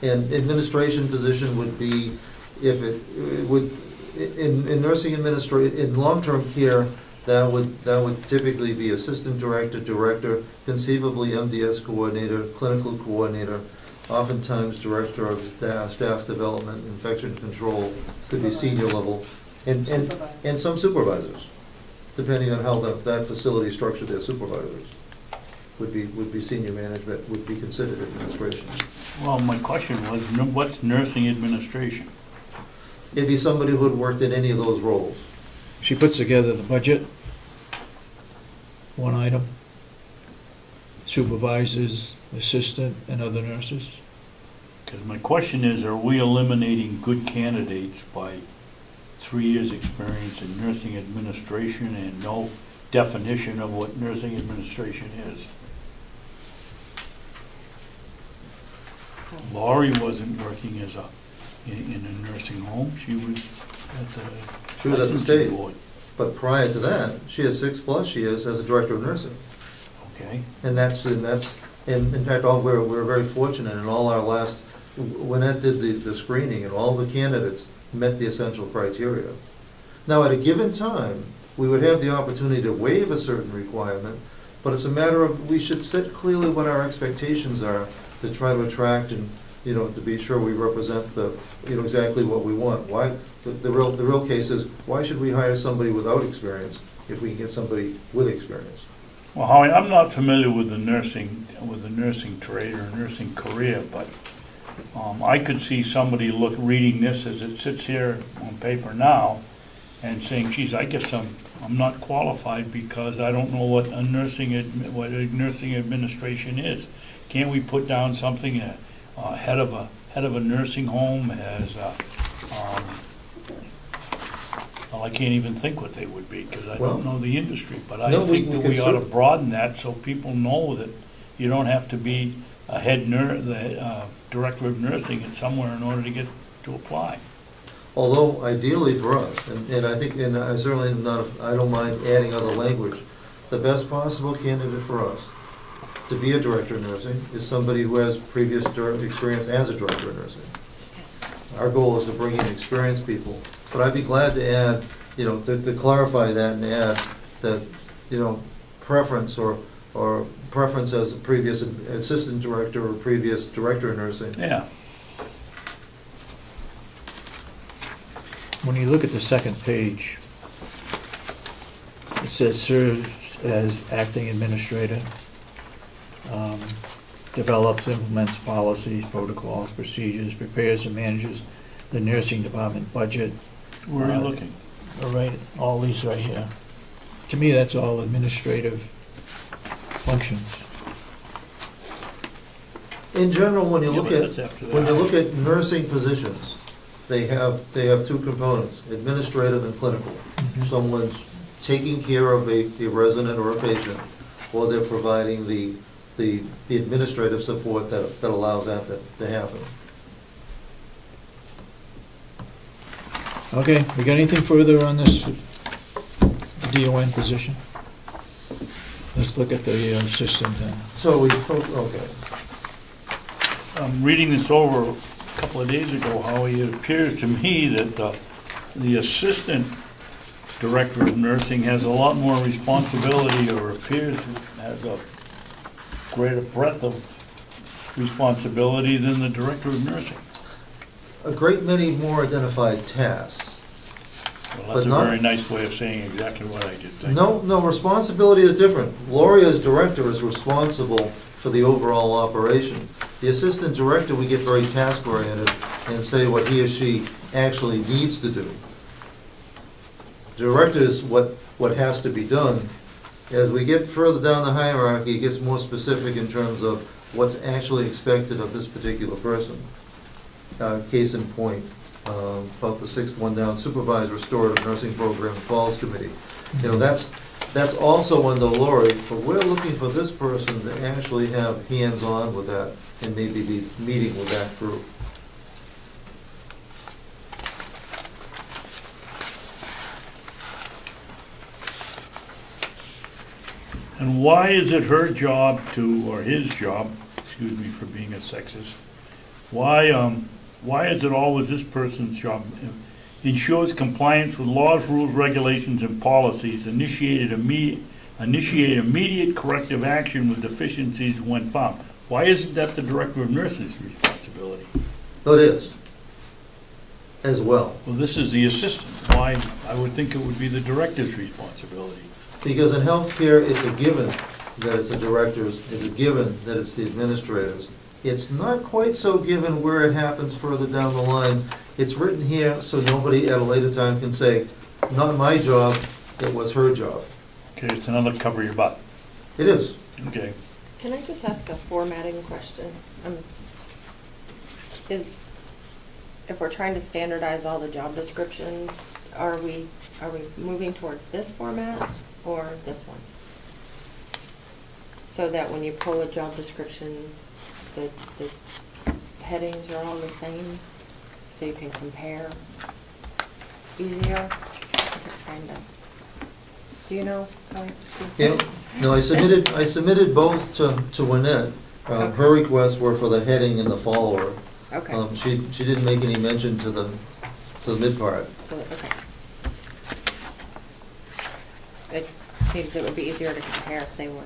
And administration position would be, if it would, in nursing administration, in long-term care, that would typically be assistant director, director, conceivably MDS coordinator, clinical coordinator, oftentimes director of staff development, infection control, could be senior level, and some supervisors, depending on how that facility structured their supervisors. Would be senior management, would be considered administration. Well, my question was, what's nursing administration? It'd be somebody who had worked in any of those roles. She puts together the budget, one item, supervisors, assistant, and other nurses. Because my question is, are we eliminating good candidates by 3 years' experience in nursing administration and no definition of what nursing administration is? Laurie wasn't working in a nursing home. She was at the state board. But prior to that, she has 6+ years as a director of nursing. Okay. And in fact, we're very fortunate in all our last, when Ed did the screening, and all the candidates met the essential criteria. Now, at a given time, we would have the opportunity to waive a certain requirement, but it's a matter of, we should set clearly what our expectations are to try to attract and, to be sure we represent exactly what we want. Why, the real case is, why should we hire somebody without experience if we can get somebody with experience? Well, Howie, I'm not familiar with the nursing trade or nursing career, but I could see somebody reading this as it sits here on paper now and saying, geez, I guess I'm not qualified because I don't know what a nursing administration is. Can't we put down something, head of a nursing home has, well, I can't even think what they would be because I don't know the industry, but I think that we ought to broaden that so people know that you don't have to be a head director of nursing at somewhere in order to get to apply. Although ideally for us, and I think, and I certainly am not, I don't mind adding other language, the best possible candidate for us to be a director of nursing is somebody who has previous experience as a director of nursing. Our goal is to bring in experienced people, but I'd be glad to add, to clarify that and add that, preference or preference as a previous assistant director or previous director of nursing. Yeah. When you look at the second page, it says serves as acting administrator, develops, implements policies, protocols, procedures, prepares and manages the nursing department budget. Where are you looking? All these right here. To me, that's all administrative functions. In general, when you look at nursing positions, they have two components: administrative and clinical. Mm-hmm. Someone's taking care of a resident or a patient, or they're providing the administrative support that allows that to happen. Okay, we got anything further on this DON position? Let's look at the assistant then. So okay. I'm reading this over a couple of days ago, Howie. It appears to me that the assistant director of nursing has a lot more responsibility, or appears to has a greater breadth of responsibility than the director of nursing. A great many more identified tasks. Well, that's a very nice way of saying exactly what I did think. No, responsibility is different. Lori, as director, is responsible for the overall operation. The assistant director, we get very task-oriented and say what he or she actually needs to do. Director is what has to be done. As we get further down the hierarchy, it gets more specific in terms of what's actually expected of this particular person. Case in point, about the sixth one down, supervise restorative nursing program falls committee. That's also under Lori, but we're looking for this person to actually have hands-on with that and maybe be meeting with that group. And why is it her job or his job, excuse me for being a sexist, why is it always this person's job? Ensures compliance with laws, rules, regulations, and policies, initiate immediate corrective action with deficiencies when found. Why isn't that the director of nursing's responsibility? It is, as well. Well, this is the assistant. Why? I would think it would be the director's responsibility. Because in healthcare, it's a given that it's the directors, it's a given that it's the administrators. It's not quite so given where it happens further down the line. It's written here so nobody at a later time can say, not my job, it was her job. Okay, it's another cover your butt. It is. Okay. Can I just ask a formatting question? If we're trying to standardize all the job descriptions, are we moving towards this format or this one? So that when you pull a job description, the headings are all the same, so you can compare easier? I'm just trying to, do you know how it's No, I submitted both to Wynette. Her requests were for the heading and the follower. Okay. She didn't make any mention to the mid part. Okay. It seems it would be easier to compare if they were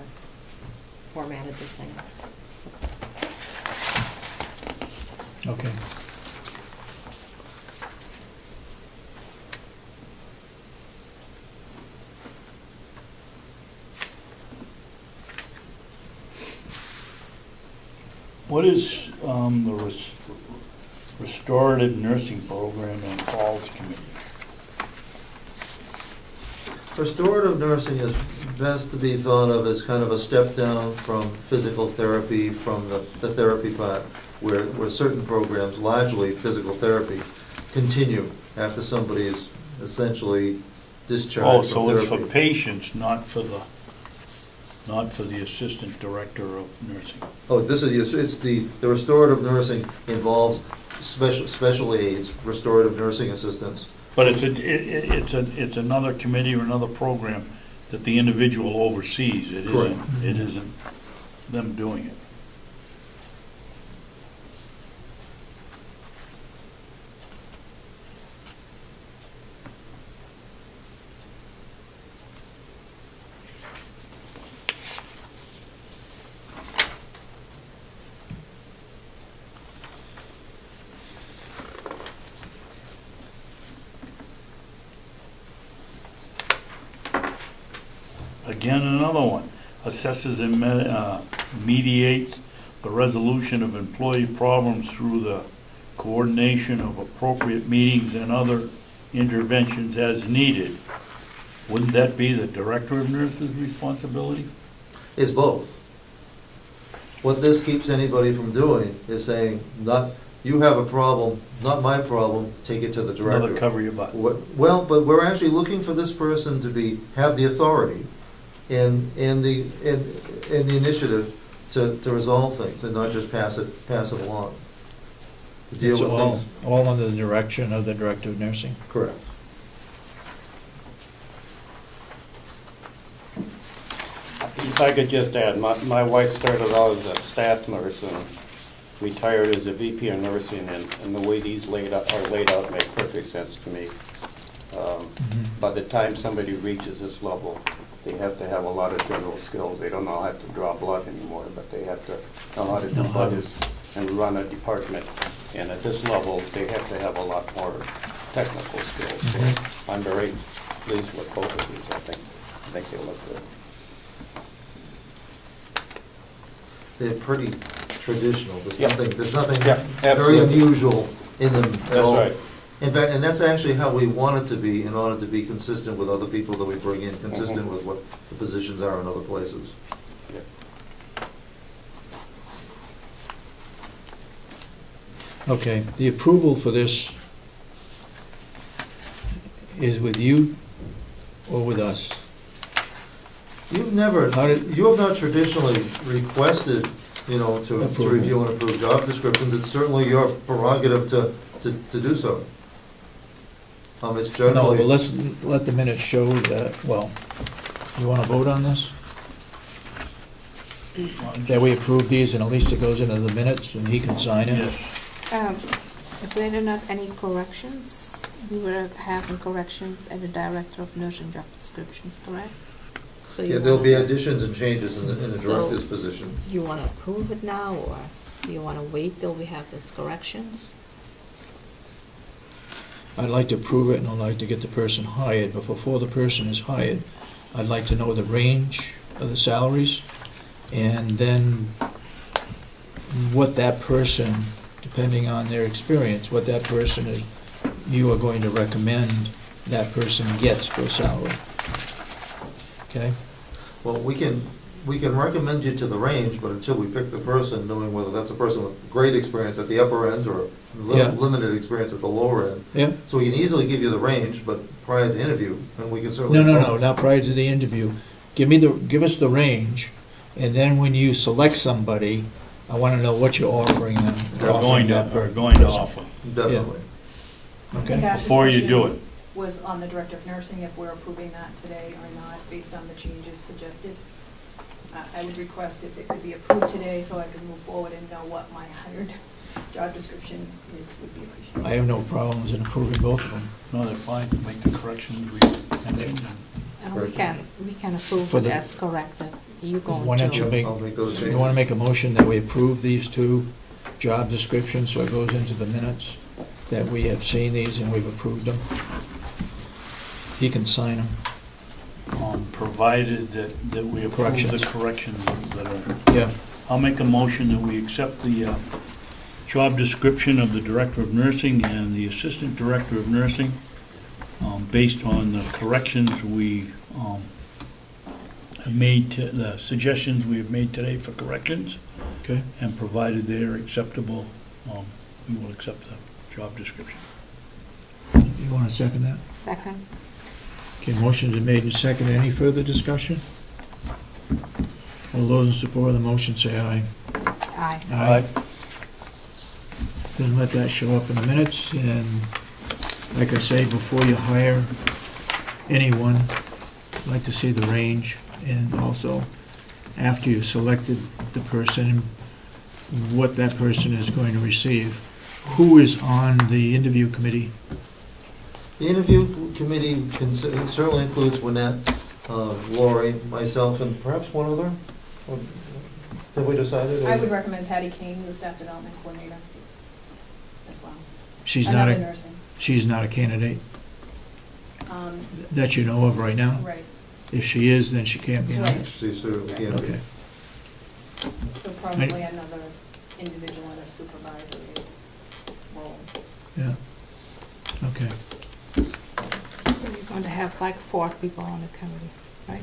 formatted the same. Okay. What is the restorative nursing program in Falls Committee? Restorative nursing is best to be thought of as kind of a step down from physical therapy, from the therapy part, where certain programs, largely physical therapy, continue after somebody is essentially discharged from Oh, so therapy. it's for patients, not for the assistant director of nursing. Oh, it's the restorative nursing involves special aides, restorative nursing assistants. But it's another committee or another program that the individual oversees. It isn't them doing it. Again, another one. Assesses and mediates the resolution of employee problems through the coordination of appropriate meetings and other interventions as needed. Wouldn't that be the director of nurses' responsibility? It's both. What this keeps anybody from doing is saying, not, you have a problem, not my problem, take it to the director. Another cover your butt. Well, but we're actually looking for this person to have the authority and the initiative to resolve things and not just pass it along. To deal It's with things. all under the direction of the director of nursing? Correct. If I could just add, my wife started out as a staff nurse and retired as a VP of nursing, and the way these are laid out make perfect sense to me. By the time somebody reaches this level, they have to have a lot of general skills. They don't know how to draw blood anymore, but they have to know how to do budgets and run a department. And at this level, they have to have a lot more technical skills. So I'm very pleased with both of these, I think they look good. They're pretty traditional. There's Yep. nothing Yeah, very absolutely. unusual in them at all. That's right. In fact, and that's actually how we want it to be in order to be consistent with other people that we bring in, consistent with what the positions are in other places. Yeah. Okay, the approval for this is with you or with us? You have not traditionally requested, to review and approve job descriptions. It's certainly your prerogative to do so. It's No, generally. but let's let the minutes show that, well, you want to vote on this? That we approve these and at least it goes into the minutes and he can sign it? Yes. If there are not any corrections, we were having corrections at the director of nursing job descriptions, correct? So Yeah, there'll be additions and changes in the director's So, position. Do you want to approve it now, or do you want to wait till we have those corrections? I'd like to approve it and I'd like to get the person hired, but before the person is hired, I'd like to know the range of the salaries and then what that person, depending on their experience, what that person is, you are going to recommend that person gets for a salary. Okay? Well, we can recommend you to the range, but until we pick the person, knowing whether that's a person with great experience at the upper end or Yeah. limited experience at the lower end. Yeah. So we can easily give you the range, but prior to interview, and we can certainly. No, not prior to the interview. Give us the range, and then when you select somebody, I want to know what you're offering them. We're going to offer. Definitely. Okay. Gotcha. Before you do it. Was on the director of nursing, if we're approving that today or not, based on the changes suggested. I would request if it could be approved today so I could move forward and know what my hired job description is, would be appreciated. I have no problems in approving both of them. No, they're fine, make the corrections we mentioned. We can approve For it the- as corrected. You going Why don't you to? make, I'll make those you changes. want to make a motion that we approve these two job descriptions, so it goes into the minutes, that we have seen these and we've approved them? He can sign them. Provided that we approve Corrections. the corrections that are. Yeah. I'll make a motion that we accept the job description of the Director of Nursing and the Assistant Director of Nursing based on the corrections we have made, the suggestions we have made today for corrections. Okay. And provided they are acceptable, we will accept the job description. You want to second that? Second. Okay, motion's been made and seconded. Any further discussion? All those in support of the motion say aye. Aye. Aye. Then let that show up in the minutes, and like I say, before you hire anyone, I'd like to see the range, and also after you've selected the person, what that person is going to receive. Who is on the interview committee? The interview committee certainly includes Winnette, Lori, myself, and perhaps one other. Have we decided? I would recommend Patty Kane, the staff development coordinator, as well. She's not Another a, nursing. she's not a candidate that you know of right now? Right. If she is, then she can't be on Right. it. She's certainly candidate. Okay. So probably another individual in a supervisory role. Yeah. Okay. So you're going to have like 4 people on the committee, right?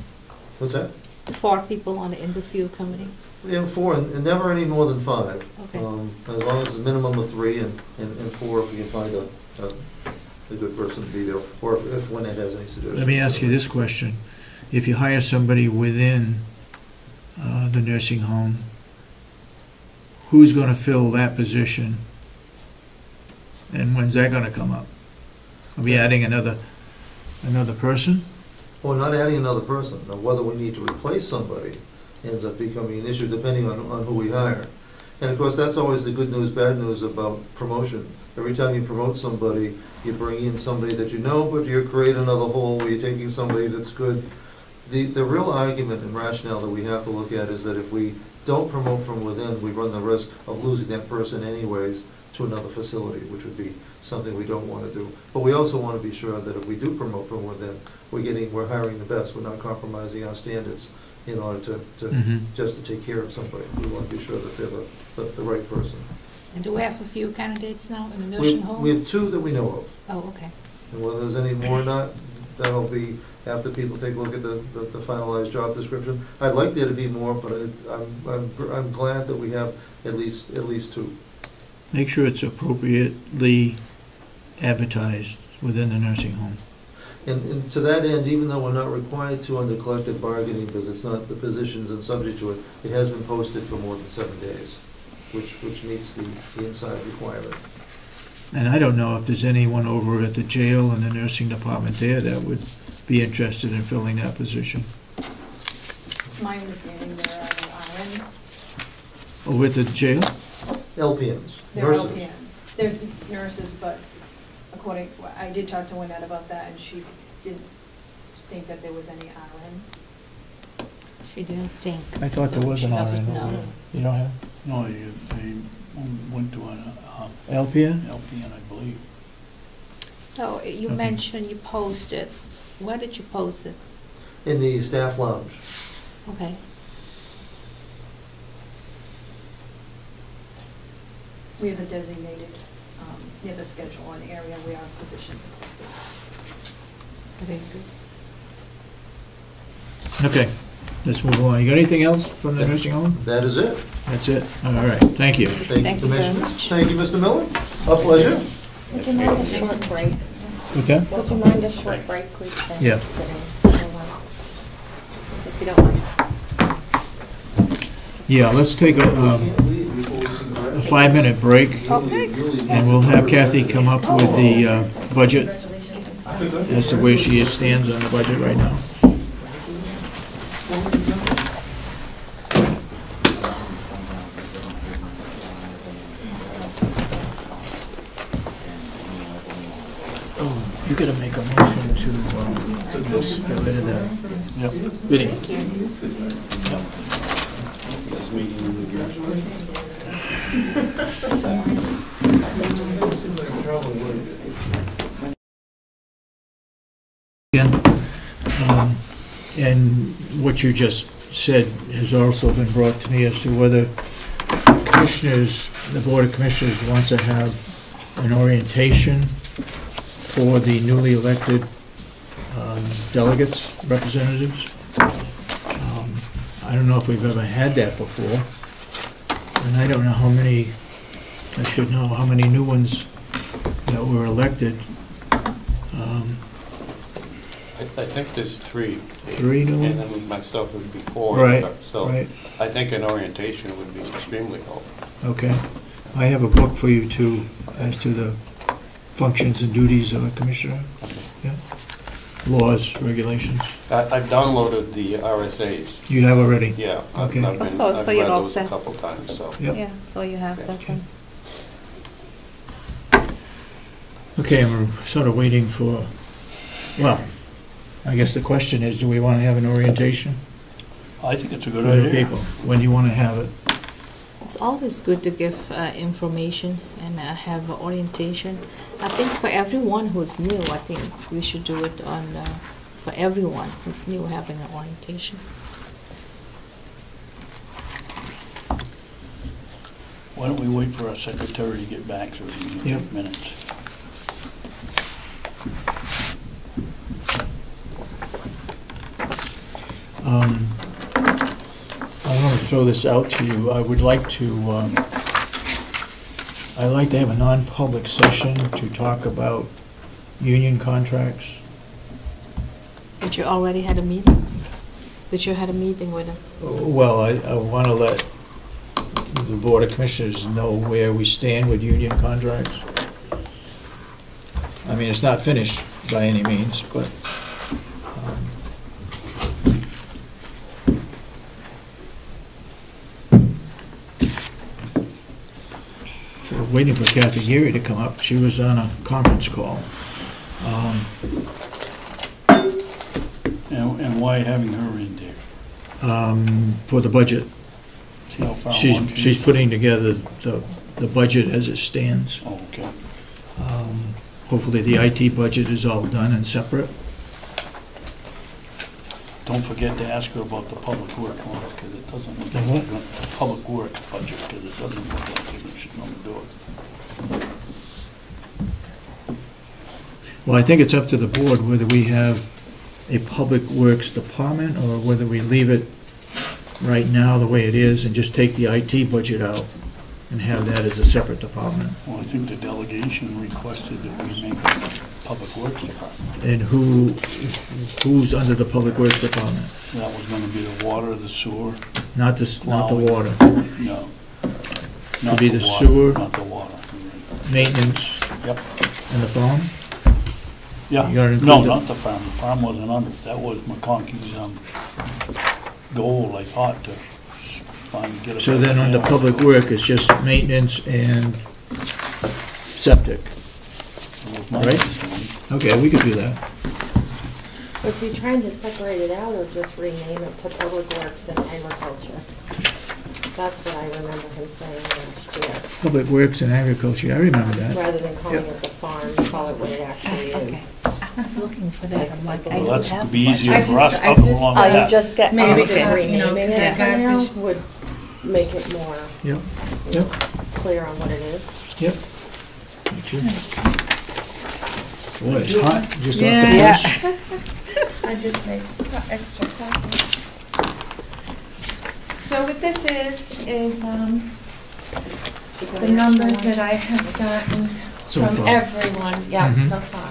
What's that? 4 people on the interview committee? We have 4, and never any more than 5. Okay. As long as it's a minimum of 3 and 4 if we can find a good person to be there, or if Winnette has any suggestions. Let me ask you this question. If you hire somebody within the nursing home, who's going to fill that position? And when's that going to come up? Are we adding another person? Well, not adding another person. Now, whether we need to replace somebody ends up becoming an issue depending on who we hire. And of course, that's always the good news, bad news about promotion. Every time you promote somebody, you bring in somebody that you know, but you create another hole where you're taking somebody that's good. The real argument and rationale that we have to look at is that if we don't promote from within, we run the risk of losing that person anyways to another facility, which would be something we don't want to do. But we also want to be sure that if we do promote from within, we're hiring the best. We're not compromising our standards in order to just to take care of somebody. We want to be sure that they're the right person. And do we have a few candidates now in the nursing home? We have 2 that we know of. Oh, okay. And whether there's any more or not, that'll be after people take a look at the finalized job description. I'd like there to be more, but I'm glad that we have at least 2. Make sure it's appropriately advertised within the nursing home. And to that end, even though we're not required to under collective bargaining, because it's not, the position isn't subject to it, it has been posted for more than 7 days, which meets the inside requirement. And I don't know if there's anyone over at the jail and the nursing department there that would be interested in filling that position. It's my understanding there are no RNs. Over at the jail? LPNs, They're nurses. LPNs. They're nurses, but according, I did talk to Winnette about that, and she didn't think that there was any RNs. She didn't think. I thought there so was she an doesn't RN over know. there. You don't have? No, they went to an LPN? LPN, I believe. So you Okay. mentioned you posted. Where did you post it? In the staff lounge. Okay. We have a designated, near the schedule, an area where our positions are posted. Okay, good. Okay, let's move on. You got anything else from the nursing home? That is it. That's it. All right, thank you. Thank you, Commissioners. Thank you, Mr. Miller. A pleasure. Would you mind a short break? What's that? Would you mind a short break, please? Then? Yeah. If you don't mind. Yeah, let's take a 5-minute break. Okay. And we'll have Kathy come up with the budget as to where she stands on the budget right now. We gotta make a motion to get rid of that. Yep. Goody. And what you just said has also been brought to me as to whether commissioners, the Board of Commissioners wants to have an orientation for the newly elected delegates, representatives. I don't know if we've ever had that before, and I don't know how many, I should know how many new ones that were elected. I think there's 3. 3 new ones? And then myself would be 4. Right, So right. I think an orientation would be extremely helpful. Okay. I have a book for you too, as to the functions and duties of a commissioner. Yeah. Laws, regulations. I've downloaded the RSAs. You have already? Yeah. Okay. I've you're read all those set. a couple times, so. Yep. Yeah, so you have that Okay. one. Okay, we're sort of waiting for, well, I guess the question is, do we want to have an orientation? I think it's a for good new idea. people? When do you want to have it? It's always good to give information and have orientation. I think for everyone who's new, I think we should do it on, for everyone who's new, having an orientation. Why don't we wait for our secretary to get back so we can Yep. get minutes? I want to throw this out to you. I would like to, I'd like to have a non-public session to talk about union contracts. But you already had a meeting? That you had a meeting with them? Well, I want to let the Board of Commissioners know where we stand with union contracts. I mean, it's not finished by any means, but so we're waiting for Kathy Geary to come up. She was on a conference call. And why having her in there? For the budget. See how far along she She's is? putting together the budget as it stands. Oh, okay. Hopefully the IT budget is all done and separate. Don't forget to ask her about the public works one, because it doesn't look The like what? she's gonna, public works budget, because it doesn't look like she's gonna do it. Well, I think it's up to the board whether we have a public works department or whether we leave it right now the way it is and just take the IT budget out and have that as a separate department. Well, I think the delegation requested that we make a public works department. And who's under the public works department? That was gonna be the water, the sewer. Not the water. No. It'd be the water, sewer. Not the water. Maintenance. Yep. And the farm? Yeah, You gotta include no, the- not the farm wasn't under, that was McConkey's, goal, I thought, to find, get a. So then under public work, it's just maintenance and septic, right? Okay, we could do that. Was he trying to separate it out or just rename it to Public Works and Agriculture? That's what I remember him saying last year. Public works and agriculture, I remember that. Rather than calling Yep. it the farm, call it what it actually is. I was looking for that, I'm like, I Well, don't that's have to be much. easier for us up along Oh, you that. just got, Maybe okay. just renaming Yeah. it now would make it more Yep, yep, clear on what it is. yep. Thank you. Boy, it's hot, just off the Yeah. press. I just made extra copies. So what this is the numbers that I have gotten So from far. everyone, yeah, Mhm. so far.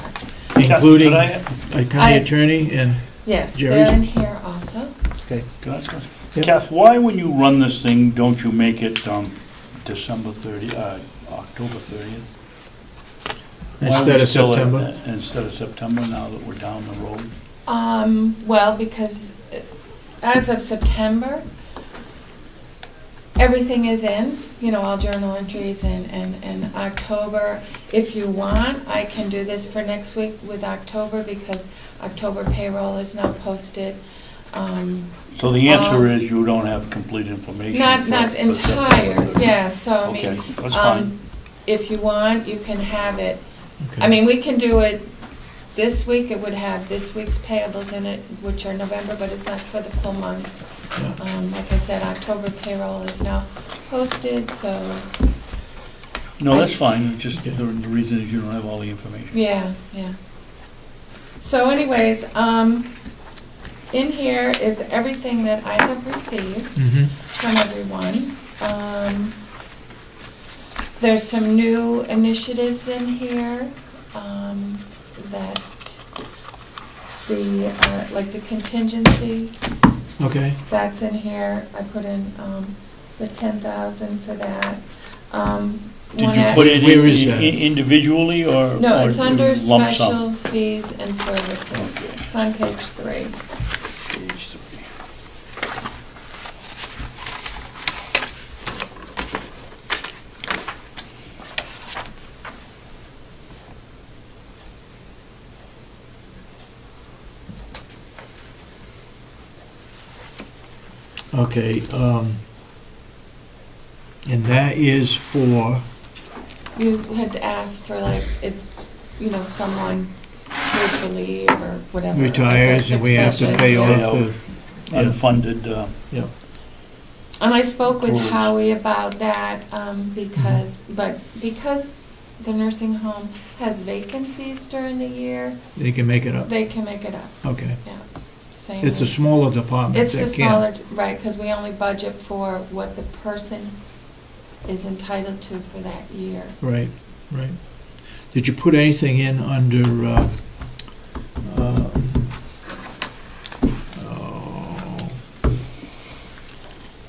Including Could I- a county attorney and Yes, Jerry? they're in here also. Okay. Can I ask a- Yep. Kath, why when you run this thing, don't you make it, December 30, October 30th? Why are we Instead of still at- September? Instead of September, now that we're down the road? Well, because as of September, everything is in, you know, all journal entries and October. If you want, I can do this for next week with October because October payroll is now posted. So the answer is you don't have complete information? Not for entire, September. yeah, so I Okay, mean, that's fine. if you want, you can have it. Okay. I mean, we can do it this week, it would have this week's payables in it, which are November, but it's not for the full month. Yeah. Like I said, October payroll is now posted, so, No, that's fine, just the reason is you don't have all the information. yeah, yeah. So anyways, in here is everything that I have received Mhm. from everyone. There's some new initiatives in here, that the, like the contingency, Okay. that's in here. I put in, the 10,000 for that. Did One you at- put it Where is that? individually or? No, or it's under lump special sum? fees and services. Okay. It's on page 3. Page 3. Okay, and that is for, You had asked for like, if, you know, someone needs to leave or whatever. retires and we have to pay off the, yeah. Unfunded, Yeah. And I spoke with Accruals. Howie about that, because the nursing home has vacancies during the year, They can make it up. they can make it up, Okay. yeah. Same It's the with- smaller departments It's the that can't. smaller, right, because we only budget for what the person is entitled to for that year. Right, right. Did you put anything in under,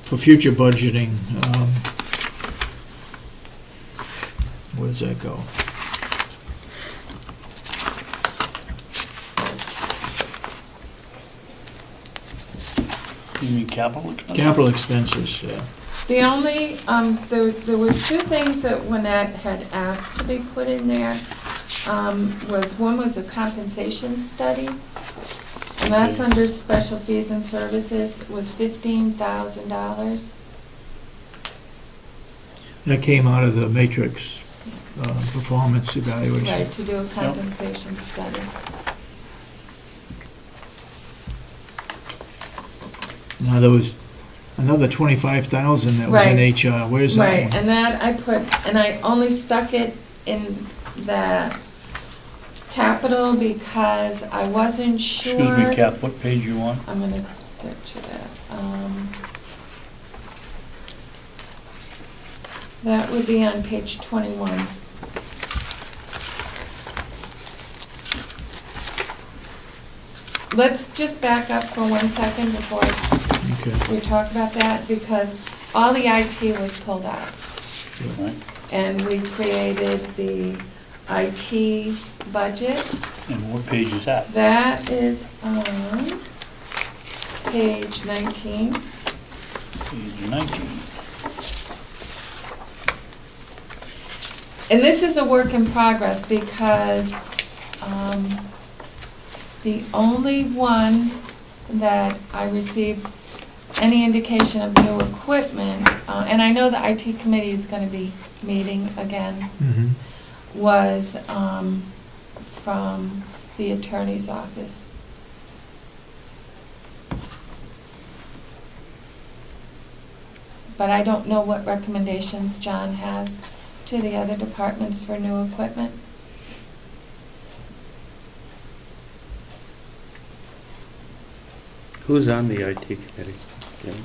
for future budgeting? Where does that go? you mean capital expenses? Capital expenses, yeah. The only, there was two things that Lynette had asked to be put in there. One was a compensation study, and that's Okay. under special fees and services, was $15,000. That came out of the matrix performance evaluation. Right, to do a compensation study. Now, there was another 25,000 that was in Right. HR. Where's that Right, one? and that I put, and I only stuck it in the capital because I wasn't sure. Excuse me, Kath, what page you on? I'm gonna get you that. That would be on page 21. Let's just back up for 1 second before Okay. we talk about that, because all the IT was pulled out. Right. And we created the IT budget. And what page is that? That is on page 19. Page 19. And this is a work in progress because the only one that I received any indication of new equipment, and I know the IT committee is going to be meeting again, Mhm. was from the attorney's office. But I don't know what recommendations John has to the other departments for new equipment. Who's on the IT committee? Jim?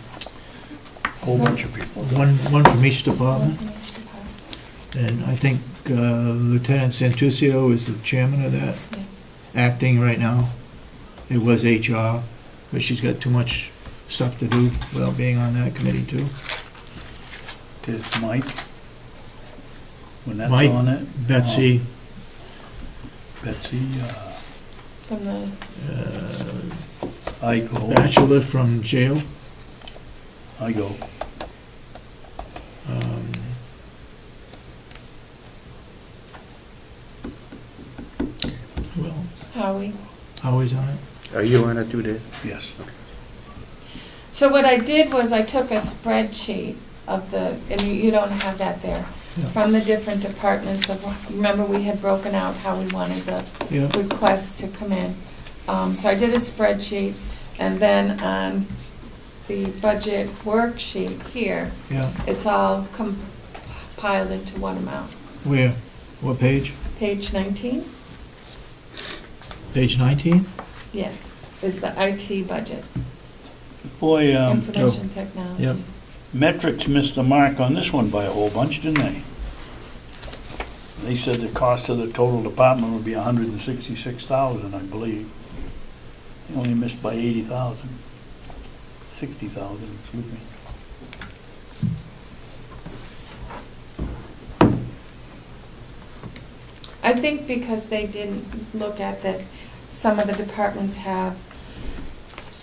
Whole bunch of people. One from each department, and I think Lieutenant Santuccio is the chairman of that, Yeah. acting right now. It was HR, but she's got too much stuff to do without being on that committee too. There's Mike. When that's Mike, on it. Betsy, Betsy, From the, I go. Bachelor from jail. I go. Howie. Always on it? Are you on it too, Dave? Yes. So what I did was I took a spreadsheet of the, and you don't have that there, Yeah. from the different departments of, remember we had broken out how we wanted the Yeah. requests to come in. So I did a spreadsheet, and then on the budget worksheet here, Yeah. it's all compiled into one amount. Where? What page? Page 19? Page 19? Yes, is the IT budget, Boy, information technology. Yep. metrics missed the mark on this one by a whole bunch, didn't they? They said the cost of the total department would be $166,000, I believe. They only missed by $80,000. 60,000, excuse me. I think because they didn't look at that, some of the departments have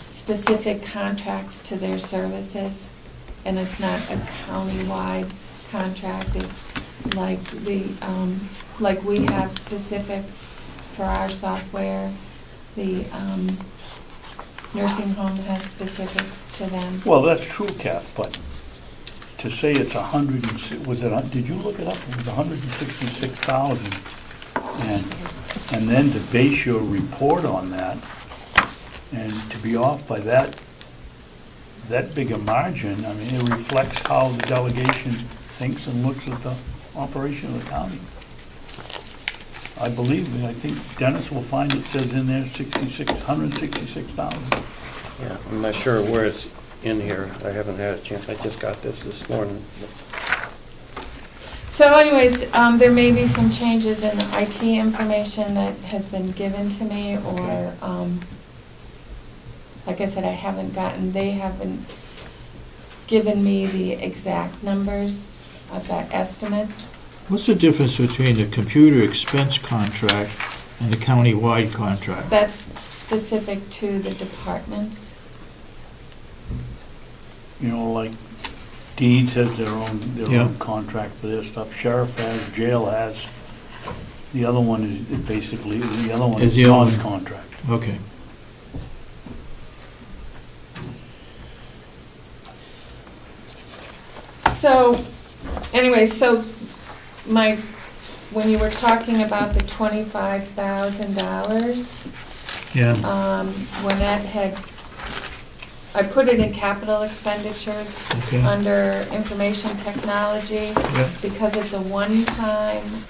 specific contracts to their services, and it's not a county-wide contract, it's like like we have specific for our software, the nursing home has specifics to them. Well, that's true, Kath, but to say it's did you look it up? It was 166,000. And then to base your report on that, and to be off by that big a margin, I mean, it reflects how the delegation thinks and looks at the operation of the county. I think Dennis will find it says in there 166,000. Yeah, I'm not sure where it's in here. I haven't had a chance. I just got this morning. So anyways, there may be some changes in IT information that has been given to me, or, like I said, they haven't given me the exact numbers. I've got estimates. What's the difference between the computer expense contract and the county-wide contract? That's specific to the departments. You know, like Deeds has their own contract for their stuff. Sheriff has, jail has. The other one is basically, is John's contract. Okay. So, anyway, when you were talking about the $25,000, Yeah. I put it in capital expenditures Okay. under information technology, Yeah. because it's a one-time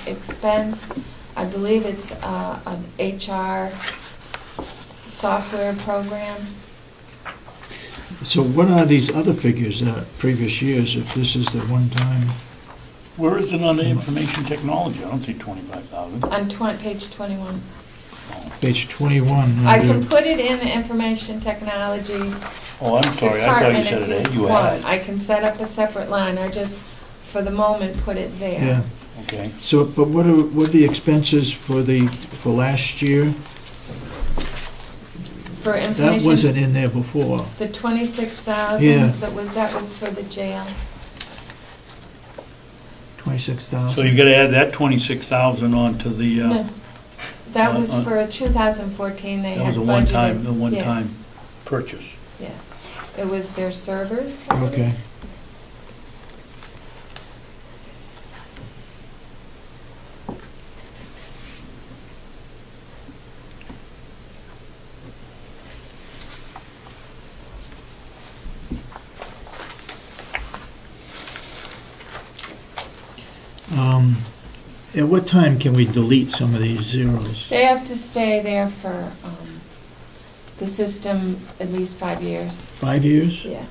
expense. I believe it's an HR software program. So what are these other figures previous years, if this is the one-time? Where is it on the information technology? I don't see 25,000. On page 21. Page 21. I can put it in the information technology. Oh, I'm sorry, I thought you said department if you had it. I can set up a separate line, I just, for the moment, put it there. Yeah. Okay. So, but what are the expenses for last year? For information. That wasn't in there before. The 26,000, Yeah. that was for the jail. 26,000. So you gotta add that 26,000 on to the, No, that was for 2014, they that had was budgeted. a one-time Yes, purchase. yes. It was their servers. I believe. Okay. At what time can we delete some of these zeros? They have to stay there for the system at least 5 years. 5 years? Yeah.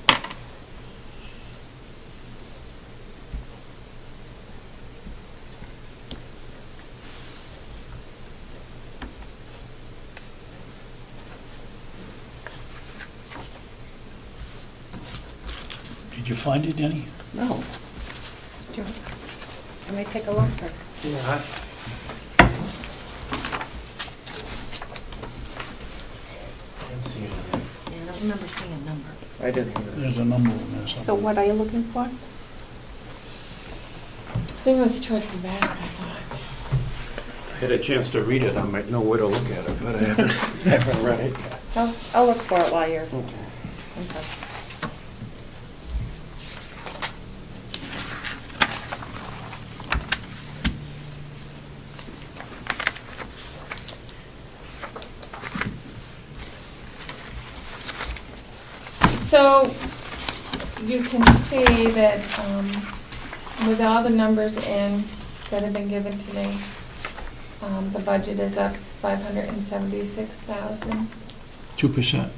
Did you find it, Denny? No. Let me take a look. Yeah. Yeah, I don't remember seeing a number. I didn't either. There's a number in there somewhere. So what are you looking for? I think it was towards the back, I thought. had a chance to read it, I might know where to look at it, but I haven't read it yet. I'll look for it while you're. Okay. Okay. So you can see that with all the numbers in that have been given to me, the budget is up 576,000. 2%. 2%.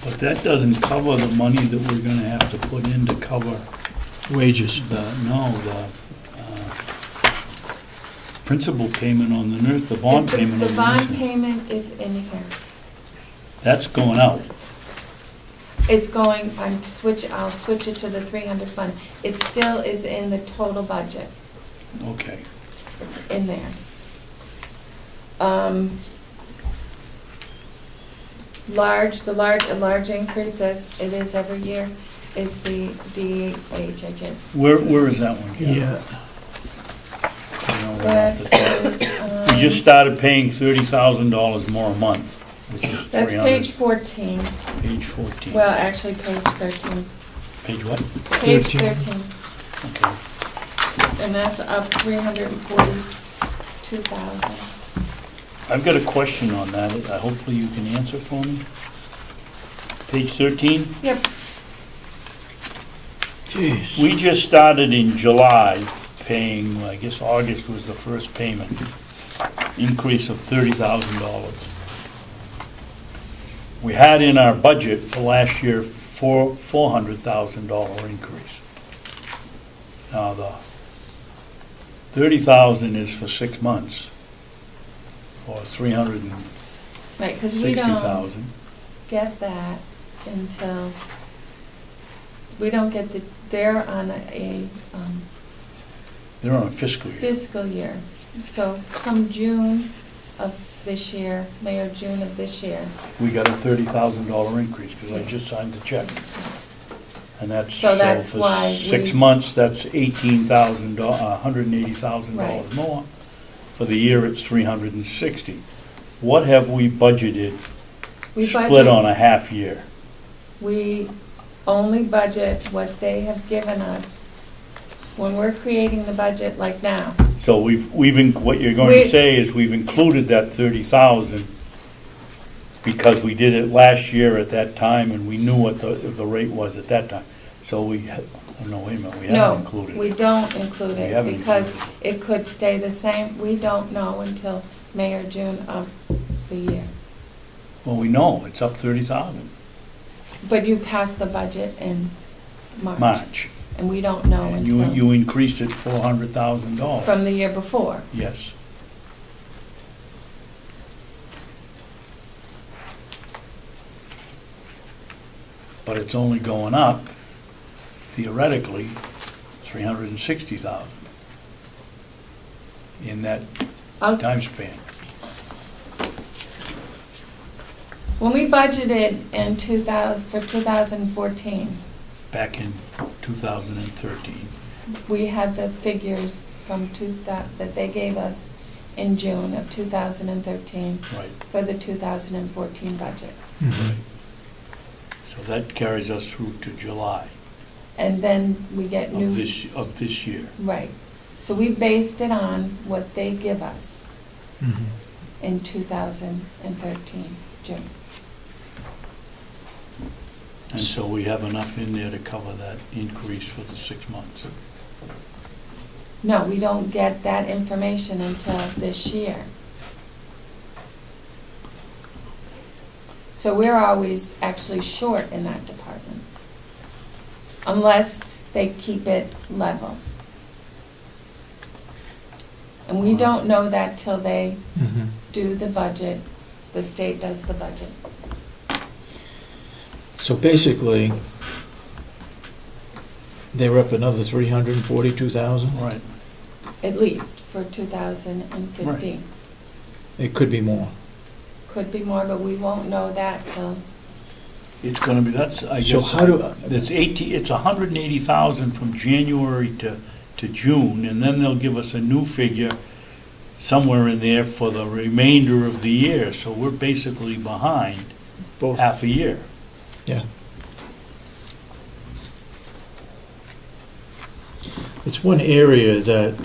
But that doesn't cover the money that we're gonna have to put in to cover Wages. the principal payment on the nurse, the bond payment The on the bond nursing. payment is in here. That's going out. It's going, I'll switch it to the 300 fund. It still is in the total budget. Okay. It's in there. A large increase, as it is every year, is the DHHS. Where is that one? Yeah. That is, We just started paying $30,000 more a month, which is that's 300. page 14. Page 14. Well, actually, page 13. Page what? Page 13. Okay. And that's up 342,000. I've got a question on that. Hopefully you can answer for me. Page 13? Yep. Jeez. We just started in July paying, I guess August was the first payment, increase of $30,000. We had in our budget for last year $400,000 increase. Now the $30,000 is for 6 months, or Right, because we don't $360,000. get that until, we don't get they're on They're on a fiscal year. fiscal year. So come June of this year, May or June of this year. We got a $30,000 increase because I just signed the check. And that's, So that's for why 6 we- months, that's $180,000 Right. more. For the year, it's 360. What have we budgeted, We split budget- on a half year? We only budget what they have given us when we're creating the budget like now. So what you're going to say is we've included that 30,000 because we did it last year at that time and we knew what the rate was at that time. So we, no, wait a minute, we haven't included No, we it. don't include We it haven't because included it could stay the same. We don't know until May or June of the year. Well, we know, it's up 30,000. But you passed the budget in March. March. And we don't know And until, you increased it $400,000. from the year before. Yes. But it's only going up, theoretically, 360,000 in that time span. When we budgeted in 2014, Back in 2013. we had the figures from that they gave us in June of 2013 Right. for the 2014 budget. Right. So that carries us through to July And then we get new. of this year. Right. So we based it on what they give us Mhm. in 2013, June. And so we have enough in there to cover that increase for the 6 months. No, we don't get that information until this year. So we're always actually short in that department, unless they keep it level. And we don't know that till they Mhm. do the budget, the state does the budget. So basically, they were up another 342,000? Right. At least for 2015. It could be more. Could be more, but we won't know that till, It's gonna be, that's, I So guess, how do- it's 180,000 from January to June, and then they'll give us a new figure somewhere in there for the remainder of the year, so we're basically behind Both. half a year. Yeah. It's one area that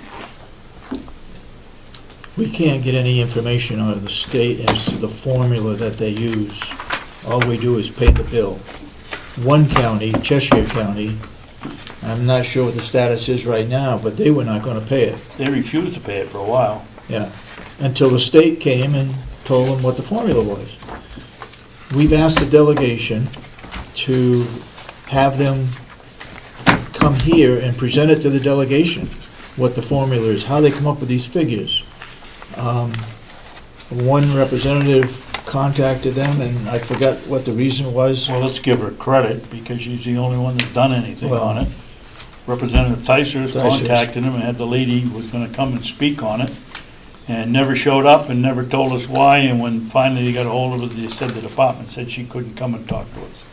we can't get any information out of the state as to the formula that they use. All we do is pay the bill. One county, Cheshire County, I'm not sure what the status is right now, but they were not gonna pay it. They refused to pay it for a while. Yeah, until the state came and told them what the formula was. We've asked the delegation to have them come here and present it to the delegation, what the formula is, how they come up with these figures. One representative contacted them, and I forgot what the reason was. Well, let's give her credit, because she's the only one that's done anything Well, on it. Representative Theisers Theisers. contacted him and had the lady who was gonna come and speak on it, and never showed up and never told us why, and when finally they got a hold of it, they said the department said she couldn't come and talk to us.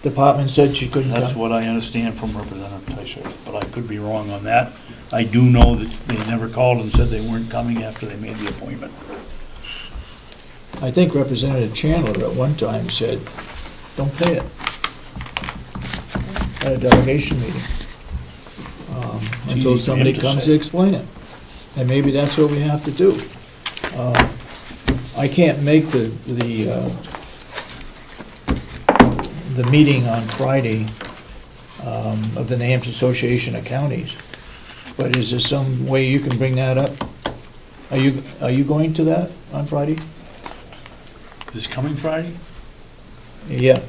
Department said she couldn't That's come. what I understand from Representative Theisers, but I could be wrong on that. I do know that they never called and said they weren't coming after they made the appointment. I think Representative Chandler at one time said, don't pay it, at a delegation meeting. Until easy for somebody him to comes say. to explain it. And maybe that's what we have to do. I can't make the meeting on Friday of the New Hampshire Association of Counties, but is there some way you can bring that up? Are you going to that on Friday? This coming Friday, Yeah.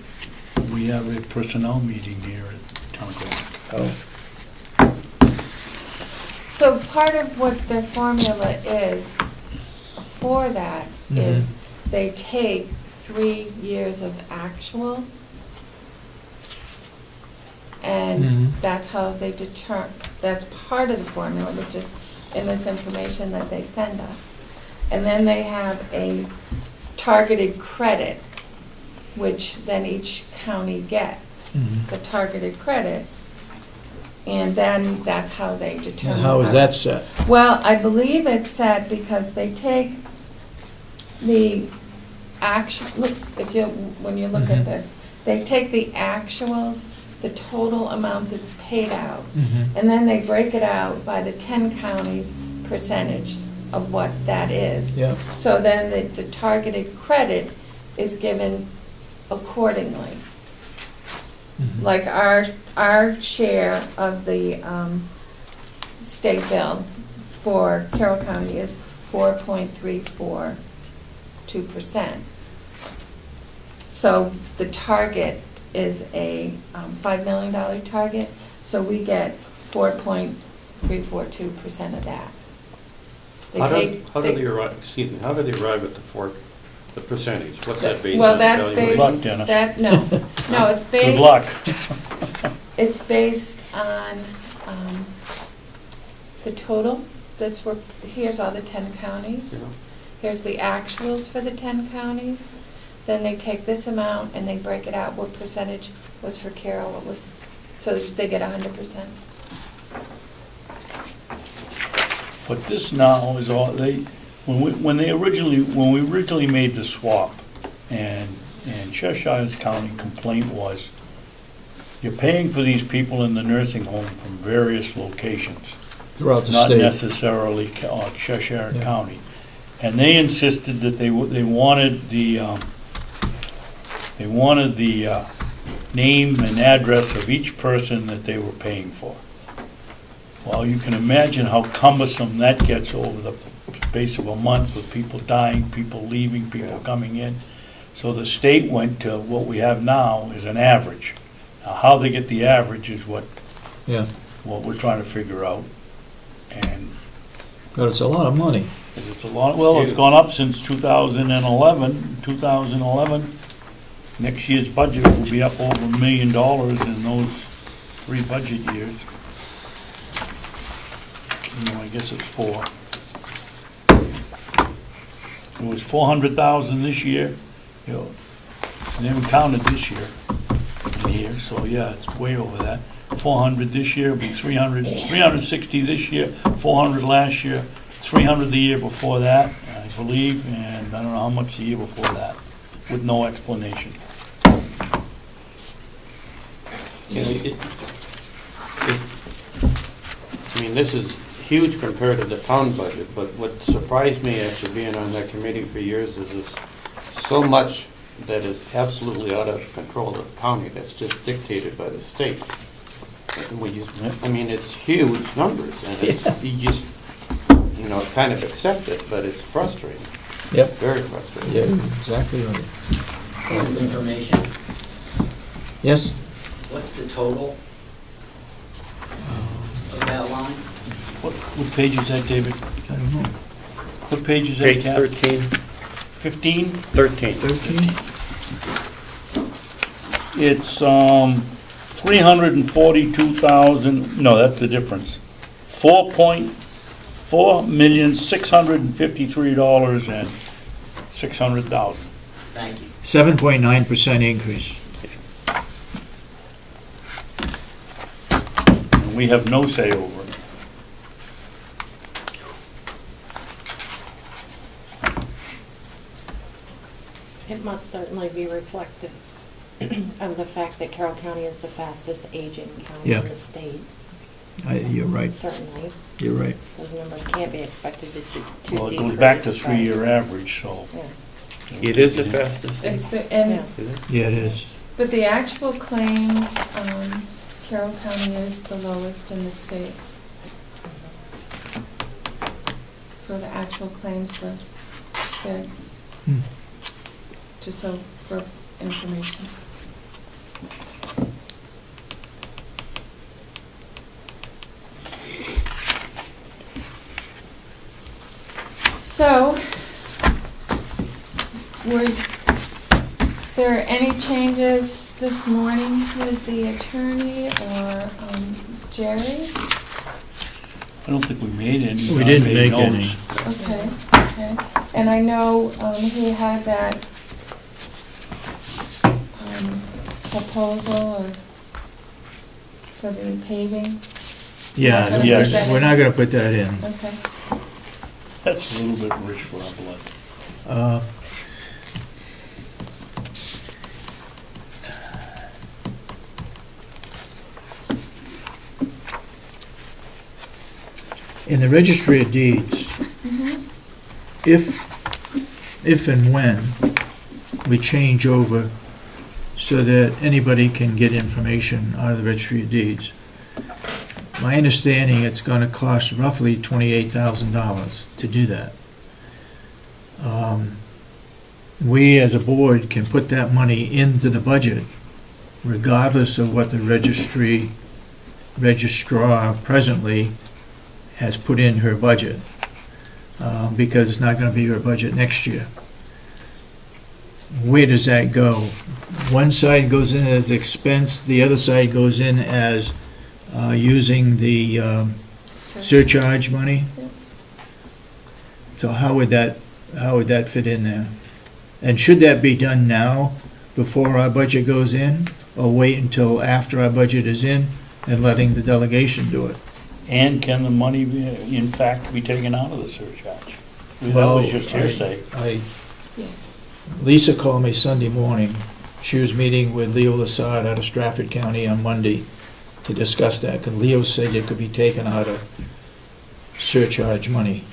we have a personnel meeting here at 10 o'clock. Oh. So part of what their formula is for that is they take 3 years of actual, and that's how they determine, that's part of the formula, which is in this information that they send us. And then they have a targeted credit, which then each county gets, the targeted credit, and then that's how they determine. And how is that set? Well, I believe it's set because they take the actual, when you look at this, they take the actuals, the total amount that's paid out, and then they break it out by the 10 counties percentage of what that is. Yeah. So then the targeted credit is given accordingly. Like our share of the state bill for Carroll County is 4.342%. So the target is a $5 million target, so we get 4.342% of that. How do they arrive at the percentage? What's that based on? Well, that's Good luck, Dennis. No, it's based. Good luck. It's based on the total, that's where, here's all the 10 counties. Yeah. Here's the actuals for the 10 counties. Then they take this amount and they break it out, what percentage was for Carroll, so that they get 100%. But this now is all, when we originally made the swap, and Cheshire's county complaint was, you're paying for these people in the nursing home from various locations. Throughout the Not state. necessarily Cheshire County. And they insisted that they wanted the name and address of each person that they were paying for. Well, you can imagine how cumbersome that gets over the space of a month with people dying, people leaving, people coming in. So the state went to what we have now is an average. Now, how they get the average is what we're trying to figure out. And But it's a lot of money. it's a lot. Well, it's gone up since 2011. 2011, next year's budget will be up over $1 million in those 3 budget years. No, I guess it's 4. It was 400,000 this year. You know, they haven't counted this year in here, so yeah, it's way over that. 400 this year, it'll be 360 this year, 400 last year, 300 the year before that, I believe, and I don't know how much the year before that, with no explanation. You know, I mean, this is huge compared to the town budget, but what surprised me after being on that committee for years is there's so much that is absolutely out of control of the county that's just dictated by the state. I mean, it's huge numbers, and it's, you just, you know, kind of accept it, but it's frustrating. Yep. Very frustrating. Yeah, exactly right. Point of information, Yes? what's the total of that line? What page is that, David? I don't know. What page is that, Page Cap? 13. 15? 13. 13? It's 342,000, no, that's the difference. $4,653,000 and $600,000. Thank you. 7.9% increase. And we have no say over it. It must certainly be reflective of the fact that Carroll County is the fastest aging county Yeah. in the state. You're right. Certainly. You're right. Those numbers can't be expected to Well, it decrease. goes back to three-year average, so. Yeah. It is the fastest. And, Yeah, it is. but the actual claims, Carroll County is the lowest in the state. For the actual claims for their, just so for information. So, were there any changes this morning with the attorney or Jerry? I don't think we made any. We didn't I made make notes. any. Okay, okay. And I know he had that proposal or for the paving. Yeah, Not gonna put that we're in? not going to put that in. Okay. That's a little bit rich for our blood. In the registry of deeds, if and when we change over so that anybody can get information out of the registry of deeds, my understanding, it's going to cost roughly $28,000 to do that. We as a board can put that money into the budget regardless of what the registrar presently has put in her budget, because it's not going to be her budget next year. Where does that go? One side goes in as expense, the other side goes in as using the surcharge money. So how would that fit in there? And should that be done now before our budget goes in, or wait until after our budget is in and letting the delegation do it? And can the money, in fact, be taken out of the surcharge? That Well, was just hearsay. Lisa called me Sunday morning. She was meeting with Leo Lassard out of Stratford County on Monday to discuss that, because Leo said it could be taken out of surcharge money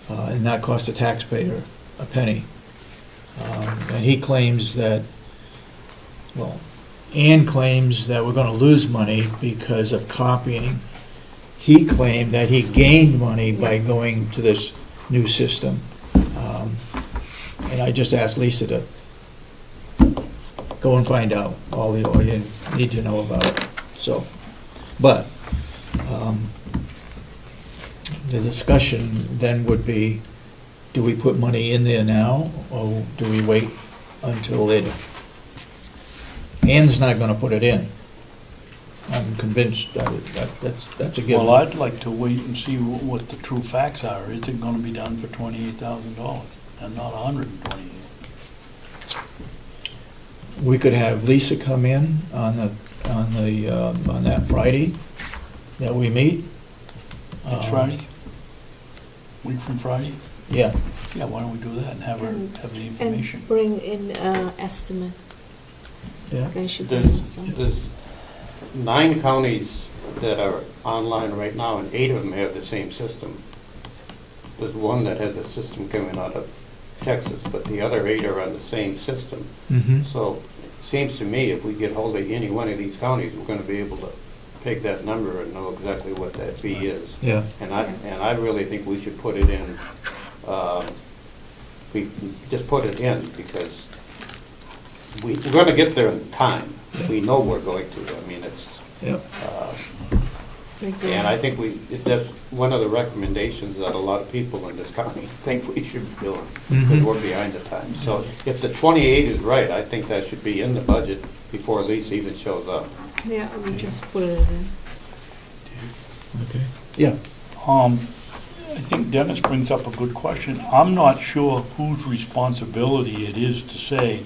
and not cost the taxpayer a penny. And he claims that, well, Ann claims that we're going to lose money because of copying. He claimed that he gained money by going to this new system. And I just asked Lisa to go and find out all you need to know about it. So, but the discussion then would be, do we put money in there now, or do we wait until later? Ann's not going to put it in. I'm convinced that's a given. Well, I'd like to wait and see what the true facts are. Is it going to be done for $28,000 and not $128,000? We could have Lisa come in on that Friday that we meet. Next Friday? Week from Friday? Yeah. Yeah, why don't we do that and have the information? And bring in estimate. Yeah. Guys should bring in some. There's 9 counties that are online right now, and 8 of them have the same system. There's one that has a system coming out of Texas, but the other 8 are on the same system. Mm-hmm. So it seems to me if we get hold of any one of these counties, we're going to be able to take that number and know exactly what that fee is. Yeah. And I really think we should put it in, we just put it in because we're going to get there in time. Yeah. We know we're going to. I mean, it's, Yep. and I think that's one of the recommendations that a lot of people in this county think we should be doing, because we're behind the times. So if the 28 is right, I think that should be in the budget before Lisa even shows up. Yeah, we just put it in. Okay. Yeah. I think Dennis brings up a good question. I'm not sure whose responsibility it is to say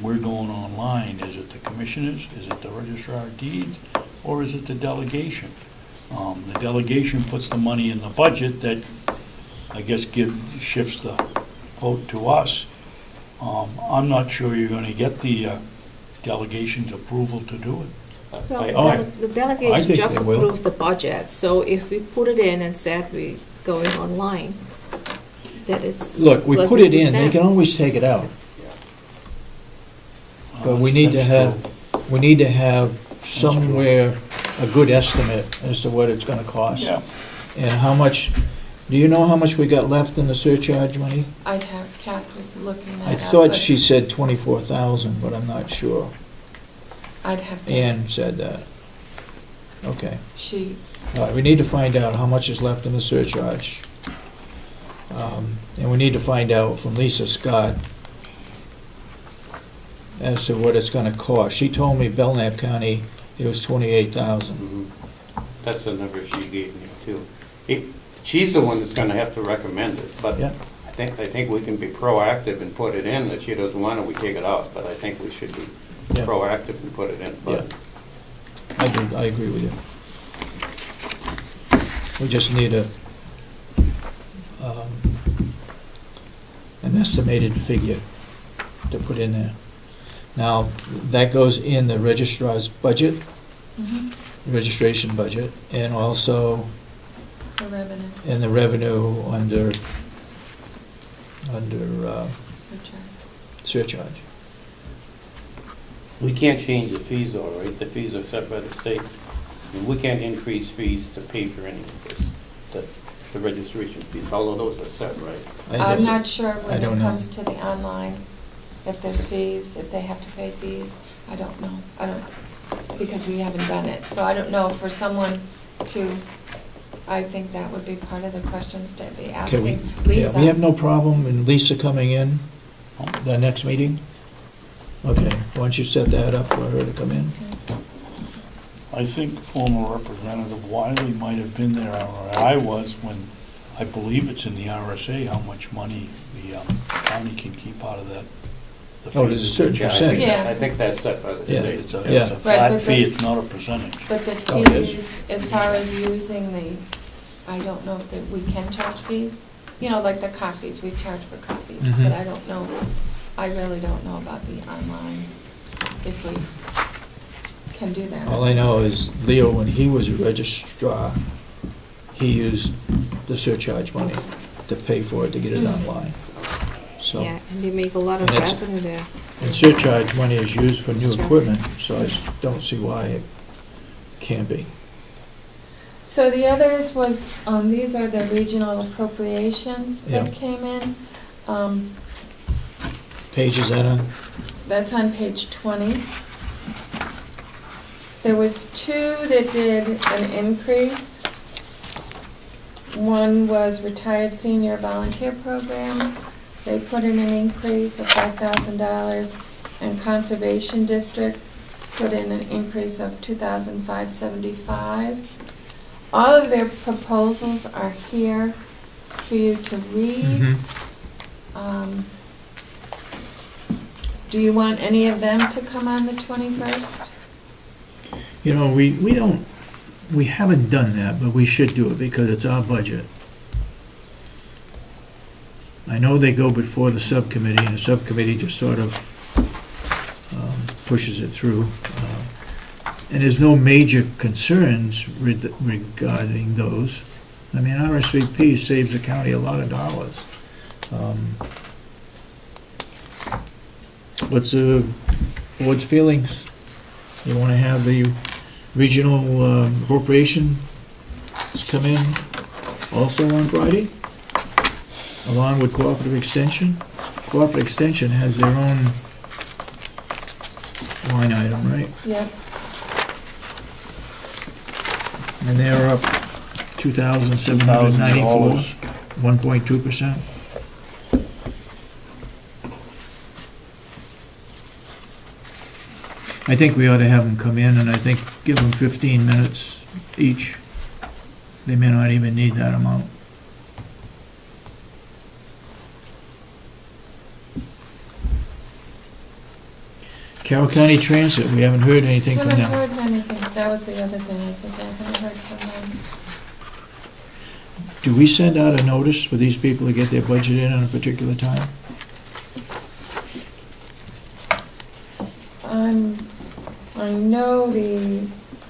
we're going online. Is it the commissioners? Is it the registrar of deeds? Or is it the delegation? The delegation puts the money in the budget that, I guess, shifts the vote to us. I'm not sure you're going to get the delegation's approval to do it. Well, the delegation just approved the budget, so if we put it in and said we're going online, that is. Look, we put it in, they can always take it out. But we need to have somewhere a good estimate as to what it's gonna cost. Yeah. And how much, do you know how much we got left in the surcharge money? I'd have, Kath was looking at I that. thought but she said 24,000, but I'm not sure. I'd have to. Ann said that. Okay. She, All right, we need to find out how much is left in the surcharge. And we need to find out from Lisa Scott as to what it's gonna cost. She told me Belknap County, it was 28,000. That's the number she gave me too. She's the one that's gonna have to recommend it, but Yeah. I think we can be proactive and put it in. If she doesn't want it, we take it out, but I think we should be Yeah. proactive and put it in. But I agree with you. We just need an estimated figure to put in there. Now, that goes in the registrar's budget, registration budget, and also the revenue. in the revenue under surcharge. we can't change the fees though, right? The fees are set by the state. I mean, we can't increase fees to pay for any of this, the registration fees, although those are set, right? I'm not sure when don't it know. comes to the online, if there's fees, if they have to pay fees. I don't know. Because we haven't done it. So I don't know for someone to, I think that would be part of the questions to be asking Lisa. We have no problem in Lisa coming in the next meeting? Okay, why don't you set that up for her to come in? I think former Representative Wiley might have been there, or I was, when I believe it's in the RSA how much money the county can keep out of that. Oh, there's a certain percentage. Yeah. I think that's set by the Yeah. state. It's a Yeah. flat fee, it's not a percentage. But the Oh, it is? fees, as far as using I don't know if we can charge fees. You know, like the copies, we charge for copies, Mhm. but I don't know, I really don't know about the online, if we can do that. All I know is Leo, when he was a registrar, he used the surcharge money to pay for it, to get it online. So, Yeah, and they make a lot of And it's- revenue there. and surcharge money is used for new equipment, so I just don't see why it can't be. So the others was, these are the regional appropriations that Yeah. came in. Page is that on? That's on page 20. There was 2 that did an increase. One was retired senior volunteer program. They put in an increase of $5,000, and conservation district put in an increase of $2,575. All of their proposals are here for you to read. Do you want any of them to come on the 21st? You know, we haven't done that, but we should do it because it's our budget. I know they go before the subcommittee, and the subcommittee just sort of pushes it through. And there's no major concerns regarding those. I mean, RSVP saves the county a lot of dollars. What's the board's feelings? You want to have the regional appropriation come in also on Friday, along with cooperative extension? Cooperative extension has their own line item, right? Yep. And they're up 2,794, 1.2%. I think we ought to have them come in, and I think give them 15 minutes each. They may not even need that amount. Carroll County Transit, we haven't heard anything from them. Haven't heard anything. That was the other thing I was going to say. I haven't heard from them. Do we send out a notice for these people to get their budget in on a particular time? I know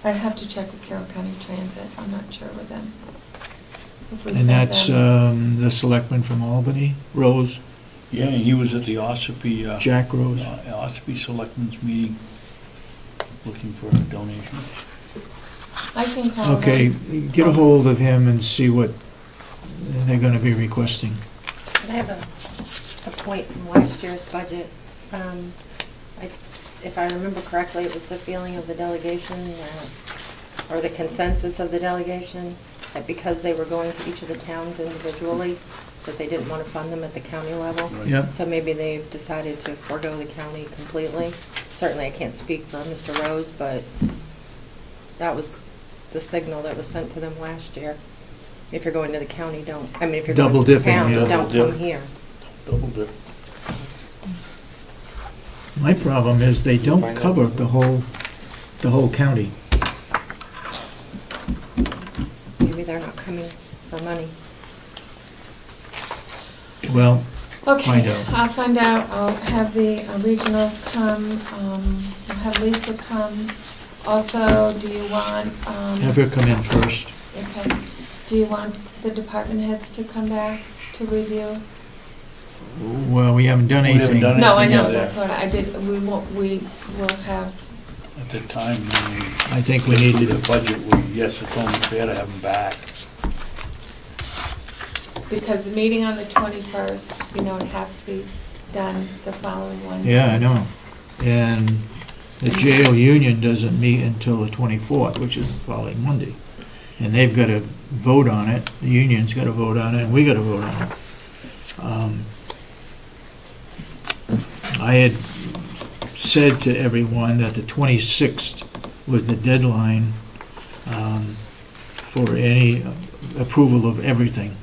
I'd have to check with Carroll County Transit. I'm not sure with them. And that's the selectman from Albany, Rose? Yeah, and he was at the Ossipee. Jack Rose. Ossipee Selectmen's meeting, looking for a donation. I can call them. Okay, get a hold of him and see what they're gonna be requesting. I have a point from last year's budget. If I remember correctly, it was the feeling of the delegation, or the consensus of the delegation, that because they were going to each of the towns individually, that they didn't want to fund them at the county level. Yep. So maybe they've decided to forego the county completely. Certainly I can't speak for Mr. Rose, but that was the signal that was sent to them last year. If you're going to the county, if you're going to the towns, don't come here. Double dip. My problem is they don't cover the whole county. Maybe they're not coming for money. Well, Okay, find out. I'll find out. I'll have the regionals come. I'll have Lisa come. Also, do you want? Have her come in first. Okay. Do you want the department heads to come back to review? Well, we haven't done anything. No, I know, that's what I did. We will have. At the time, I think we need the budget. Yes, it's only fair to have them back. Because the meeting on the 21st, it has to be done the following Wednesday. Yeah, I know. And the jail union doesn't meet until the 24th, which is the following Monday. And they've got to vote on it. The union's got to vote on it, and we got to vote on it. I had said to everyone that the 26th was the deadline for any approval of everything,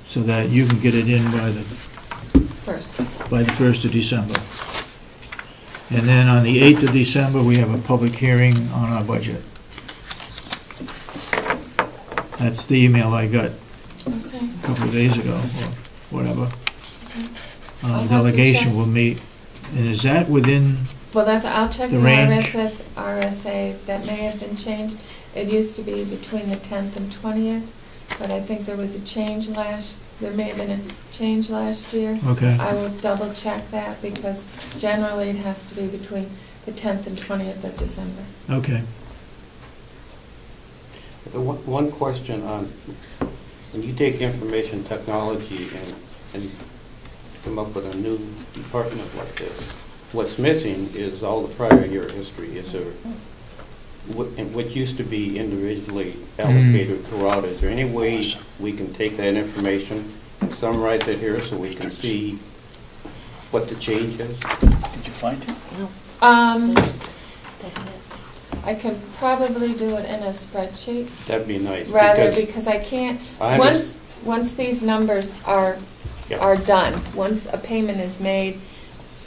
so that you can get it in by the 1st of December. And then on the 8th of December, we have a public hearing on our budget. That's the email I got a couple of days ago, or whatever. Delegation will meet, and is that within Well, I'll check the range? RSAs. That may have been changed. It used to be between the 10th and 20th, but I think there was a change there may have been a change last year. Okay. I will double check that, because generally it has to be between the 10th and 20th of December. Okay. The one question on, when you take information technology and come up with a new department like this, what's missing is all the prior year history. Is there, what used to be individually allocated throughout, is there any way we can take that information and summarize it here so we can see what the change is? Did you find it? No. That's it. I can probably do it in a spreadsheet. That'd be nice. Because I can't, once these numbers are done, once a payment is made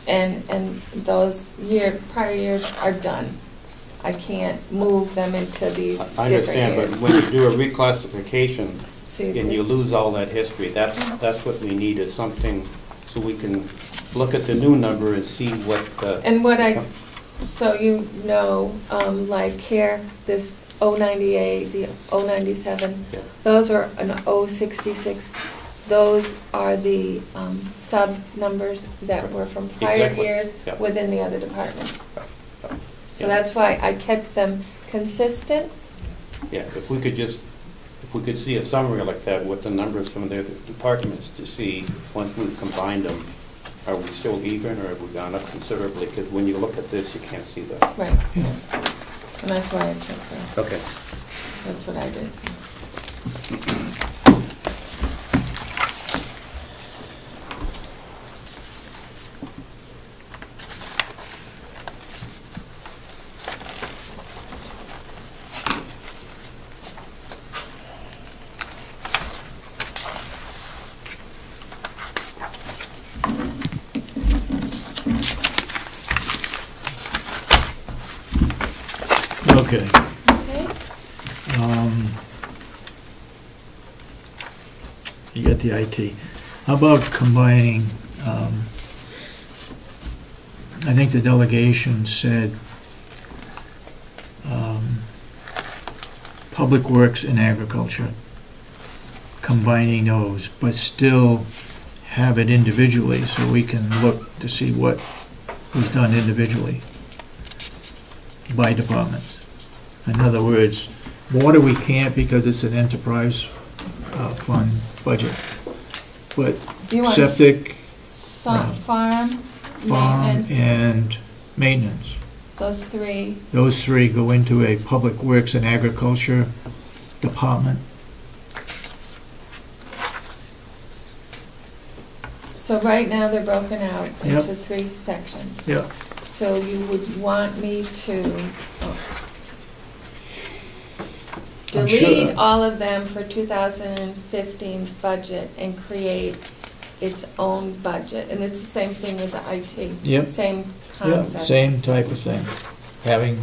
and those prior years are done, I can't move them into these different years. I understand, but when you do a reclassification, see And you this. lose all that history. That's what we need, is something so we can look at the new number and see what the... And what I, so you know, like here, this 098, the 097, Yeah. those are an 066. Those are the sub-numbers that were from prior Exactly. years Yeah. within the other departments. So Yeah. that's why I kept them consistent. Yeah, if we could see a summary like that with the numbers from the departments to see, once we've combined them, are we still even or have we gone up considerably? Because when you look at this, you can't see that. Right. And that's why I took that. Okay. That's what I did. Okay. Okay. You got the IT. How about combining, I think the delegation said, Public Works and Agriculture, combining those, but still have it individually so we can look to see what was done individually by departments. In other words, water we can't because it's an enterprise fund budget. But You want septic, farm, farm, maintenance, and maintenance, those three. those three go into a Public Works and Agriculture department. So right now they're broken out Yep. into three sections. Yeah. So you would want me to I'm sure- delete all of them for 2015's budget and create its own budget. And it's the same thing with the IT. Yep. Same Yeah, concept. same type of thing. Having,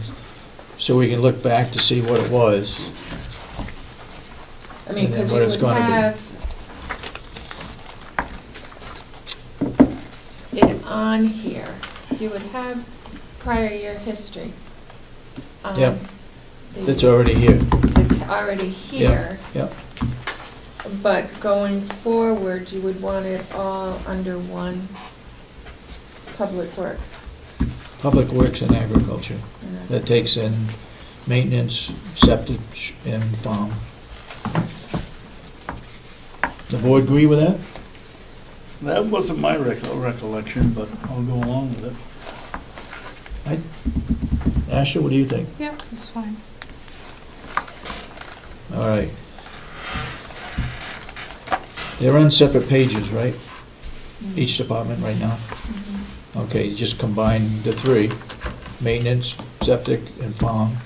so we can look back to see what it was. I mean, and then because you what it's would gonna be. have it on here. You would have prior year history. Yep. The- It's already here. It's already here. Yeah. But going forward, you would want it all under one Public Works. Public Works and Agriculture. That takes in maintenance, septic, and farm. The board agree with that? That wasn't my recollection, but I'll go along with it. Asha, what do you think? Yeah, that's fine. All right. They're on separate pages, right? Each department right now? Okay, you just combine the three, maintenance, septic, and farm.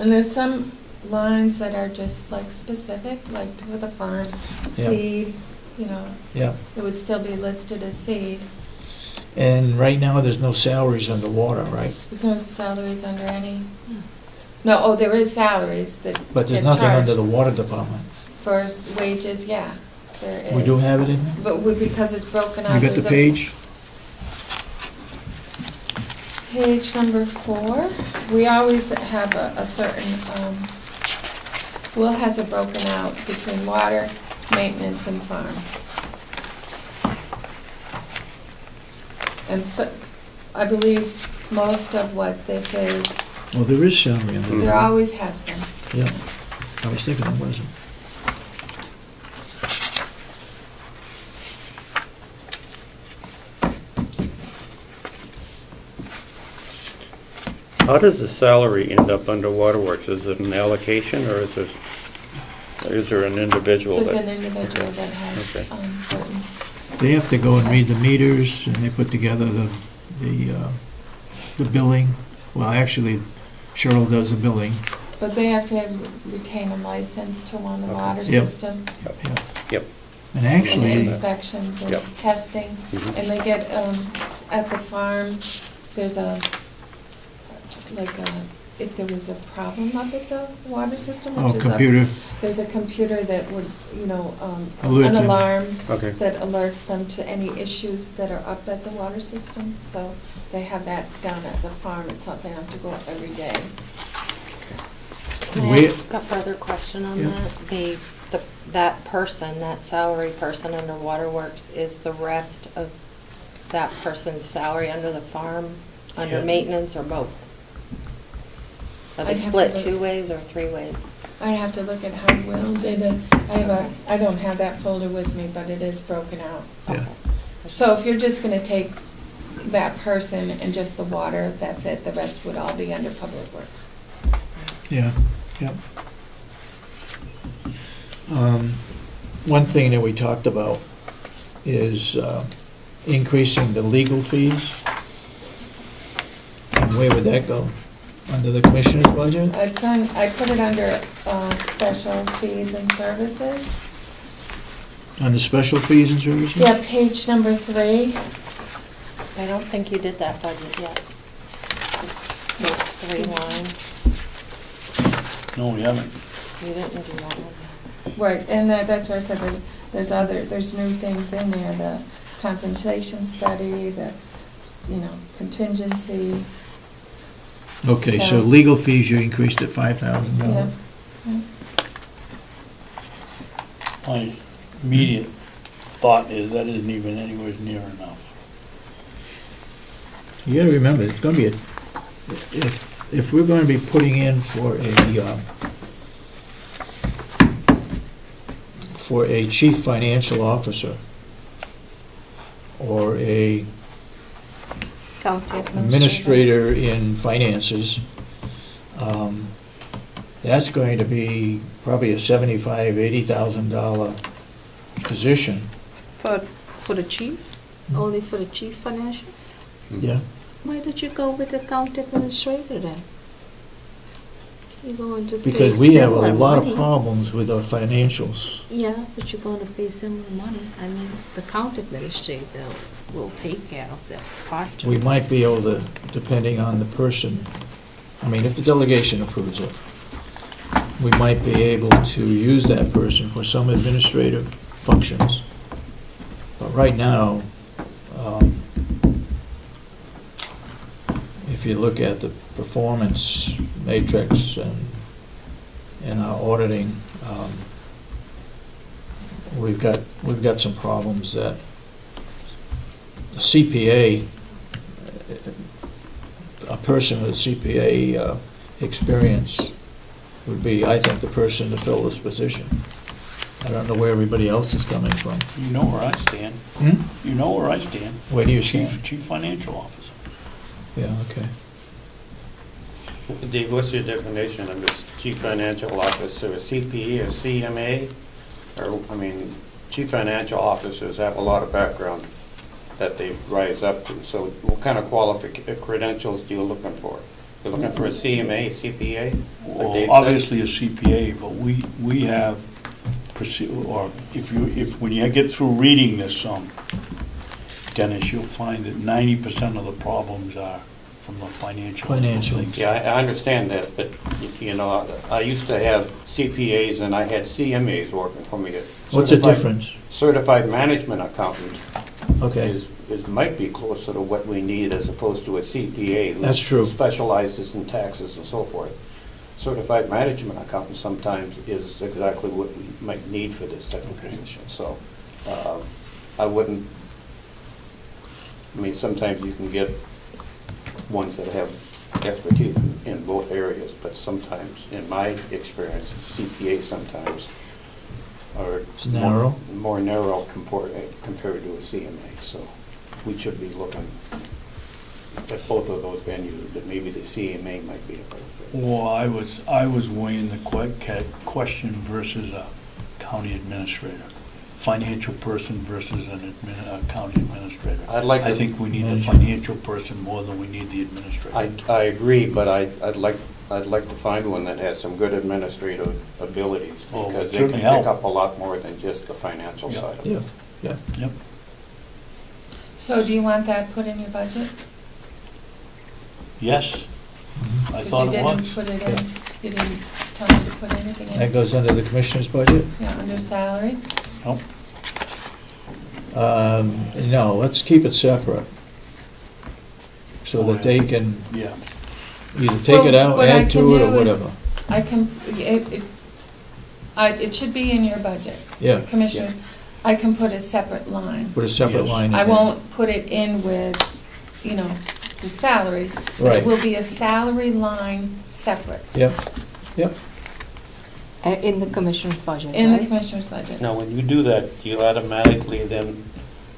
And there's some lines that are just like specific, like for the farm, Yeah. seed, you know. Yeah. It would still be listed as seed. And right now, there's no salaries under water, right? There's no salaries under any. No, oh, there is salaries that But there's get nothing charged under the water department. for wages, yeah, there is. We do have it in there? But because it's broken out. You got the there's a- page? Page number 4, we always have a certain, Will has it broken out between water, maintenance, and farm. And so, I believe most of what this is, Oh, there is salary under there there. always has been. Yeah, I was thinking there wasn't. How does the salary end up under waterworks? Is it an allocation or is there an individual? There's that- an individual that has Okay. certain, They have to go and read the meters, and they put together the billing. Well, actually, Cheryl does the billing. but they have to retain a license to run the water Yep. system. Yep. And And actually, inspections and Yep. testing. Mhm. And they get, at the farm, there's like if there was a problem up at the water system. Oh, which is computer. There's a computer that would, Alert an them. alarm Okay. that alerts them to any issues that are up at the water system. So they have that down at the farm. It's not, they have to go up every day. Can I We- ask a further question on Yeah. that? That person, that salary person under Waterworks, is the rest of that person's salary under the farm, under Yeah. maintenance, or both? Are they I'd have to split look. 2 ways or 3 ways? I have to look at how Will did it. I don't have that folder with me, but it is broken out. Yeah. So if you're just gonna take that person and just the water, that's it. The rest would all be under Public Works. Yeah, yep. One thing that we talked about is increasing the legal fees. And where would that go? Under the commissioner's budget? I put it under special fees and services. Under special fees and services? Yeah, page number 3. I don't think you did that budget yet. Those 3 lines. No, we haven't. You didn't do that one. Right, and that's why I said that there's new things in there, the compensation study, the, contingency. Okay, so So- legal fees, you increased it $5,000. Yeah. My immediate thought is that isn't even anywhere near enough. You gotta remember, it's gonna be if we're gonna be putting in for a chief financial officer or a County administrator in finances, that's going to be probably a $75,000-$80,000 position. For the chief? Only for the chief financial? Yeah. Why did you go with the county administrator then? You're going to pay Because we have a similar lot money. of problems with our financials. Yeah, but you're going to pay similar money. I mean, the county administrator will take care of that part. We might be able to, depending on the person, I mean, if the delegation approves it, we might be able to use that person for some administrative functions. But right now, if you look at the performance matrix and our auditing, we've got some problems that a CPA, a person with CPA experience would be, I think, the person to fill this position. I don't know where everybody else is coming from. You know where I stand. Hmm? You know where I stand. Where do you stand? Chief financial officer. Yeah, okay. Dave, what's your definition of this chief financial officer, a CPE or CMA? Or, chief financial officers have a lot of background that they rise up to. So what kind of credentials do you looking for? You're looking for a CMA, CPA? Well, obviously a CPA, but we have, or when you get through reading this, Dennis, you'll find that 90% of the problems are from the financial. things. Yeah, I understand that, but, I used to have CPAs and I had CMAs working for me. What's the difference? Certified management accountant. Okay. Might be closer to what we need as opposed to a CPA. who That's true. Specializes in taxes and so forth. Certified management accountant sometimes is exactly what we might need for this type of position. So I wouldn't, sometimes you can get ones that have expertise in both areas, but sometimes, in my experience, CPA sometimes are narrow. more narrow compared to a CMA. So we should be looking at both of those venues, but maybe the CMA might be a better fit. Well, I was weighing the question versus a county administrator, financial person versus a county administrator. I think we need a financial person more than we need the administrator. I agree, but I'd like to find one that has some good administrative abilities, because they can pick up a lot more than just the financial side of it. Yeah. Yep. So do you want that put in your budget? Yes. I Because thought you it didn't was. put it Okay. in, you didn't tell me to put anything in. That goes under the commissioner's budget? Yeah, under salaries. Nope. No, let's keep it separate. So that they can Yeah. either take it Well, out, what I add can to it, or do is- whatever. I can, it should be in your budget. Yeah. Commissioners, I can put a separate line. Put a separate Yes. line in I there. won't put it in with, you know, the salaries. But Right. it will be a salary line separate Yep, yep. In the commissioner's budget, in the right? commissioner's budget. Now, when you do that, do you automatically then,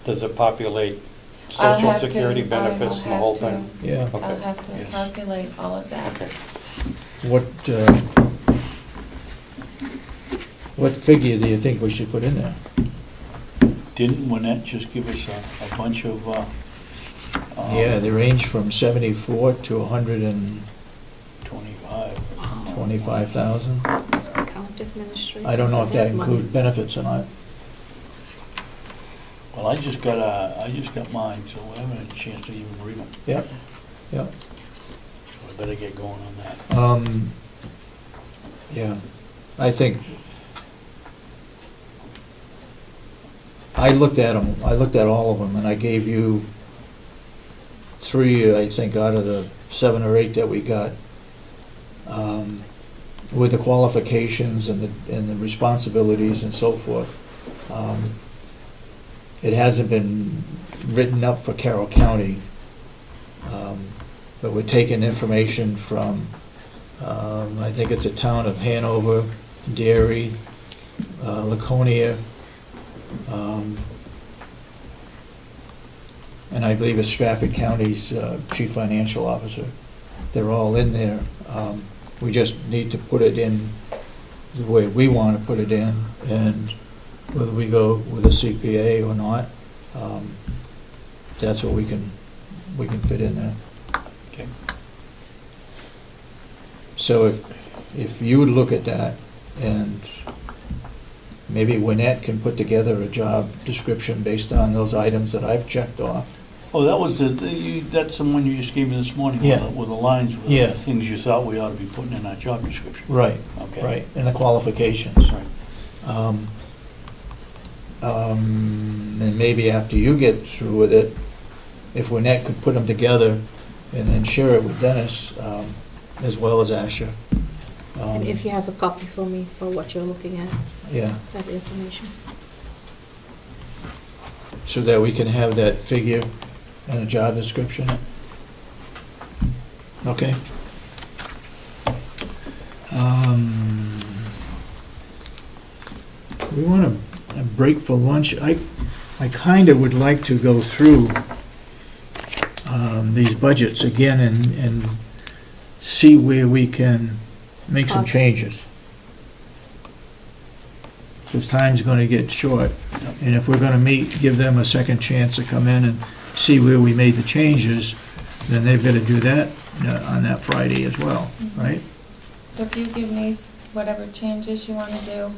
does it populate I'll social have to- security I will benefits and the whole have to. thing? Yeah. I'll Okay. have to Yes. calculate all of that. Okay. What figure do you think we should put in there? Didn't Winnett just give us a bunch of, Yeah, they range from 74 to 125,000. County administrator. I don't know if that money. includes benefits or not. well, I just got mine, so I haven't had a chance to even read them. Yep, yep. So I better get going on that. Yeah, I think, I looked at them, I looked at all of them, and I gave you 3, I think, out of the 7 or 8 that we got, with the qualifications and the responsibilities and so forth. It hasn't been written up for Carroll County, but we're taking information from, I think it's a town of Hanover, Derry, Laconia, and I believe it's Stratford County's chief financial officer. They're all in there. We just need to put it in the way we want to put it in, and whether we go with a CPA or not, that's what we can fit in there. Okay. So if you would look at that, and maybe Winnett can put together a job description based on those items that I've checked off. Oh, that was that's the one you just gave me this morning, Yeah. with the lines, with Yeah. the things you thought we ought to be putting in our job description. Right, Okay. right, and the qualifications. Right. And maybe after you get through with it, if Winnett could put them together and then share it with Dennis, as well as Asha. And if you have a copy for me for what you're looking at, Yeah, that information. so that we can have that figure and a job description. Okay. We want a break for lunch. I kind of would like to go through these budgets again and see where we can make some changes. Because time's going to get short, and if we're going to meet, give them a second chance to come in and see where we made the changes, then they've got to do that on that Friday as well, right? So if you give me whatever changes you want to do,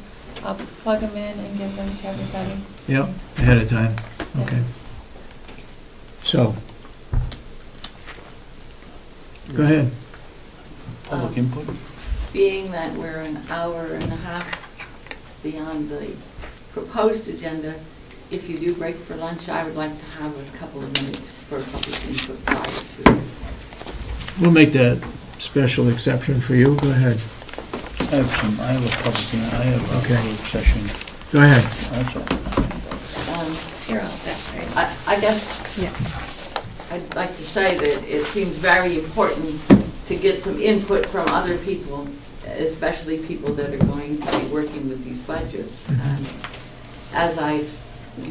I'll plug them in and give them to everybody. Yep, ahead of time, okay. So, go ahead. Public input? Being that we're an hour and a half beyond the proposed agenda, if you do break for lunch, I would like to have a couple of minutes for public input prior to it. We'll make that special exception for you, go ahead. I have a public session. Go ahead. That's all. You're all set, right? I guess I'd like to say that it seems very important to get some input from other people, especially people that are going to be working with these budgets. And as I've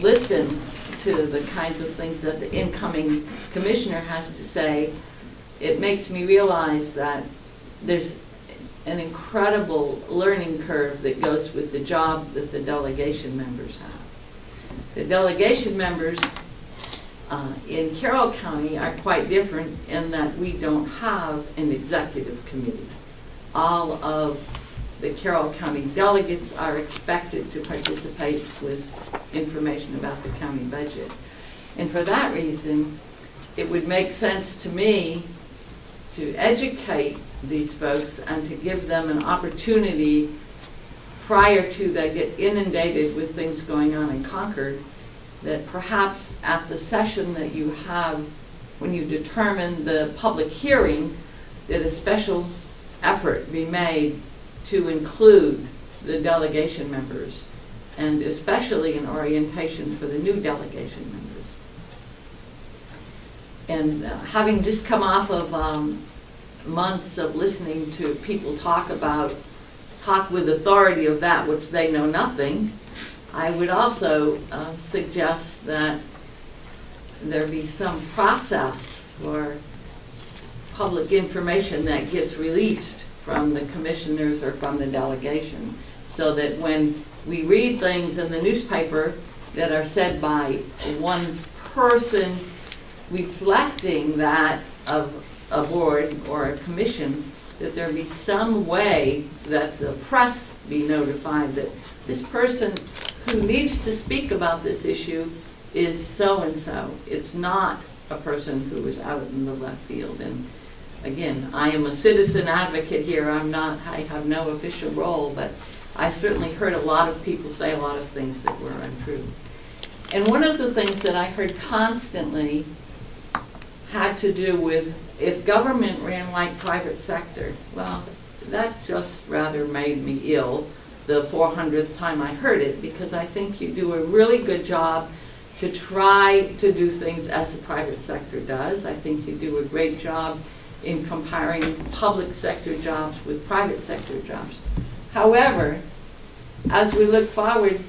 listened to the kinds of things that the incoming commissioner has to say, it makes me realize that there's an incredible learning curve that goes with the job that the delegation members have. The delegation members in Carroll County are quite different in that we don't have an executive committee. All of the Carroll County delegates are expected to participate with information about the county budget. And for that reason, it would make sense to me to educate these folks and to give them an opportunity prior to they get inundated with things going on in Concord, that perhaps at the session that you have when you determine the public hearing, that a special effort be made to include the delegation members, and especially an orientation for the new delegation members. And having just come off of months of listening to people talk with authority of that which they know nothing, I would also suggest that there be some process for public information that gets released from the commissioners or from the delegation, so that when we read things in the newspaper that are said by one person reflecting that of a board or a commission, that there be some way that the press be notified that this person who needs to speak about this issue is so-and-so. It's not a person who is out in the left field. And again, I am a citizen advocate here. I have no official role, but I certainly heard a lot of people say a lot of things that were untrue. And one of the things that I heard constantly had to do with if government ran like private sector. Well, that just rather made me ill the 400th time I heard it, because I think you do a really good job to try to do things as the private sector does. I think you do a great job in comparing public sector jobs with private sector jobs. However, as we look forward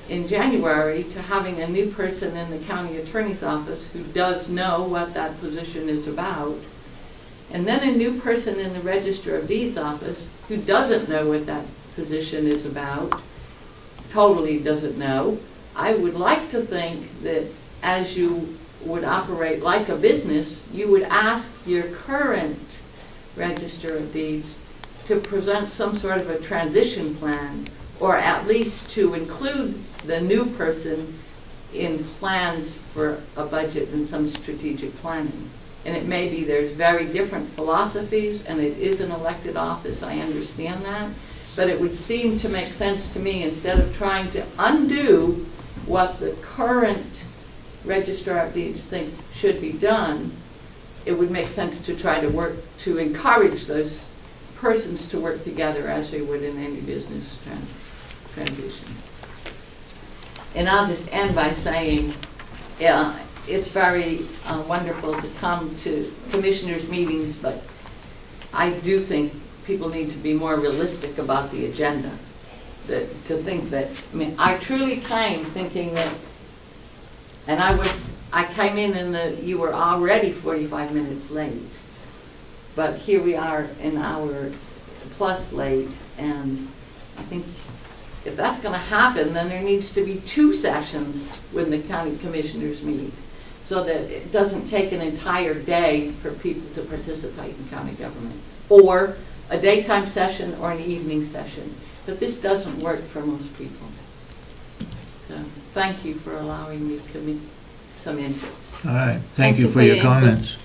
in January to having a new person in the county attorney's office who does know what that position is about, and then a new person in the Register of Deeds office who doesn't know what that position is about, totally doesn't know, I would like to think that as you would operate like a business, you would ask your current Register of Deeds to present some sort of a transition plan, or at least to include the new person in plans for a budget and some strategic planning. And it may be there's very different philosophies, and it is an elected office, I understand that, but it would seem to make sense to me, instead of trying to undo what the current Registrar of Deeds thinks should be done, it would make sense to try to work to encourage those persons to work together as they would in any business transition. And I'll just end by saying, it's very wonderful to come to commissioners' meetings, but I do think people need to be more realistic about the agenda. To think that, I mean, I truly came thinking that, and I came in and you were already 45 minutes late. But here we are an hour plus late, and I think if that's going to happen, then there needs to be 2 sessions when the county commissioners meet, so that it doesn't take an entire day for people to participate in county government, or a daytime session or an evening session. But this doesn't work for most people. So thank you for allowing me some input. All right, thank you for your comments.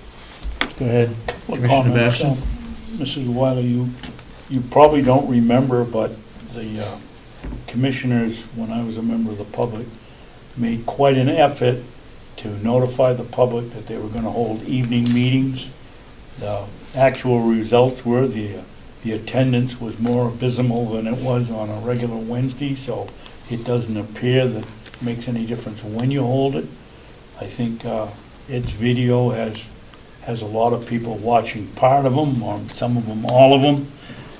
Go ahead. Commissioner Babson. Mrs. Weiler, you probably don't remember, but the commissioners, when I was a member of the public, made quite an effort to notify the public that they were going to hold evening meetings. The actual results were the attendance was more abysmal than it was on a regular Wednesday, so it doesn't appear that it makes any difference when you hold it. I think its video has a lot of people watching part of them, or some of them, all of them.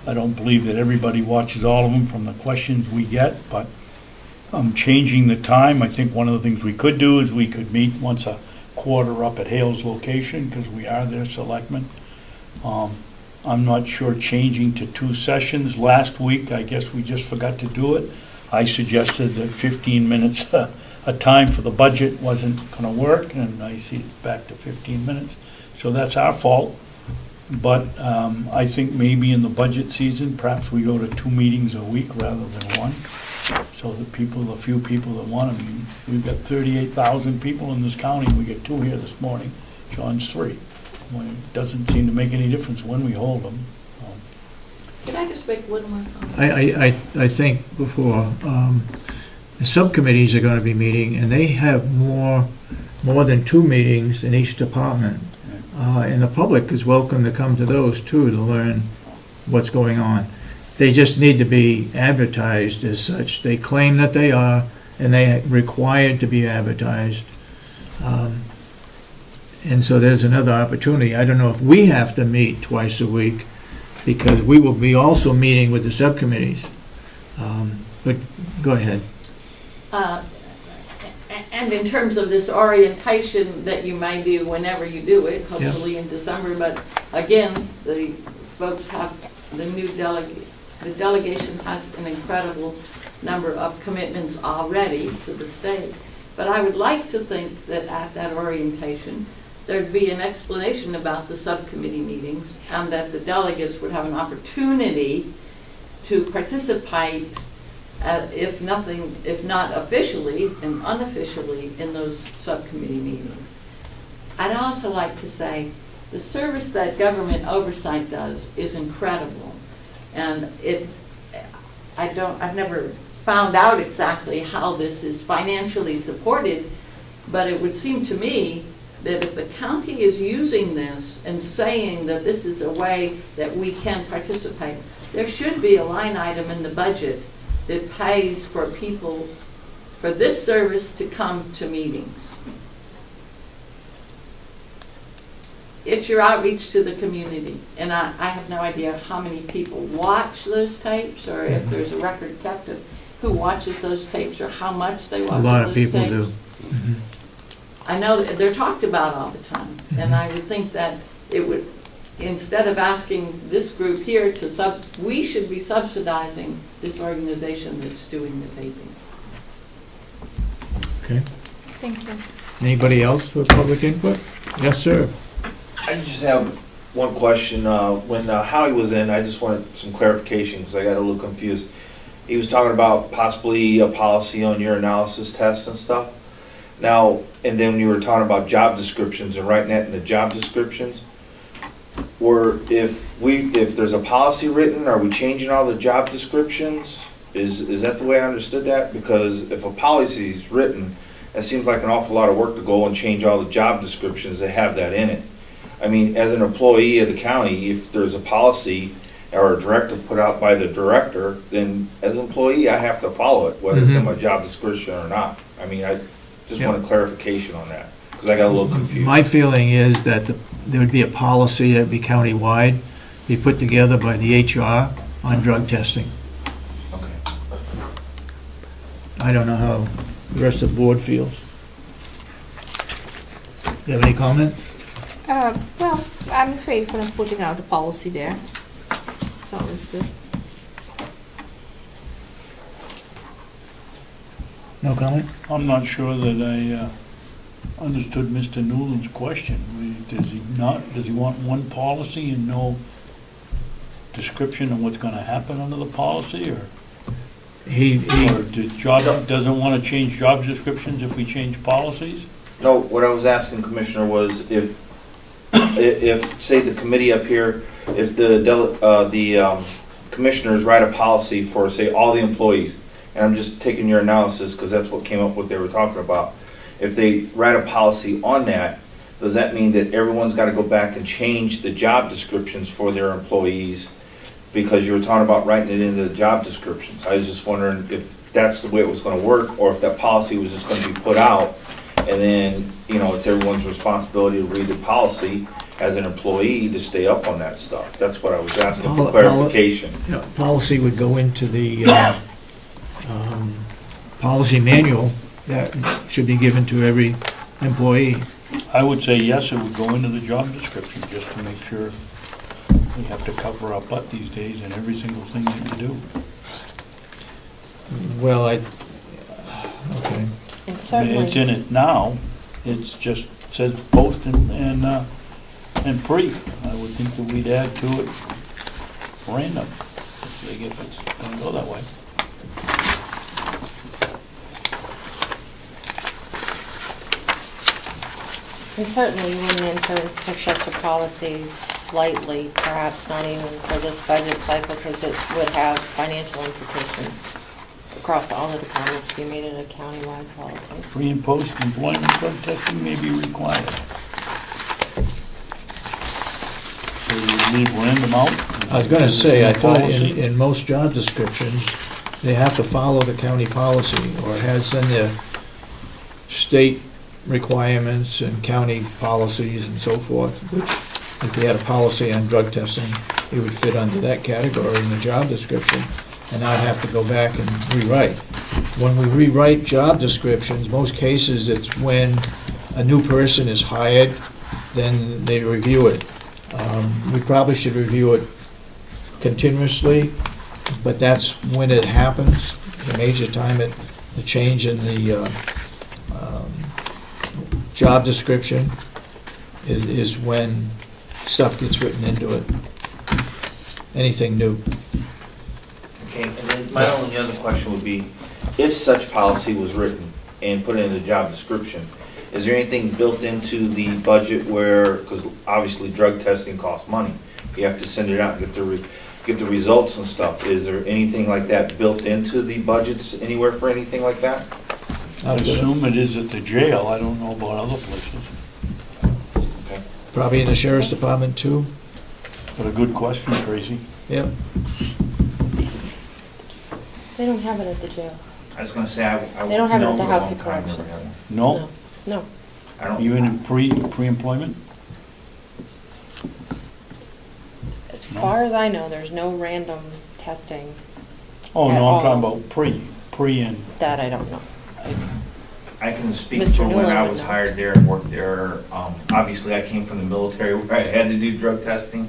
I don't believe that everybody watches all of them from the questions we get, but changing the time, I think one of the things we could do is we could meet once a quarter up at Hale's location, because we are their selectmen. I'm not sure changing to 2 sessions. Last week, I guess we just forgot to do it. I suggested that 15 minutes a time for the budget wasn't going to work, and I see it back to 15 minutes. So that's our fault. But I think maybe in the budget season, perhaps we go to 2 meetings a week rather than 1. So the few people that want to meet. We've got 38,000 people in this county. We get 2 here this morning. John's 3. when it doesn't seem to make any difference when we hold them. Can I just make one more comment? I think before, the subcommittees are going to be meeting, and they have more than 2 meetings in each department. And the public is welcome to come to those too, to learn what's going on. They just need to be advertised as such. They claim that they are, and they are required to be advertised. And so there's another opportunity. I don't know if we have to meet twice a week, because we will be also meeting with the subcommittees. But go ahead. And in terms of this orientation that you may do whenever you do it, hopefully in December, but again, the folks have the new delegate. The delegation has an incredible number of commitments already to the state. But I would like to think that at that orientation, there'd be an explanation about the subcommittee meetings, and that the delegates would have an opportunity to participate, if not officially and unofficially, in those subcommittee meetings. I'd also like to say the service that government oversight does is incredible, and I've never found out exactly how this is financially supported, but it would seem to me that if the county is using this and saying that this is a way that we can participate, there should be a line item in the budget that pays for people, for this service to come to meetings. It's your outreach to the community, and I have no idea how many people watch those tapes, or if there's a record kept of who watches those tapes, or how much they watch those tapes. A lot of people do. I know that they're talked about all the time, and I would think that it would, instead of asking this group here to we should be subsidizing this organization that's doing the taping. Okay. Thank you. Anybody else for public input? Yes, sir. I just have one question. When Howie was in, I just wanted some clarification because I got a little confused. He was talking about possibly a policy on your analysis tests and stuff. Now, and then you were talking about job descriptions and writing that in the job descriptions. Or if there's a policy written, are we changing all the job descriptions? Is that the way I understood that? Because if a policy is written, that seems like an awful lot of work to go and change all the job descriptions that have that in it. I mean, as an employee of the county, if there's a policy or a directive put out by the director, then as an employee, I have to follow it, whether it's in my job description or not. I mean, I just want a clarification on that, because I got a little confused. My feeling is that there would be a policy that would be county-wide, be put together by the HR on drug testing. Okay. I don't know how the rest of the board feels. Do you have any comment? Well, I'm in favor of putting out a policy there. It's always good. No comment? I'm not sure that I understood Mr. Newland's question. Does he want one policy and no description of what's going to happen under the policy, or doesn't want to change job descriptions if we change policies? No, what I was asking, Commissioner, was if say the committee up here, if the commissioners write a policy for, say, all the employees, and I'm just taking your analysis because that's what came up what they were talking about. If they write a policy on that, does that mean that everyone's got to go back and change the job descriptions for their employees? Because you were talking about writing it into the job descriptions. I was just wondering if that's the way it was going to work, or if that policy was just going to be put out, and then, you know, it's everyone's responsibility to read the policy as an employee to stay up on that stuff. That's what I was asking for clarification. Policy would go into the policy manual that should be given to every employee. I would say yes, it would go into the job description, just to make sure we have to cover our butt these days in every single thing that we do. Well, okay. It's in it now. It's just says post and pre. I would think that we'd add to it random if it's going to go that way. And certainly you wouldn't enter into such a policy lightly, perhaps not even for this budget cycle, because it would have financial implications across all the departments if you made it a countywide policy. Pre and post employment drug testing may be required. So you leave random out? I was gonna say, I thought in most job descriptions, they have to follow the county policy, or it has in their state requirements and county policies and so forth, which, if we had a policy on drug testing, it would fit under that category in the job description, and not have to go back and rewrite. When we rewrite job descriptions, most cases, it's when a new person is hired, then they review it. We probably should review it continuously, but that's when it happens. The major time the change in the job description is when stuff gets written into it. Anything new. Okay, and then my only other question would be, if such policy was written and put in the job description, is there anything built into the budget where, because obviously drug testing costs money, you have to send it out and get the results and stuff. Is there anything like that built into the budgets anywhere for anything like that? I assume it is at the jail. I don't know about other places. Okay. Probably in the sheriff's department too. But a good question, Tracy. Yep. They don't have it at the jail. I was going to say, They don't have it at the House of Corrections. No? No. I don't. Even in pre-employment? As far as I know, there's no random testing. Oh, at no, all. I'm talking about pre and... That I don't know. I can speak Mr. for when Newland I would was know. hired there and worked there. Obviously, I came from the military where I had to do drug testing.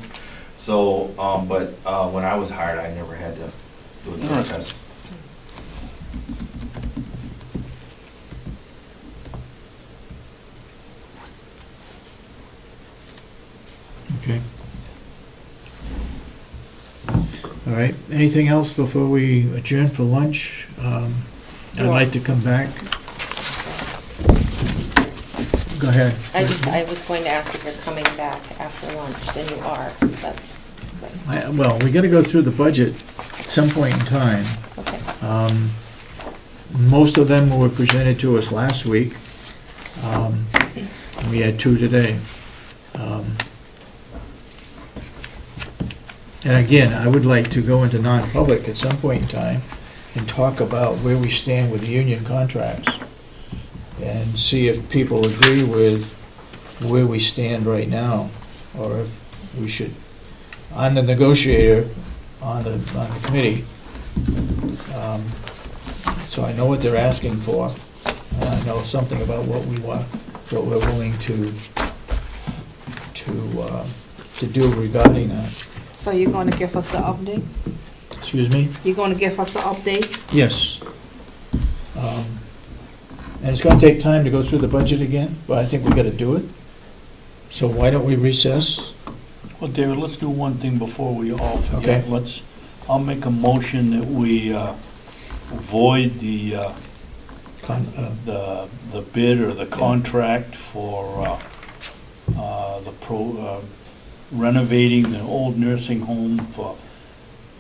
So, but when I was hired, I never had to do a drug test. Okay. All right, anything else before we adjourn for lunch? I'd like to come back. Go ahead. I was going to ask if you're coming back after lunch, then you are. That's right. Well, we gotta go through the budget at some point in time. Okay. Most of them were presented to us last week. We had 2 today. And again, I would like to go into non-public at some point in time and talk about where we stand with the union contracts and see if people agree with where we stand right now, or if we should, I'm the negotiator on the committee, so I know what they're asking for, and I know something about what we want, what we're willing to do regarding that. So you're going to give us an update? Excuse me? You're going to give us an update? Yes. And it's going to take time to go through the budget again, but I think we got to do it. So why don't we recess? Well, David, let's do one thing before we all forget. Okay. I'll make a motion that we void the bid or the contract for renovating the old nursing home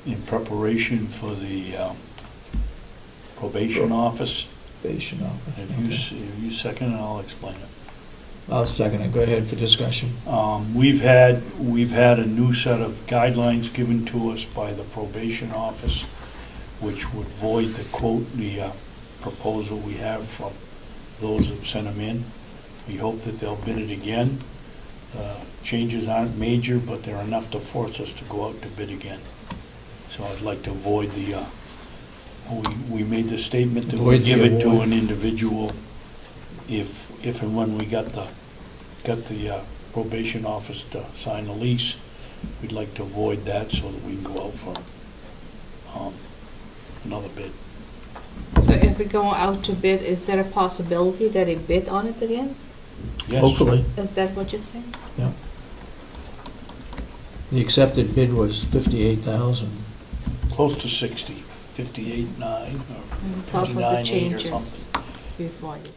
in preparation for the probation office. Probation office. If you second it, I'll explain it. I'll second it. Go ahead for discussion. We've had a new set of guidelines given to us by the probation office, which would void the proposal we have from those that sent them in. We hope that they'll bid it again. Changes aren't major, but they're enough to force us to go out to bid again. So I'd like to void we made the statement that we give it to an individual if and when we got the probation office to sign the lease. We'd like to void that so that we can go out for another bid. So if we go out to bid, is there a possibility that they bid on it again? Yes. Hopefully. Is that what you're saying? Yeah. The accepted bid was 58,000. Close to 60, 58.9 or Because of the 59.8 or changes something. before you.